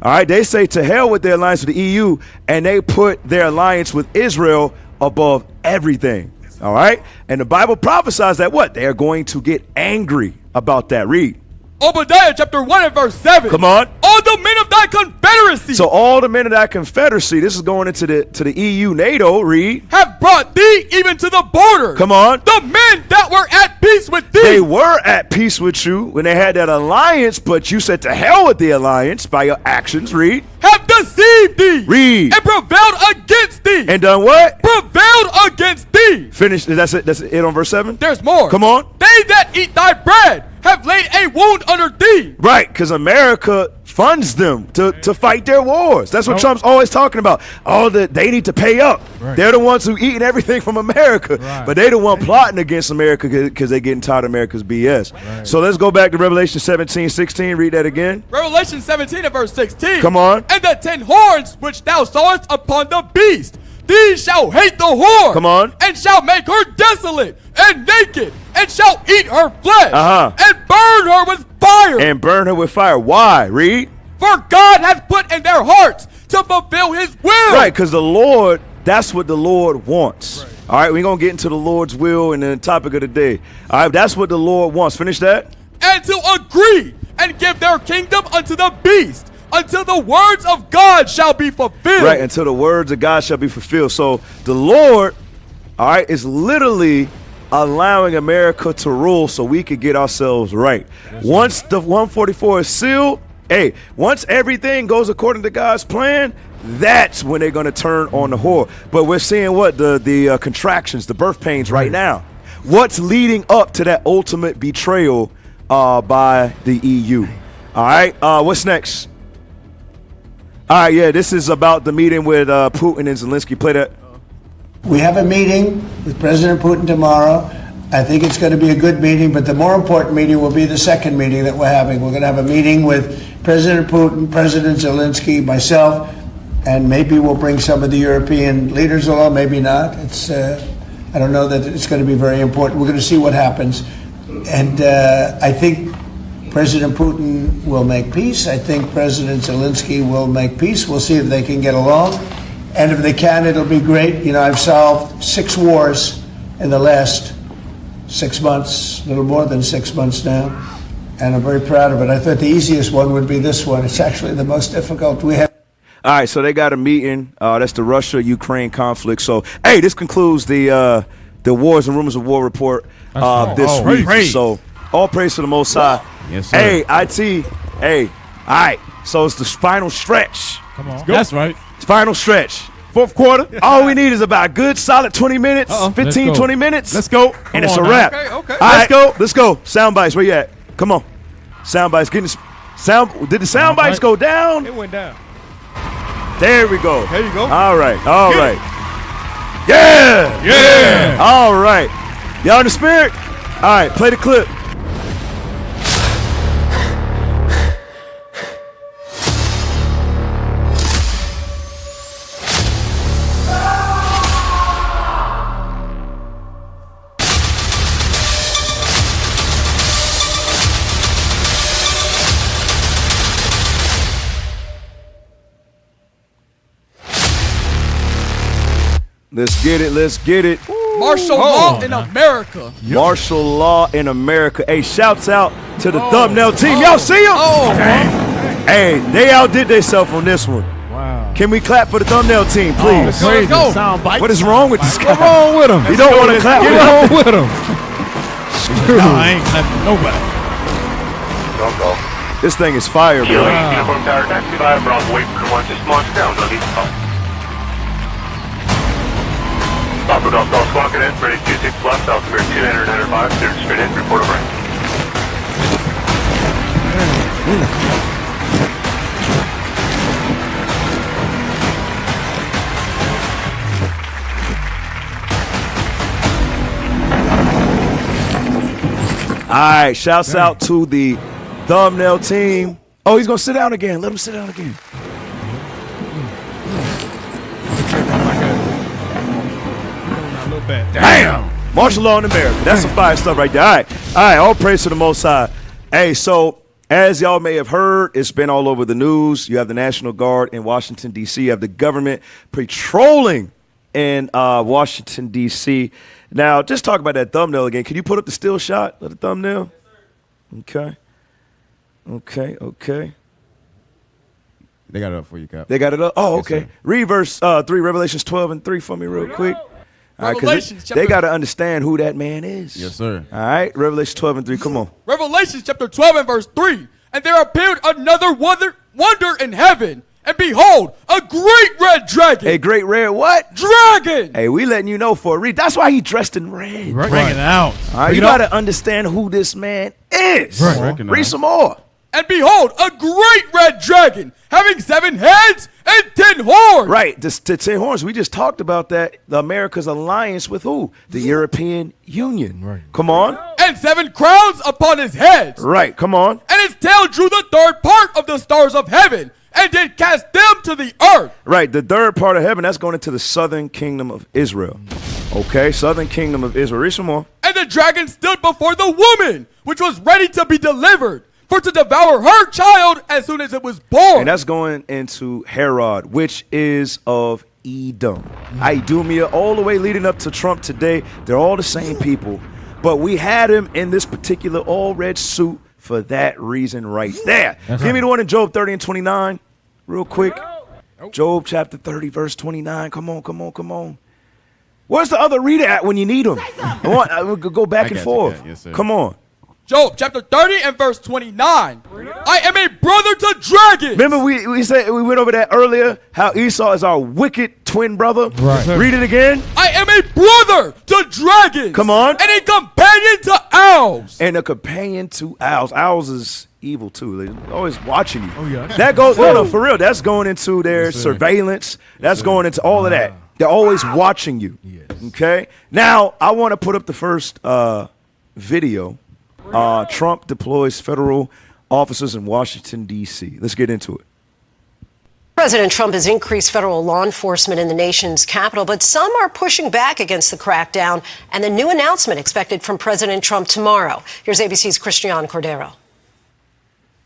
All right, they say to hell with their alliance with the EU, and they put their alliance with Israel above everything. All right, and the Bible prophesies that what? They are going to get angry about that. Read. Obadiah chapter 1 and verse 7. Come on. All the men of thy confederacy. So all the men of that confederacy, this is going into the EU, NATO, read. Have brought thee even to the border. Come on. The men that were at peace with thee. They were at peace with you when they had that alliance, but you said to hell with the alliance by your actions, read. Have deceived thee. Read. And prevailed against thee. And done what? Prevailed against thee. Finish. That's it. That's it on verse 7? There's more. Come on. They that eat thy bread have laid a wound under thee. Right, because America funds them to fight their wars. That's what Trump's always talking about. They need to pay up. Right. They're the ones who eating everything from America. Right. But they the one plotting against America because they getting tired of America's BS. Right. So let's go back to Revelation 17:16. Read that again. Revelation 17 and verse 16. Come on. And the 10 horns which thou sawest upon the beast, these shall hate the whore. Come on. And shall make her desolate and naked, and shall eat her flesh, and burn her with fire. And burn her with fire. Why? Read. For God hath put in their hearts to fulfill his will. Right, because the Lord, that's what the Lord wants. Right. All right, we're going to get into the Lord's will and the topic of the day. All right, that's what the Lord wants. Finish that. And to agree and give their kingdom unto the beast, until the words of God shall be fulfilled. Right, until the words of God shall be fulfilled. So the Lord, all right, is literally allowing America to rule so we could get ourselves right. Once the 144 is sealed, once everything goes according to God's plan, that's when they're going to turn on the whore. But we're seeing what? The contractions, the birth pains right now. What's leading up to that ultimate betrayal by the EU? All right, what's next? All right, yeah, this is about the meeting with Putin and Zelensky. Play that. We have a meeting with President Putin tomorrow. I think it's going to be a good meeting, but the more important meeting will be the second meeting that we're having. We're going to have a meeting with President Putin, President Zelensky, myself, and maybe we'll bring some of the European leaders along, maybe not. I don't know that it's going to be very important. We're going to see what happens. And I think President Putin will make peace. I think President Zelensky will make peace. We'll see if they can get along. And if they can, it'll be great. You know, I've solved 6 wars in the last 6 months, a little more than 6 months now, and I'm very proud of it. I thought the easiest one would be this one. It's actually the most difficult. We have. All right, so they got a meeting. That's the Russia-Ukraine conflict. So, hey, this concludes the Wars and Rumors of War report this week. Praise. So, all praise to the Most High. Yes, sir. Hey, IT. Hey, all right. So it's the final stretch. Come on. That's right. Final stretch. Fourth quarter. All we need is about a good solid 20 minutes, 15, 20 minutes. Let's go. And it's a wrap. Okay. All right, let's go. Sound bites, where you at? Come on. Sound bites. Did the sound bites go down? It went down. There we go. There you go. All right. Yeah. All right. Y'all in the spirit? All right, play the clip. Let's get it. Martial law in America. Martial law in America. Hey, shouts out to the thumbnail team. Y'all see them? Hey, they outdid themselves on this one. Wow. Can we clap for the thumbnail team, please? Crazy. What is wrong with this guy? What's wrong with him? You don't want to clap. What's wrong with him? No, I ain't clapping nobody. Don't go. This thing is fire, bro. Uniform Tower, taxi 5, Bravo, wait for one, just launch down, no need to stop. Papa Golf Golf walking in, ready 26 left, altimeter 295, cleared straight in, report over. right, shouts out to the thumbnail team. Oh, he's going to sit down again. Let him sit down again. Damn. Martial law in America. That's some fire stuff right there. All right, all praise to the Most High. Hey, so as y'all may have heard, it's been all over the news. You have the National Guard in Washington, D.C. You have the government patrolling in Washington, D.C. Now, just talk about that thumbnail again. Can you put up the still shot of the thumbnail? Okay. They got it up for you, Cap. They got it up? Oh, Yes, okay. sir. Read verse 3, Revelations 12 and 3 for me real quick. All right, Revelations because they got to understand who that man is. Yes, sir. All right, Revelation 12 and 3, come on. Revelation chapter 12 and verse 3. And there appeared another wonder in heaven. And behold, a great red dragon. A great red what? Dragon. Hey, we letting you know for a reason. That's why he dressed in red. Bring it out. All right, you got to understand who this man is. Right. Read some more. And behold, a great red dragon, having 7 heads and 10 horns. Right, the 10 horns. We just talked about that. The America's alliance with who? The European Union. Right. Come on. And 7 crowns upon his head. Right, come on. And his tail drew the third part of the stars of heaven, and did cast them to the earth. Right, the third part of heaven, that's going into the southern kingdom of Israel. Okay, southern kingdom of Israel. Read some more. And the dragon stood before the woman, which was ready to be delivered, for to devour her child as soon as it was born. And that's going into Herod, which is of Edom. Idumea, all the way leading up to Trump today. They're all the same people. But we had him in this particular all-red suit for that reason right there. Give me the one in Job 30 and 29 real quick. Job chapter 30, verse 29. Come on. Where's the other reader at when you need him? We'll go back and forth. Yes, come on. Job chapter 30 and verse 29. I am a brother to dragons. Remember we said we went over that earlier, how Esau is our wicked twin brother? Right. Read it again. I am a brother to dragons. Come on. And a companion to owls. And a companion to owls. Owls is evil too. They're always watching you. Oh, yeah. That goes, no, for real. That's going into their surveillance. That's going into all of that. They're always watching you. Yes. Okay? Now, I want to put up the first video. Trump deploys federal officers in Washington, D.C. Let's get into it. President Trump has increased federal law enforcement in the nation's capital, but some are pushing back against the crackdown and the new announcement expected from President Trump tomorrow. Here's ABC's Christiane Cordero.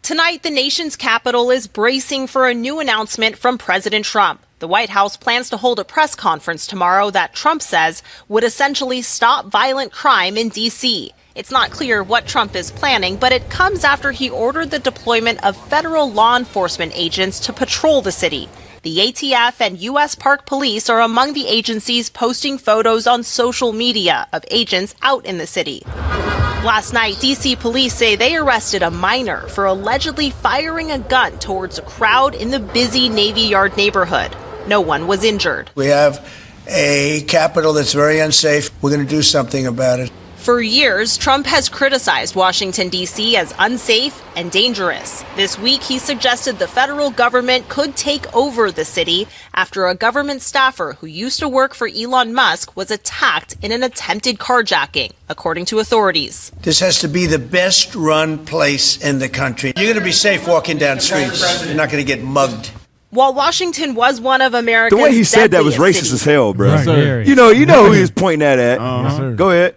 Tonight, the nation's capital is bracing for a new announcement from President Trump. The White House plans to hold a press conference tomorrow that Trump says would essentially stop violent crime in D.C. It's not clear what Trump is planning, but it comes after he ordered the deployment of federal law enforcement agents to patrol the city. The ATF and U.S. Park Police are among the agencies posting photos on social media of agents out in the city. Last night, D.C. police say they arrested a minor for allegedly firing a gun towards a crowd in the busy Navy Yard neighborhood. No one was injured. We have a capital that's very unsafe. We're going to do something about it. For years, Trump has criticized Washington, D.C. as unsafe and dangerous. This week, he suggested the federal government could take over the city after a government staffer who used to work for Elon Musk was attacked in an attempted carjacking, according to authorities. This has to be the best run place in the country. You're going to be safe walking down streets. You're not going to get mugged. While Washington was one of America's The way he said that was racist cities, as hell, bro. Right. You know who he was pointing that at. Go ahead.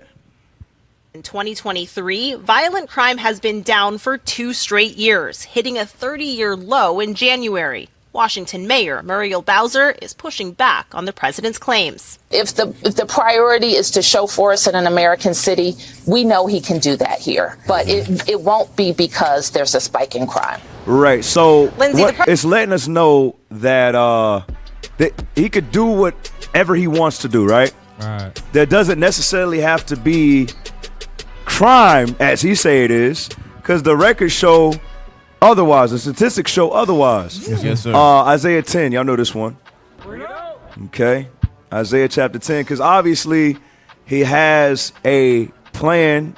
In 2023, violent crime has been down for 2 straight years, hitting a 30-year low in January. Washington Mayor Muriel Bowser is pushing back on the president's claims. If the priority is to show force in an American city, we know he can do that here. But it won't be because there's a spike in crime. Right. So Lindsay, it's letting us know that that he could do whatever he wants to do, right? Right. There doesn't necessarily have to be crime, as he say it is, because the records show otherwise. The statistics show otherwise. Yes, sir. Isaiah 10, y'all know this one. Okay. Isaiah chapter 10, because obviously he has a plan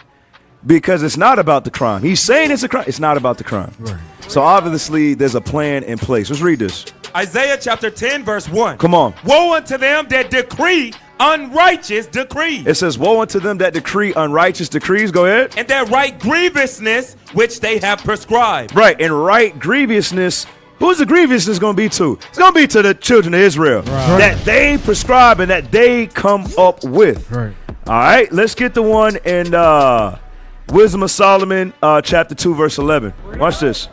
because it's not about the crime. He's saying it's a crime. It's not about the crime. Right. So obviously there's a plan in place. Let's read this. Isaiah chapter 10, verse 1. Come on. Woe unto them that decree unrighteous decrees. It says, woe unto them that decree unrighteous decrees. Go ahead. And that right grievousness which they have prescribed. Right, and right grievousness. Who's the grievousness going to be to? It's going to be to the children of Israel. Right. That they prescribe and that they come up with. Right. All right, let's get the one in Wisdom of Solomon, chapter 2, verse 11. Watch this.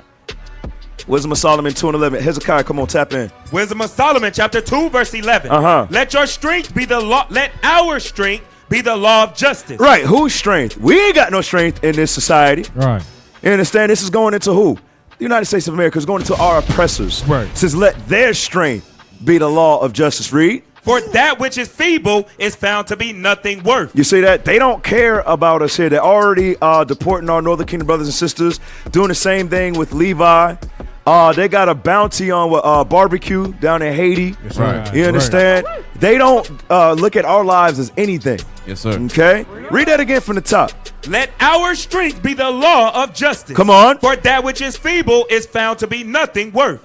Wisdom of Solomon 2 and 11. Hezekiah, come on, tap in. Wisdom of Solomon, chapter 2, verse 11. Let your strength be the law. Let our strength be the law of justice. Right, whose strength? We ain't got no strength in this society. Right. You understand? This is going into who? The United States of America is going into our oppressors. Right. It says, let their strength be the law of justice. Read. For that which is feeble is found to be nothing worth. You see that? They don't care about us here. They're already deporting our Northern Kingdom brothers and sisters, doing the same thing with Levi. They got a bounty on barbecue down in Haiti. Yes, right. You understand? Right. They don't look at our lives as anything. Yes, sir. Okay? Read that again from the top. Let our strength be the law of justice. Come on. For that which is feeble is found to be nothing worth.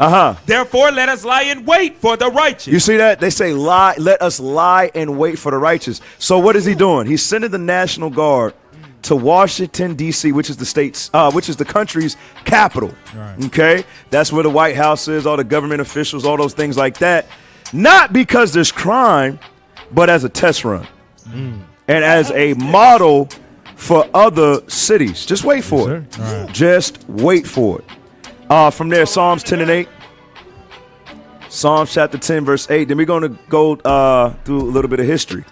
Therefore, let us lie in wait for the righteous. You see that? They say lie. Let us lie and wait for the righteous. So what is he doing? He's sending the National Guard to Washington, D.C., which is the country's capital. Right. Okay? That's where the White House is, all the government officials, all those things like that. Not because there's crime, but as a test run. And as a model for other cities. Just wait for it. Right. Just wait for it. From there, Psalms 10 and 8. Psalms chapter 10, verse 8. Then we're going to go through a little bit of history.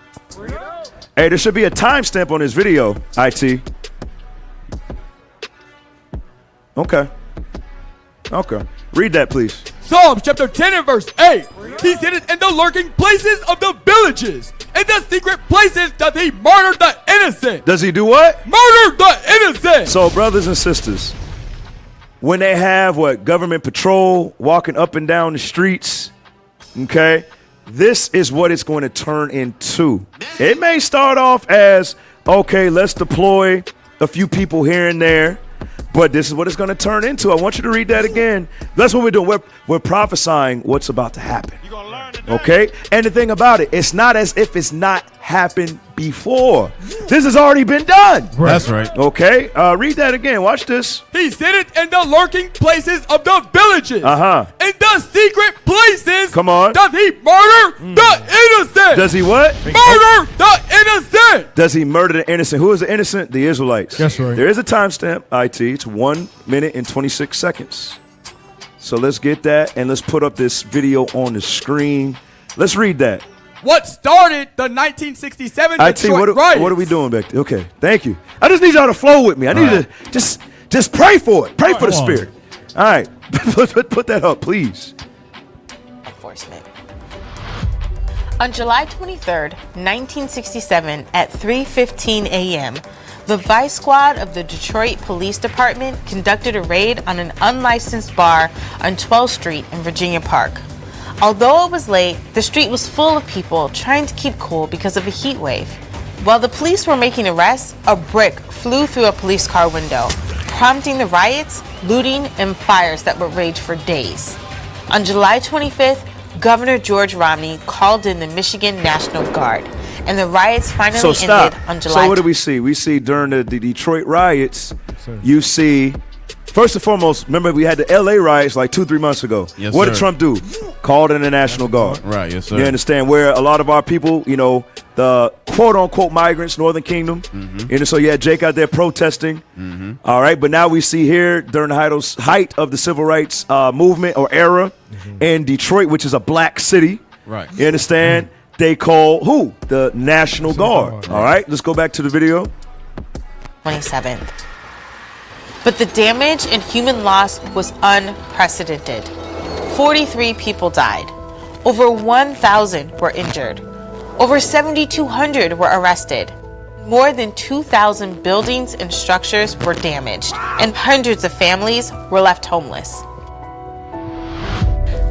Hey, there should be a timestamp on this video, IT. Okay. Read that, please. Psalms chapter 10 and verse 8. He sitteth in the lurking places of the villages. In the secret places doth he murder the innocent. Does he do what? Murder the innocent. So, brothers and sisters, when they have government patrol walking up and down the streets, okay, this is what it's going to turn into. It may start off as, okay, let's deploy a few people here and there, but this is what it's going to turn into. I want you to read that again. That's what we're doing. We're prophesying what's about to happen. You're going to learn today. Okay? And the thing about it, it's not as if it's not happened before. This has already been done. Right. That's right. Okay? Read that again. Watch this. He sitteth in the lurking places of the villages. In the secret places. Come on. Doth he murder the innocent? Does he what? Murder the innocent. Does he murder the innocent? Who is the innocent? The Israelites. That's right. There is a timestamp, IT. It's 1 minute and 26 seconds. So let's get that and let's put up this video on the screen. Let's read that. What started the 1967 IT, Detroit riots? What are we doing back there? Okay, thank you. I just need y'all to flow with me. I need to just pray for it. Pray for the Spirit. All right, put that up, please. Enforcement. On July 23rd, 1967, at 3:15 a.m., the Vice Squad of the Detroit Police Department conducted a raid on an unlicensed bar on 12th Street in Virginia Park. Although it was late, the street was full of people trying to keep cool because of a heat wave. While the police were making arrests, a brick flew through a police car window, prompting the riots, looting, and fires that would rage for days. On July 25th, Governor George Romney called in the Michigan National Guard, and the riots finally ended on July. So what do we see? We see during the Detroit riots, you see, first and foremost, remember we had the LA riots like 2-3 months ago. Yes, what sir. did Trump do? Called in the National Guard. Right, yes, sir. You understand? Where a lot of our people, the quote-unquote migrants, Northern Kingdom, and so you had Jake out there protesting. All right, but now we see here during the height of the civil rights movement or era in Detroit, which is a black city. Right. You understand? They call who? The National Guard. All right, let's go back to the video. 27th. But the damage and human loss was unprecedented. 43 people died. Over 1,000 were injured. Over 7,200 were arrested. More than 2,000 buildings and structures were damaged, and hundreds of families were left homeless.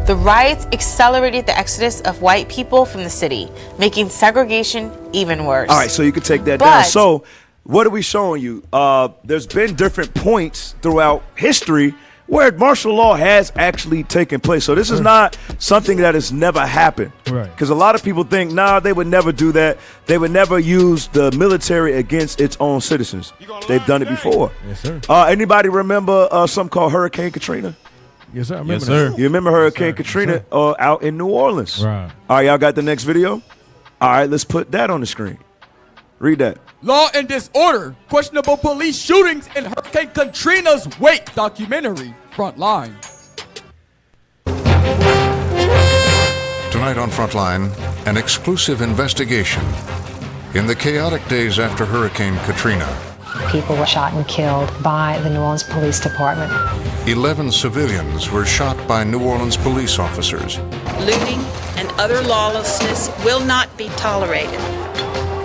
The riots accelerated the exodus of white people from the city, making segregation even worse. All right, so you can take that down. So what are we showing you? There's been different points throughout history where martial law has actually taken place. So this is not something that has never happened. Right. Because a lot of people think, nah, they would never do that. They would never use the military against its own citizens. They've done it before. Yes, sir. Anybody remember something called Hurricane Katrina? Yes, sir. I remember Yes, sir. You remember Hurricane Katrina out in New Orleans? Right. All right, y'all got the next video? All right, let's put that on the screen. Read that. Law and disorder, questionable police shootings in Hurricane Katrina's wake documentary, Frontline. Tonight on Frontline, an exclusive investigation. In the chaotic days after Hurricane Katrina, people were shot and killed by the New Orleans Police Department. 11 civilians were shot by New Orleans police officers. Looting and other lawlessness will not be tolerated.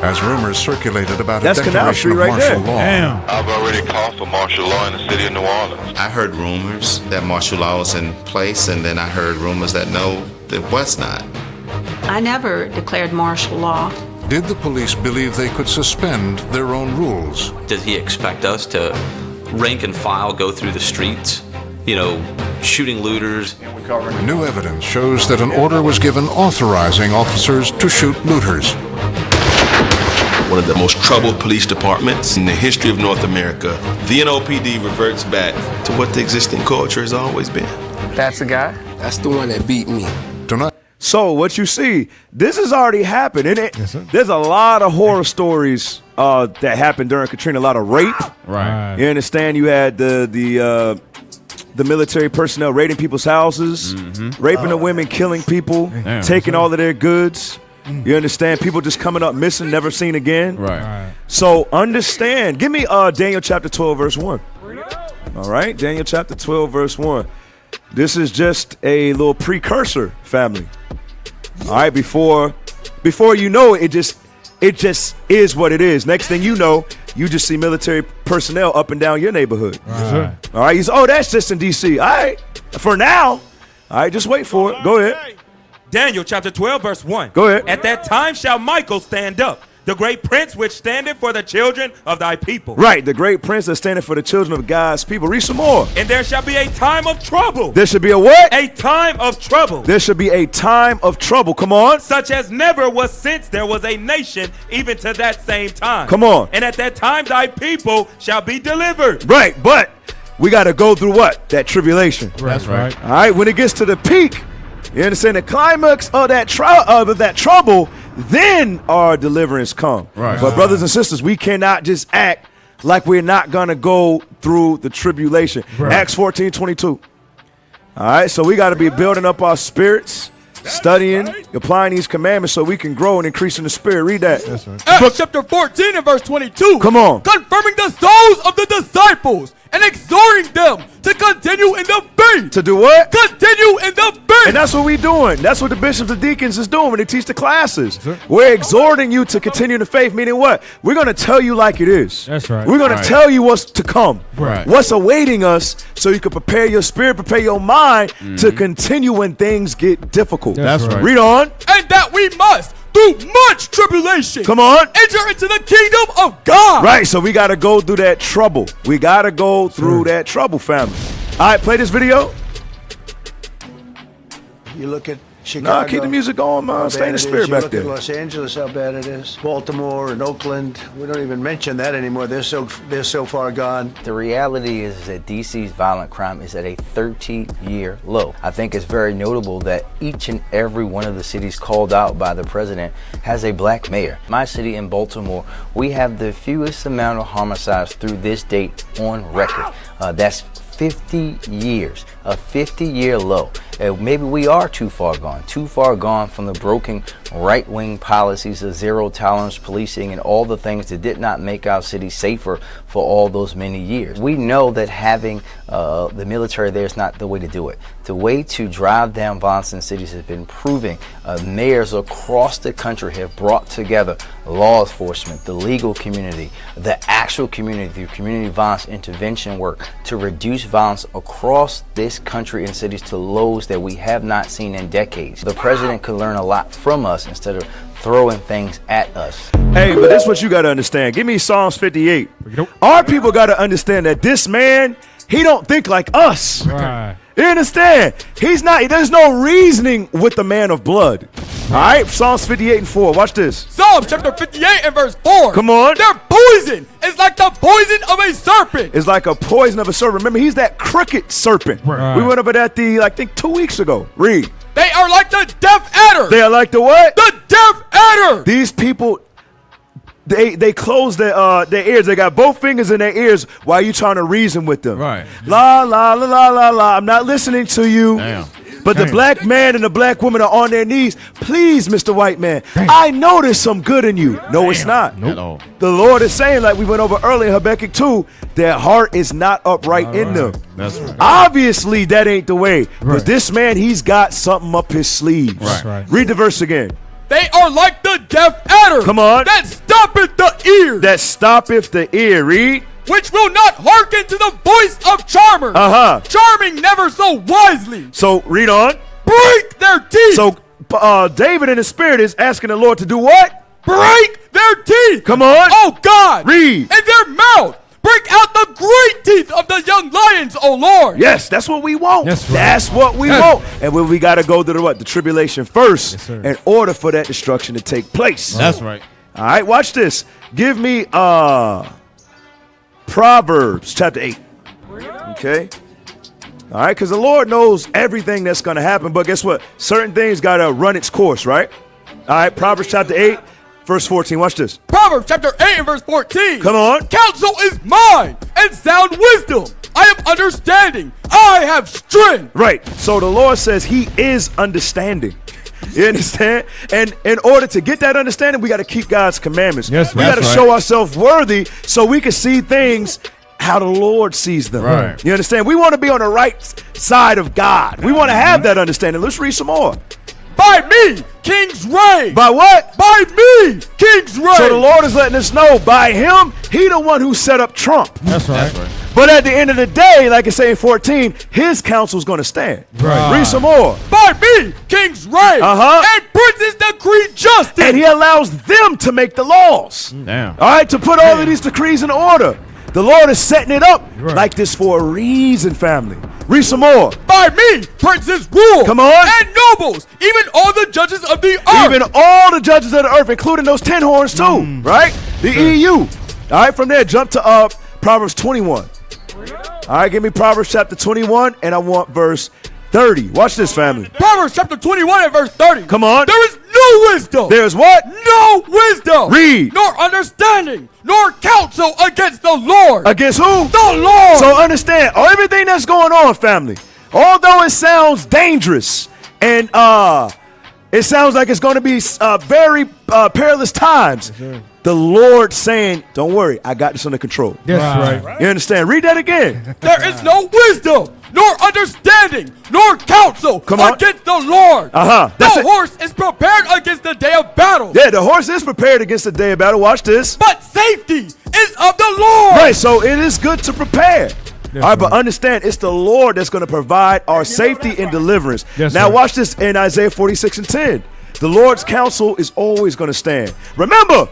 As rumors circulated about That's a Canal declaration Street of right martial there. law. Damn. I've already called for martial law in the city of New Orleans. I heard rumors that martial law was in place, and then I heard rumors that no, it was not. I never declared martial law. Did the police believe they could suspend their own rules? Does he expect us to rank and file go through the streets, shooting looters? New evidence shows that an order was given authorizing officers to shoot looters. One of the most troubled police departments in the history of North America, the NOPD reverts back to what the existing culture has always been. That's the guy? That's the one that beat me. Tonight. So what you see, this has already happened, and there's a lot of horror stories that happened during Katrina. A lot of rape. Right. You understand? You had the military personnel raiding people's houses, raping the women, killing people, taking all of their goods. You understand? People just coming up missing, never seen again. Right. So understand. Give me Daniel chapter 12, verse 1. All right, Daniel chapter 12, verse 1. This is just a little precursor, family. All right, before you know it, it just is what it is. Next thing you know, you just see military personnel up and down your neighborhood. Right. All right, that's just in D.C. All right, for now. All right, just wait for it. Go ahead. Daniel chapter 12, verse 1. Go ahead. At that time shall Michael stand up, the great prince which standeth for the children of thy people. Right, the great prince that standeth for the children of God's people. Read some more. And there shall be a time of trouble. There should be a what? A time of trouble. There should be a time of trouble. Come on. Such as never was since there was a nation, even to that same time. Come on. And at that time thy people shall be delivered. Right, but we got to go through what? That tribulation. That's right. All right, when it gets to the peak, you understand, the climax of that trouble, then our deliverance come. Right. But brothers and sisters, we cannot just act like we're not going to go through the tribulation. Right. Acts 14:22. All right, so we got to be building up our spirits, studying, applying these commandments so we can grow and increase in the spirit. Read that. That's right. Acts chapter 14 and verse 22. Come on. Confirming the souls of the disciples and exhorting them to continue in the faith. To do what? Continue in the faith. And that's what we're doing. That's what the bishops and deacons is doing when they teach the classes. We're exhorting you to continue in the faith, meaning what? We're going to tell you like it is. That's right. We're going to tell you what's to come. Right. What's awaiting us so you can prepare your spirit, prepare your mind to continue when things get difficult. That's right. Read on. And that we must, through much tribulation, Come on. enter into the kingdom of God. Right, so we got to go through that trouble. We got to go through that trouble, family. All right, play this video. You look at Chicago. No, keep the music going, man. Stay in the spirit you back look there. at Los Angeles, how bad it is. Baltimore and Oakland, we don't even mention that anymore. They're so far gone. The reality is that DC's violent crime is at a 30-year low. I think it's very notable that each and every one of the cities called out by the president has a black mayor. My city in Baltimore, we have the fewest amount of homicides through this date on record. That's 50 years, a 50-year low. Maybe we are too far gone from the broken right-wing policies of zero-tolerance policing and all the things that did not make our city safer for all those many years. We know that having the military there is not the way to do it. The way to drive down violence in cities has been proving. Mayors across the country have brought together law enforcement, the legal community, the actual community through community violence intervention work to reduce violence across this country and cities to lows that we have not seen in decades. The president could learn a lot from us instead of throwing things at us. Hey, but this is what you got to understand. Give me Psalms 58. Our people got to understand that this man He don't think like us. Right. You understand? He's not. There's no reasoning with the man of blood. All right, Psalms 58:4. Watch this. Psalms chapter 58 and verse 4. Come on. Their poison is like the poison of a serpent. It's like a poison of a serpent. Remember, he's that crooked serpent. Right. We went over that I think 2 weeks ago. Read. They are like the deaf adder. They are like the what? The deaf adder. These people, they close their ears. They got both fingers in their ears while you trying to reason with them. Right. La la la la la la. I'm not listening to you. Damn. But the black man and the black woman are on their knees. Please, Mr. White Man, I know there's some good in you. No, it's not. Nope. The Lord is saying, like we went over earlier in Habakkuk 2, their heart is not upright in them. That's right. Obviously, that ain't the way. But this man, he's got something up his sleeves. Right. Read the verse again. They are like the deaf adder. Come on. That stoppeth the ear. That stoppeth the ear. Read. Which will not hearken to the voice of charmers. Charming never so wisely. So read on. Break their teeth. So David in the spirit is asking the Lord to do what? Break their teeth. Come on. Oh God. Read. In their mouth. Break out the great teeth of the young lions, oh Lord. Yes, that's what we want. That's right. That's what we want. And we got to go to the tribulation first in order for that destruction to take place. That's right. All right, watch this. Give me Proverbs chapter 8. Okay. All right, because the Lord knows everything that's going to happen. But guess what? Certain things got to run its course, right? All right, Proverbs chapter 8, verse 14. Watch this. Proverbs chapter 8 and verse 14. Come on. Counsel is mine and sound wisdom. I have understanding. I have strength. Right. So the Lord says he is understanding. You understand? And in order to get that understanding, we got to keep God's commandments. Yes, we got to show ourselves worthy so we can see things how the Lord sees them. Right. You understand? We want to be on the right side of God. We want to have that understanding. Let's read some more. By me, kings reign. By what? By me, kings reign. So the Lord is letting us know by him, he the one who set up Trump. That's right. But at the end of the day, like it say in 14, his counsel's going to stand. Right. Read some more. By me, kings reign. And princes decree justice. And he allows them to make the laws. Damn. All right, to put all of these decrees in order. The Lord is setting it up like this for a reason, family. Read some more. By me, princes rule. Come on. And nobles, even all the judges of the earth. Even all the judges of the earth, including those 10 horns too, right? The EU. All right, from there, jump to Proverbs 21. All right, give me Proverbs chapter 21, and I want verse 30. Watch this, family. Proverbs chapter 21 and verse 30. Come on. There is no wisdom. There's what? No wisdom. Read. Nor understanding, nor counsel against the Lord. Against who? The Lord. So understand, everything that's going on, family, although it sounds dangerous and it sounds like it's going to be very perilous times, the Lord saying, don't worry, I got this under control. That's right. You understand? Read that again. There is no wisdom, nor understanding, nor counsel against the Lord. The horse is prepared against the day of battle. Yeah, the horse is prepared against the day of battle. Watch this. But safety is of the Lord. Right, so it is good to prepare. All right, but understand, it's the Lord that's going to provide our safety and deliverance. Now watch this in Isaiah 46 and 10. The Lord's counsel is always going to stand. Remember,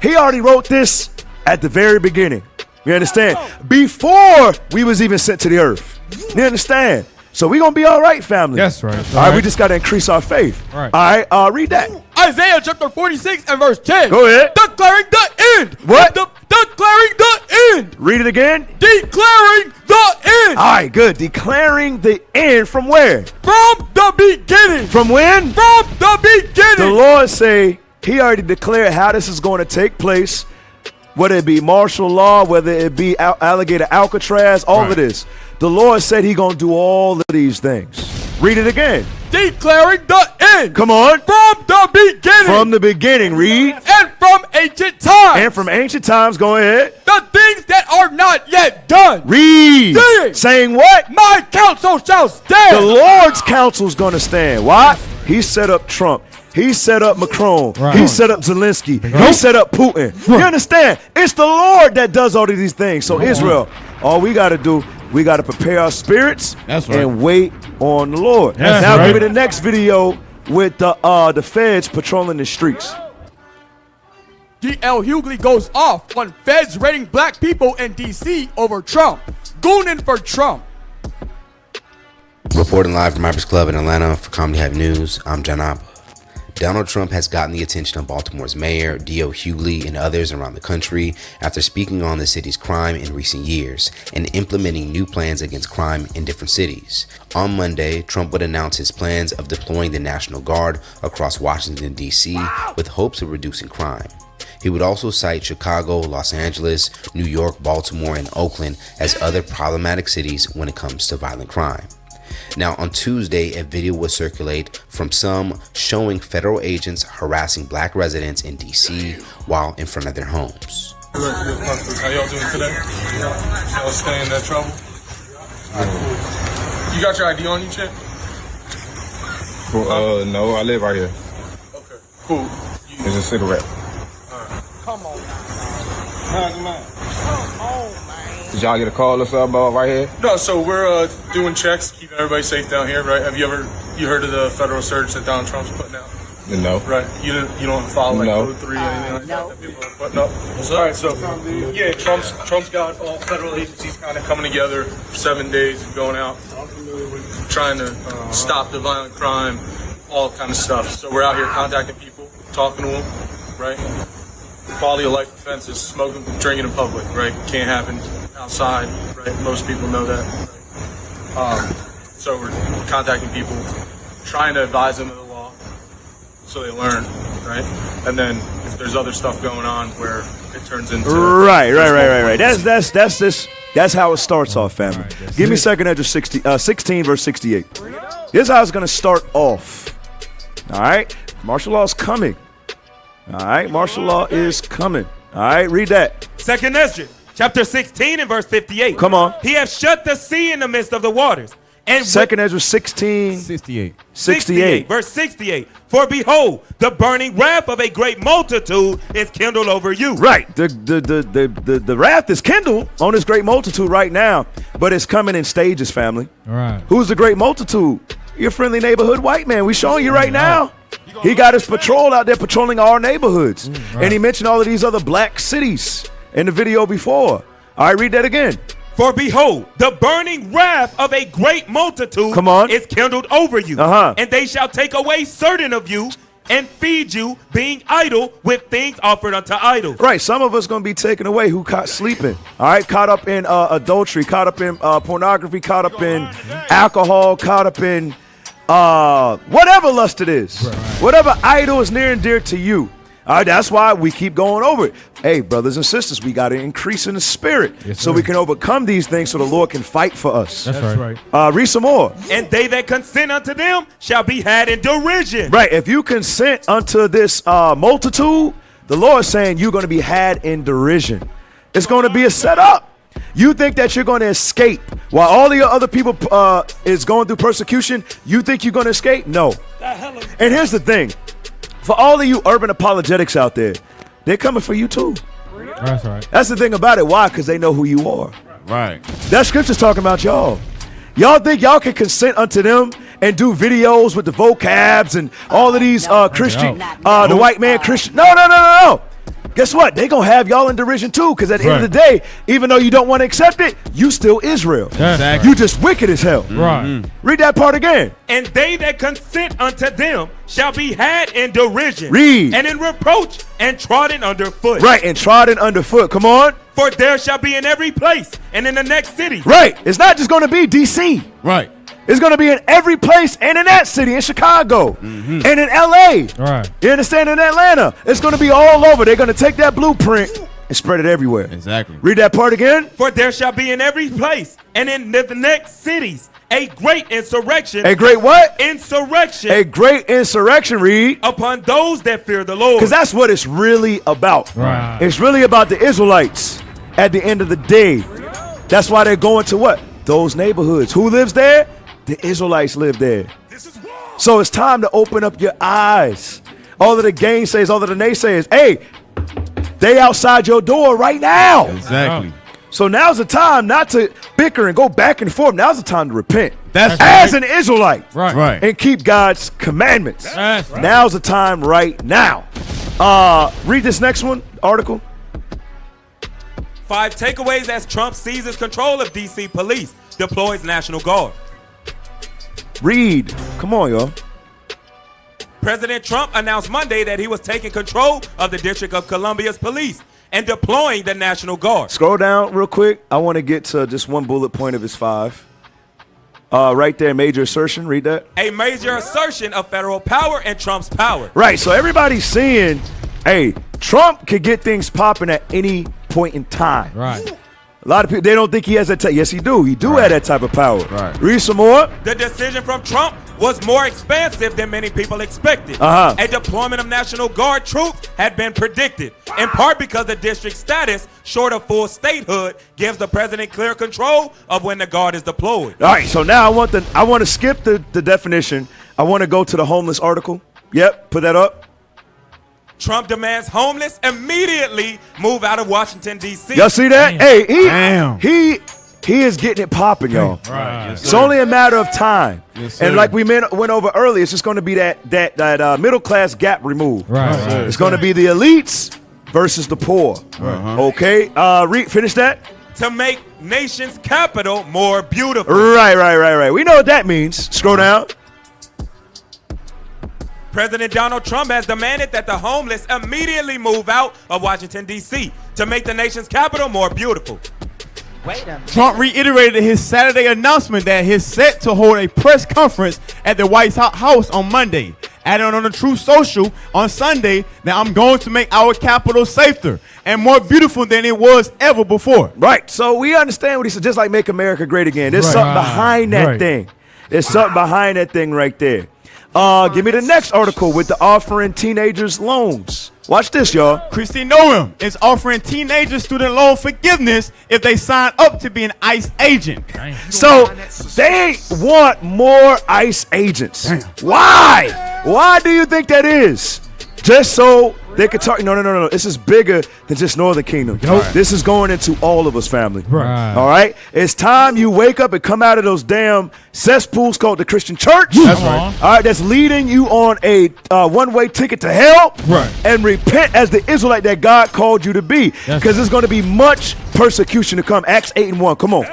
he already wrote this at the very beginning. You understand? Before we was even sent to the earth. You understand? So we're going to be all right, family. That's right. All right, we just got to increase our faith. Right. All right, read that. Isaiah chapter 46 and verse 10. Go ahead. Declaring the end. What? Declaring the end. Read it again. Declaring the end. All right, good. Declaring the end from where? From the beginning. From when? From the beginning. The Lord say he already declared how this is going to take place, whether it be martial law, whether it be alligator Alcatraz, all of this. The Lord said he going to do all of these things. Read it again. Declaring the end. Come on. From the beginning. From the beginning. Read. And from ancient times. And from ancient times. Go ahead. The things that are not yet done. Read. Saying what? My counsel shall stand. The Lord's counsel is going to stand. Why? He set up Trump. He set up Macron. He set up Zelensky. He set up Putin. You understand? It's the Lord that does all of these things. So Israel, all we got to do, we got to prepare our spirits and wait on the Lord. Now give me the next video with the feds patrolling the streets. D.L. Hughley goes off on feds raiding black people in D.C. over Trump. gooning for Trump. Reporting live from Ivers Club in Atlanta for Comedy Hive News, I'm John Appa. Donald Trump has gotten the attention of Baltimore's mayor, D.O. Hughley, and others around the country after speaking on the city's crime in recent years and implementing new plans against crime in different cities. On Monday, Trump would announce his plans of deploying the National Guard across Washington, D.C. with hopes of reducing crime. He would also cite Chicago, Los Angeles, New York, Baltimore, and Oakland as other problematic cities when it comes to violent crime. Now, on Tuesday, a video would circulate from some showing federal agents harassing black residents in D.C. while in front of their homes. How y'all doing today? Y'all staying in that trouble? You got your ID on you, Chip? Well, no, I live right here. Okay, cool. There's a cigarette. Come on. Come on. Did y'all get a call or something about right here? No, so we're doing checks, keeping everybody safe down here, right? Have you heard of the federal surge that Donald Trump's putting out? No. Right. You don't follow like No. Code 3 or anything like that people are putting up? All right, so yeah, Trump's got all federal agencies kind of coming together for 7 days and going out, trying to stop the violent crime, all kind of stuff. So we're out here contacting people, talking to them, right? Quality of life offenses, smoking, drinking in public, right? Can't happen outside, right? Most people know that. So we're contacting people, trying to advise them of the law so they learn, right? And then if there's other stuff going on where it turns into right. That's how it starts off, family. Right, give me 2nd Ezra 16 verse 68. Here's how it's gonna start off. All right, martial law is coming. All right, martial law is coming. All right, read that. 2nd Ezra, chapter 16 and verse 58. Come on. He hath shut the sea in the midst of the waters. And 2nd Ezra 16. 68. Verse 68. For behold, the burning wrath of a great multitude is kindled over you. Right. The wrath is kindled on this great multitude right now, but it's coming in stages, family. All right. Who's the great multitude? Your friendly neighborhood white man. We showing you right now. He got his patrol out there patrolling our neighborhoods. Right. And he mentioned all of these other black cities in the video before. All right, read that again. For behold, the burning wrath of a great multitude is kindled over you. And they shall take away certain of you and feed you, being idle with things offered unto idols. Right, some of us going to be taken away who caught sleeping. All right, caught up in adultery, caught up in pornography, caught up in alcohol, caught up in whatever lust it is, whatever idol is near and dear to you. All right, that's why we keep going over it. Hey, brothers and sisters, we got to increase in the spirit so we can overcome these things so the Lord can fight for us. That's right. Read some more. And they that consent unto them shall be had in derision. Right, if you consent unto this multitude, the Lord is saying you're going to be had in derision. It's going to be a setup. You think that you're going to escape while all the other people is going through persecution. You think you're going to escape? No. And here's the thing. For all of you urban apologetics out there, they're coming for you too. That's right. That's the thing about it. Why? Because they know who you are. Right. That scripture's talking about y'all. Y'all think y'all can consent unto them and do videos with the vocabs and all of these Christian, the white man Christian. No. Guess what? They gonna have y'all in derision too, because at the end of the day, even though you don't want to accept it, you still Israel. Exactly. You just wicked as hell. Right. Read that part again. And they that consent unto them shall be had in derision. Read. And in reproach and trodden underfoot. Right, and trodden underfoot. Come on. For there shall be in every place and in the next city. Right. It's not just gonna be DC. Right. It's going to be in every place and in that city, in Chicago, and in L.A. Right. You understand? In Atlanta. It's going to be all over. They're going to take that blueprint and spread it everywhere. Exactly. Read that part again. For there shall be in every place and in the next cities a great insurrection. A great what? Insurrection. A great insurrection, read. Upon those that fear the Lord. Because that's what it's really about. Right. It's really about the Israelites at the end of the day. That's why they're going to what? Those neighborhoods. Who lives there? The Israelites live there. So it's time to open up your eyes. All of the gainsayers, all of the naysayers, hey, they outside your door right now. Exactly. So now's the time not to bicker and go back and forth. Now's the time to repent. That's as an Israelite. Right. And keep God's commandments. That's right. Now's the time right now. Read this next one, article. 5 takeaways as Trump seizes control of D.C. police, deploys National Guard. Read. Come on, y'all. President Trump announced Monday that he was taking control of the District of Columbia's police and deploying the National Guard. Scroll down real quick. I want to get to just one bullet point of his 5. Right there, major assertion. Read that. A major assertion of federal power and Trump's power. Right, so everybody's seeing, hey, Trump could get things popping at any point in time. Right. A lot of people, they don't think he has that type. Yes, he do. He do have that type of power. Right. Read some more. The decision from Trump was more expansive than many people expected. A deployment of National Guard troops had been predicted, in part because the district's status, short of full statehood, gives the president clear control of when the Guard is deployed. All right, so now I want to skip the definition. I want to go to the homeless article. Yep, put that up. Trump demands homeless immediately move out of Washington, D.C. Y'all see that? Damn. Hey, he is getting it popping, y'all. Right. It's only a matter of time. Yes, and like we went over earlier, it's just going to be that middle class gap removed. Right. It's going to be the elites versus the poor. Okay? Finish that. To make nation's capital more beautiful. Right. We know what that means. Scroll down. President Donald Trump has demanded that the homeless immediately move out of Washington, D.C. to make the nation's capital more beautiful. Trump reiterated his Saturday announcement that he's set to hold a press conference at the White House on Monday, adding on the Truth Social on Sunday that I'm going to make our capital safer and more beautiful than it was ever before. Right. So we understand what he said, just like Make America Great Again. There's something behind that thing. There's something behind that thing right there. Give me the next article with the offering teenagers loans. Watch this, y'all. Kristi Noem is offering teenagers student loan forgiveness if they sign up to be an ICE agent. So they want more ICE agents. Why? Why do you think that is? Just so they could talk. No. This is bigger than just Northern Kingdom. This is going into all of us, family. Right. All right? It's time you wake up and come out of those damn cesspools called the Christian church. That's right. All right, that's leading you on a one-way ticket to hell. Right. And repent as the Israelite that God called you to be. Because there's going to be much persecution to come. Acts 8:1. Come on.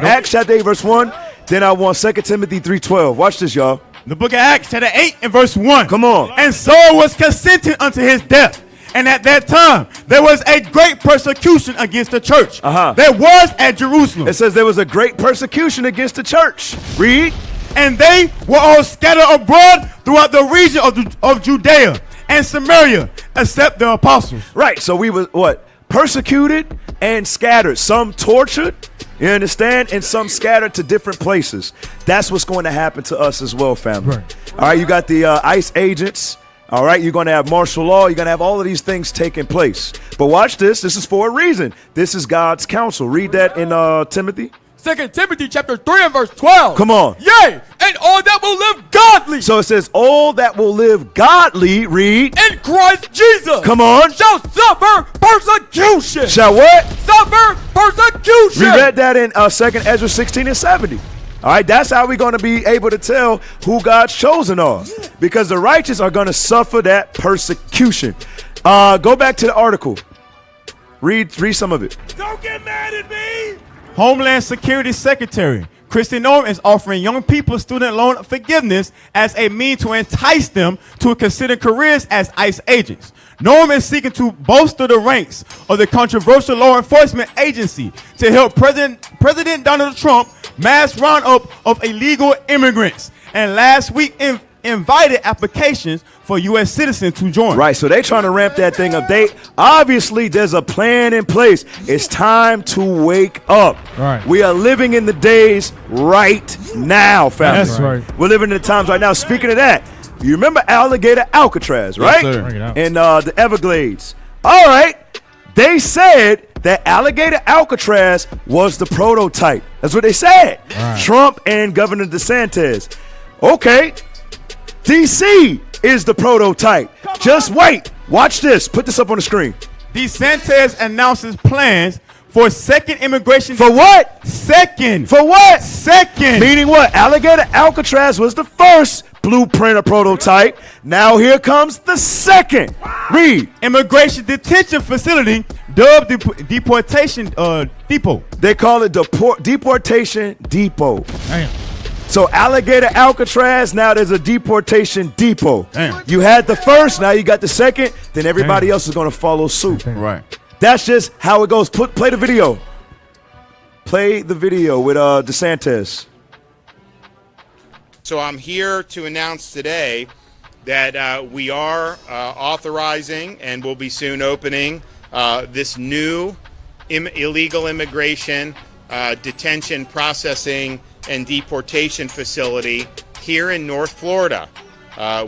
Acts chapter 8, verse 1. Then I want 2 Timothy 3:12. Watch this, y'all. The book of Acts, chapter 8 and verse 1. Come on. And Saul was consented unto his death. And at that time, there was a great persecution against the church. There was at Jerusalem. It says there was a great persecution against the church. Read. And they were all scattered abroad throughout the region of Judea and Samaria, except the apostles. Right. So we were what? Persecuted and scattered. Some tortured. You understand? And some scattered to different places. That's what's going to happen to us as well, family. Right. All right, you got the ICE agents. All right, you're going to have martial law. You're going to have all of these things taking place. But watch this. This is for a reason. This is God's counsel. Read that in Timothy. 2 Timothy chapter 3 and verse 12. Come on. Yea, and all that will live godly. So it says all that will live godly, read. In Christ Jesus. Come on. Shall suffer persecution. Shall what? Suffer persecution. We read that in 2 Ezra 16 and 70. All right, that's how we're going to be able to tell who God's chosen are. Because the righteous are going to suffer that persecution. Go back to the article. Read some of it. Don't get mad at me. Homeland Security Secretary Kristi Noem is offering young people student loan forgiveness as a means to entice them to consider careers as ICE agents. Noem is seeking to bolster the ranks of the controversial law enforcement agency to help President Donald Trump mass roundup of illegal immigrants. And last week invited applications for U.S. citizens to join. Right, so they trying to ramp that thing up. Obviously, there's a plan in place. It's time to wake up. Right. We are living in the days right now, family. That's right. We're living in the times right now. Speaking of that, you remember Alligator Alcatraz, right? Yes, sir. In the Everglades. All right, they said that Alligator Alcatraz was the prototype. That's what they said. Right. Trump and Governor DeSantis. Okay. D.C. is the prototype. Just wait. Watch this. Put this up on the screen. DeSantis announces plans for second immigration. For what? Second. For what? Second. Meaning what? Alligator Alcatraz was the first blueprint or prototype. Now here comes the second. Read. Immigration detention facility dubbed deportation depot. They call it deportation depot. Damn. So Alligator Alcatraz, now there's a deportation depot. Damn. You had the first, now you got the second, then everybody else is going to follow suit. Right. That's just how it goes. Play the video. Play the video with DeSantis. So I'm here to announce today that we are authorizing and will be soon opening this new illegal immigration detention, processing, and deportation facility here in North Florida.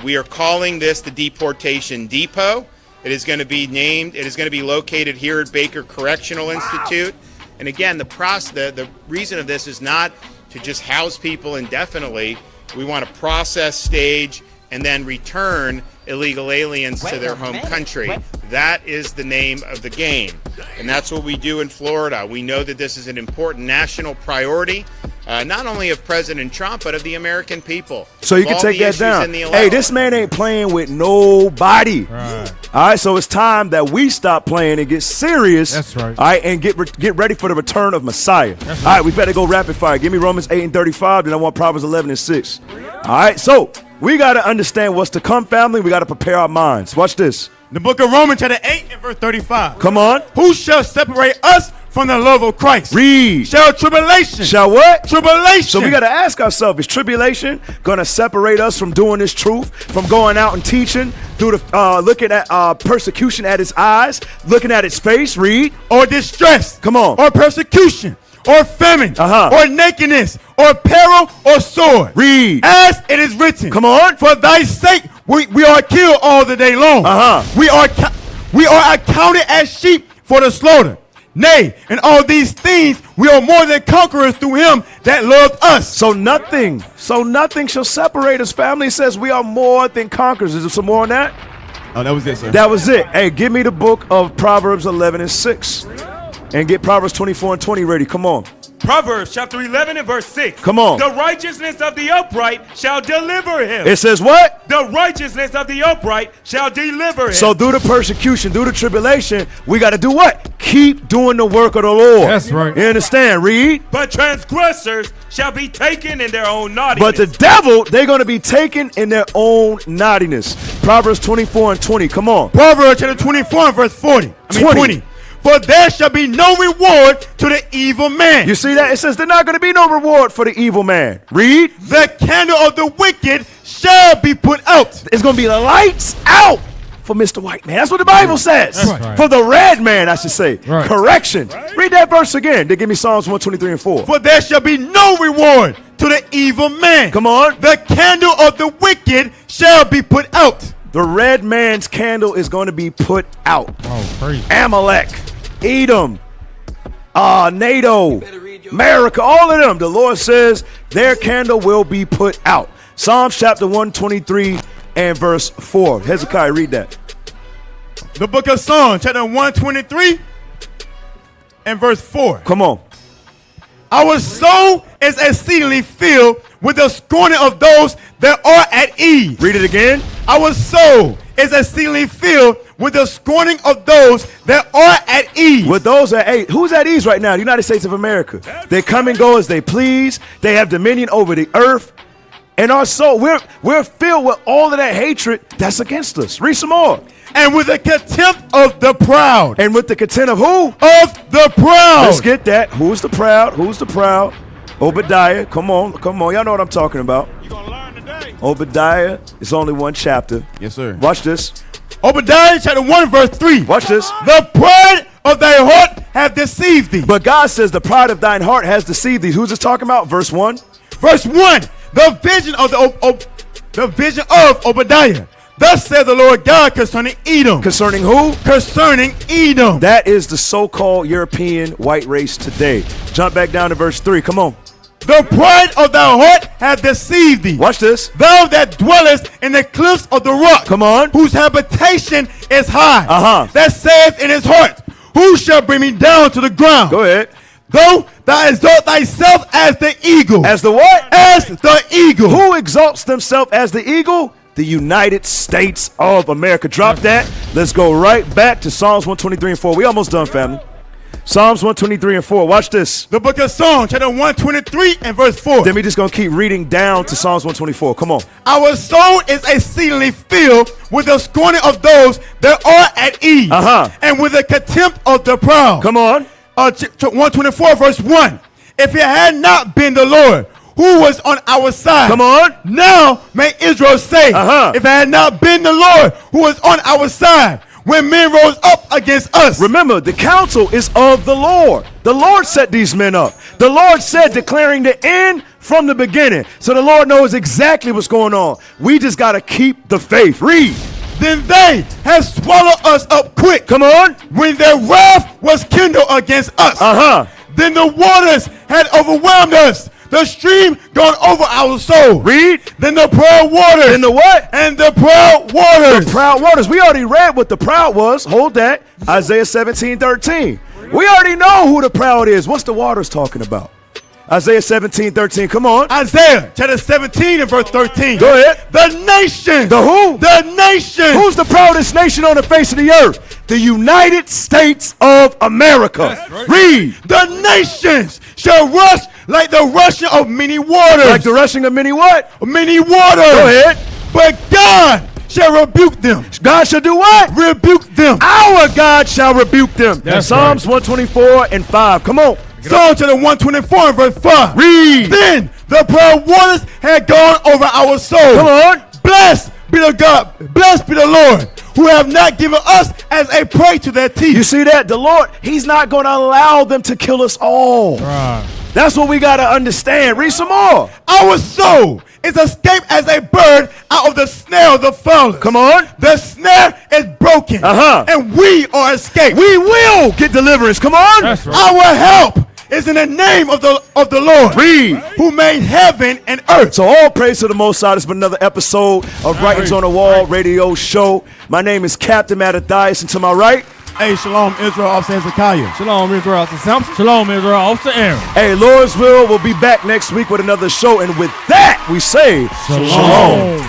We are calling this the Deportation Depot. It is going to be located here at Baker Correctional Institute. And again, the reason of this is not to just house people indefinitely. We want to process, stage, and then return illegal aliens to their home country. That is the name of the game. And that's what we do in Florida. We know that this is an important national priority, not only of President Trump, but of the American people. So you can take that down. Hey, this man ain't playing with nobody. Right. All right, so it's time that we stop playing and get serious. That's right. All right, and get ready for the return of Messiah. That's right. All right, we better go rapid fire. Give me Romans 8:35, then I want Proverbs 11:6. All right, so we got to understand what's to come, family. We got to prepare our minds. Watch this. The book of Romans chapter 8 and verse 35. Come on. Who shall separate us from the love of Christ? Read. Shall tribulation. Shall what? Tribulation. So we got to ask ourselves, is tribulation going to separate us from doing this truth, from going out and teaching, through the looking at persecution at his eyes, looking at its face? Read. Or distress. Come on. Or persecution. Or famine. Or nakedness. Or peril. Or sword. Read. As it is written. Come on. For thy sake we are killed all the day long. We are accounted as sheep for the slaughter. Nay, in all these things we are more than conquerors through him that loved us. So nothing shall separate us. Family says we are more than conquerors. Is there some more on that? Oh, that was it, sir. That was it. Hey, give me the book of Proverbs 11:6. And get Proverbs 24 and 20 ready. Come on. Proverbs chapter 11 and verse 6. Come on. The righteousness of the upright shall deliver him. It says what? The righteousness of the upright shall deliver him. So through the persecution, through the tribulation, we got to do what? Keep doing the work of the Lord. That's right. You understand? Read. But transgressors shall be taken in their own naughtiness. But the devil, they're going to be taken in their own naughtiness. Proverbs 24 and 20. Come on. Proverbs chapter 24 and verse 20. For there shall be no reward to the evil man. You see that? It says there's not going to be no reward for the evil man. Read. The candle of the wicked shall be put out. It's going to be lights out for Mr. White Man. That's what the Bible says. Right. For the red man, I should say. Right. Correction. Right. Read that verse again. They give me Psalms 123 and 4. For there shall be no reward to the evil man. Come on. The candle of the wicked shall be put out. The red man's candle is going to be put out. Oh, crazy. Amalek, Edom, NATO, America, all of them. The Lord says their candle will be put out. Psalms chapter 123 and verse 4. Hezekiah, read that. The book of Psalms chapter 123 and verse 4. Come on. Our soul is exceedingly filled with the scorning of those that are at ease. Read it again. Our soul is exceedingly filled with the scorning of those that are at ease. With those at ease. Who's at ease right now? The United States of America. They come and go as they please. They have dominion over the earth. And our soul, we're filled with all of that hatred that's against us. Read some more. And with the contempt of the proud. And with the contempt of who? Of the proud. Let's get that. Who's the proud? Who's the proud? Obadiah. Come on. Y'all know what I'm talking about. You're going to learn today. Obadiah. It's only one chapter. Yes, sir. Watch this. Obadiah chapter 1 verse 3. Watch this. The pride of thy heart hath deceived thee. But God says the pride of thine heart has deceived thee. Who's this talking about? Verse 1. Verse 1. The vision of Obadiah. Thus said the Lord God concerning Edom. Concerning who? Concerning Edom. That is the so-called European white race today. Jump back down to verse 3. Come on. The pride of thy heart hath deceived thee. Watch this. Thou that dwellest in the cliffs of the rock. Come on. Whose habitation is high. Uh-huh. That saith in his heart, who shall bring me down to the ground? Go ahead. Though thou exalt thyself as the eagle. As the what? As the eagle. Who exalts themselves as the eagle? The United States of America. Drop that. Let's go right back to Psalms 123 and 4. We almost done, family. Psalms 123 and 4. Watch this. The book of Psalms, chapter 123 and verse 4. Then we just going to keep reading down to Psalms 124. Come on. Our soul is exceedingly filled with the scorning of those that are at ease. And with the contempt of the proud. Come on. 124 verse 1. If it had not been the Lord who was on our side. Come on. Now may Israel say, if it had not been the Lord who was on our side, when men rose up against us. Remember, the counsel is of the Lord. The Lord set these men up. The Lord said, declaring the end from the beginning. So the Lord knows exactly what's going on. We just got to keep the faith. Read. Then they have swallowed us up quick. Come on. When their wrath was kindled against us. Then the waters had overwhelmed us. The stream gone over our soul. Read. Then the proud waters. Then the what? And the proud waters. The proud waters. We already read what the proud was. Hold that. Isaiah 17:13. We already know who the proud is. What's the waters talking about? Isaiah 17:13. Come on. Isaiah chapter 17 and verse 13. Go ahead. The nation. The who? The nation. Who's the proudest nation on the face of the earth? The United States of America. Right. Read. The nations shall rush like the rushing of many waters. Like the rushing of many what? Many waters. Go ahead. But God shall rebuke them. God shall do what? Rebuke them. Our God shall rebuke them. That's Psalms 124 and 5. Come on. Psalm chapter 124 and verse 5. Read. Then the proud waters had gone over our soul. Come on. Blessed be the God. Blessed be the Lord, who have not given us as a prey to their teeth. You see that? The Lord, he's not going to allow them to kill us all. Right. That's what we got to understand. Read some more. Our soul is escaped as a bird out of the snare of the fowler. Come on. The snare is broken. And we are escaped. We will get deliverance. Come on. That's right. Our help is in the name of the Lord. Read. Who made heaven and earth. So all praise to the Most High. This has been another episode of Writings on the Wall radio show. My name is Captain Mattathias, and to my right, hey, Shalom Israel, Officer Hezekiah. Shalom Israel, Officer Samson. Shalom Israel, Officer Aaron. Hey, Lord's will, we'll be back next week with another show. And with that, we say Shalom.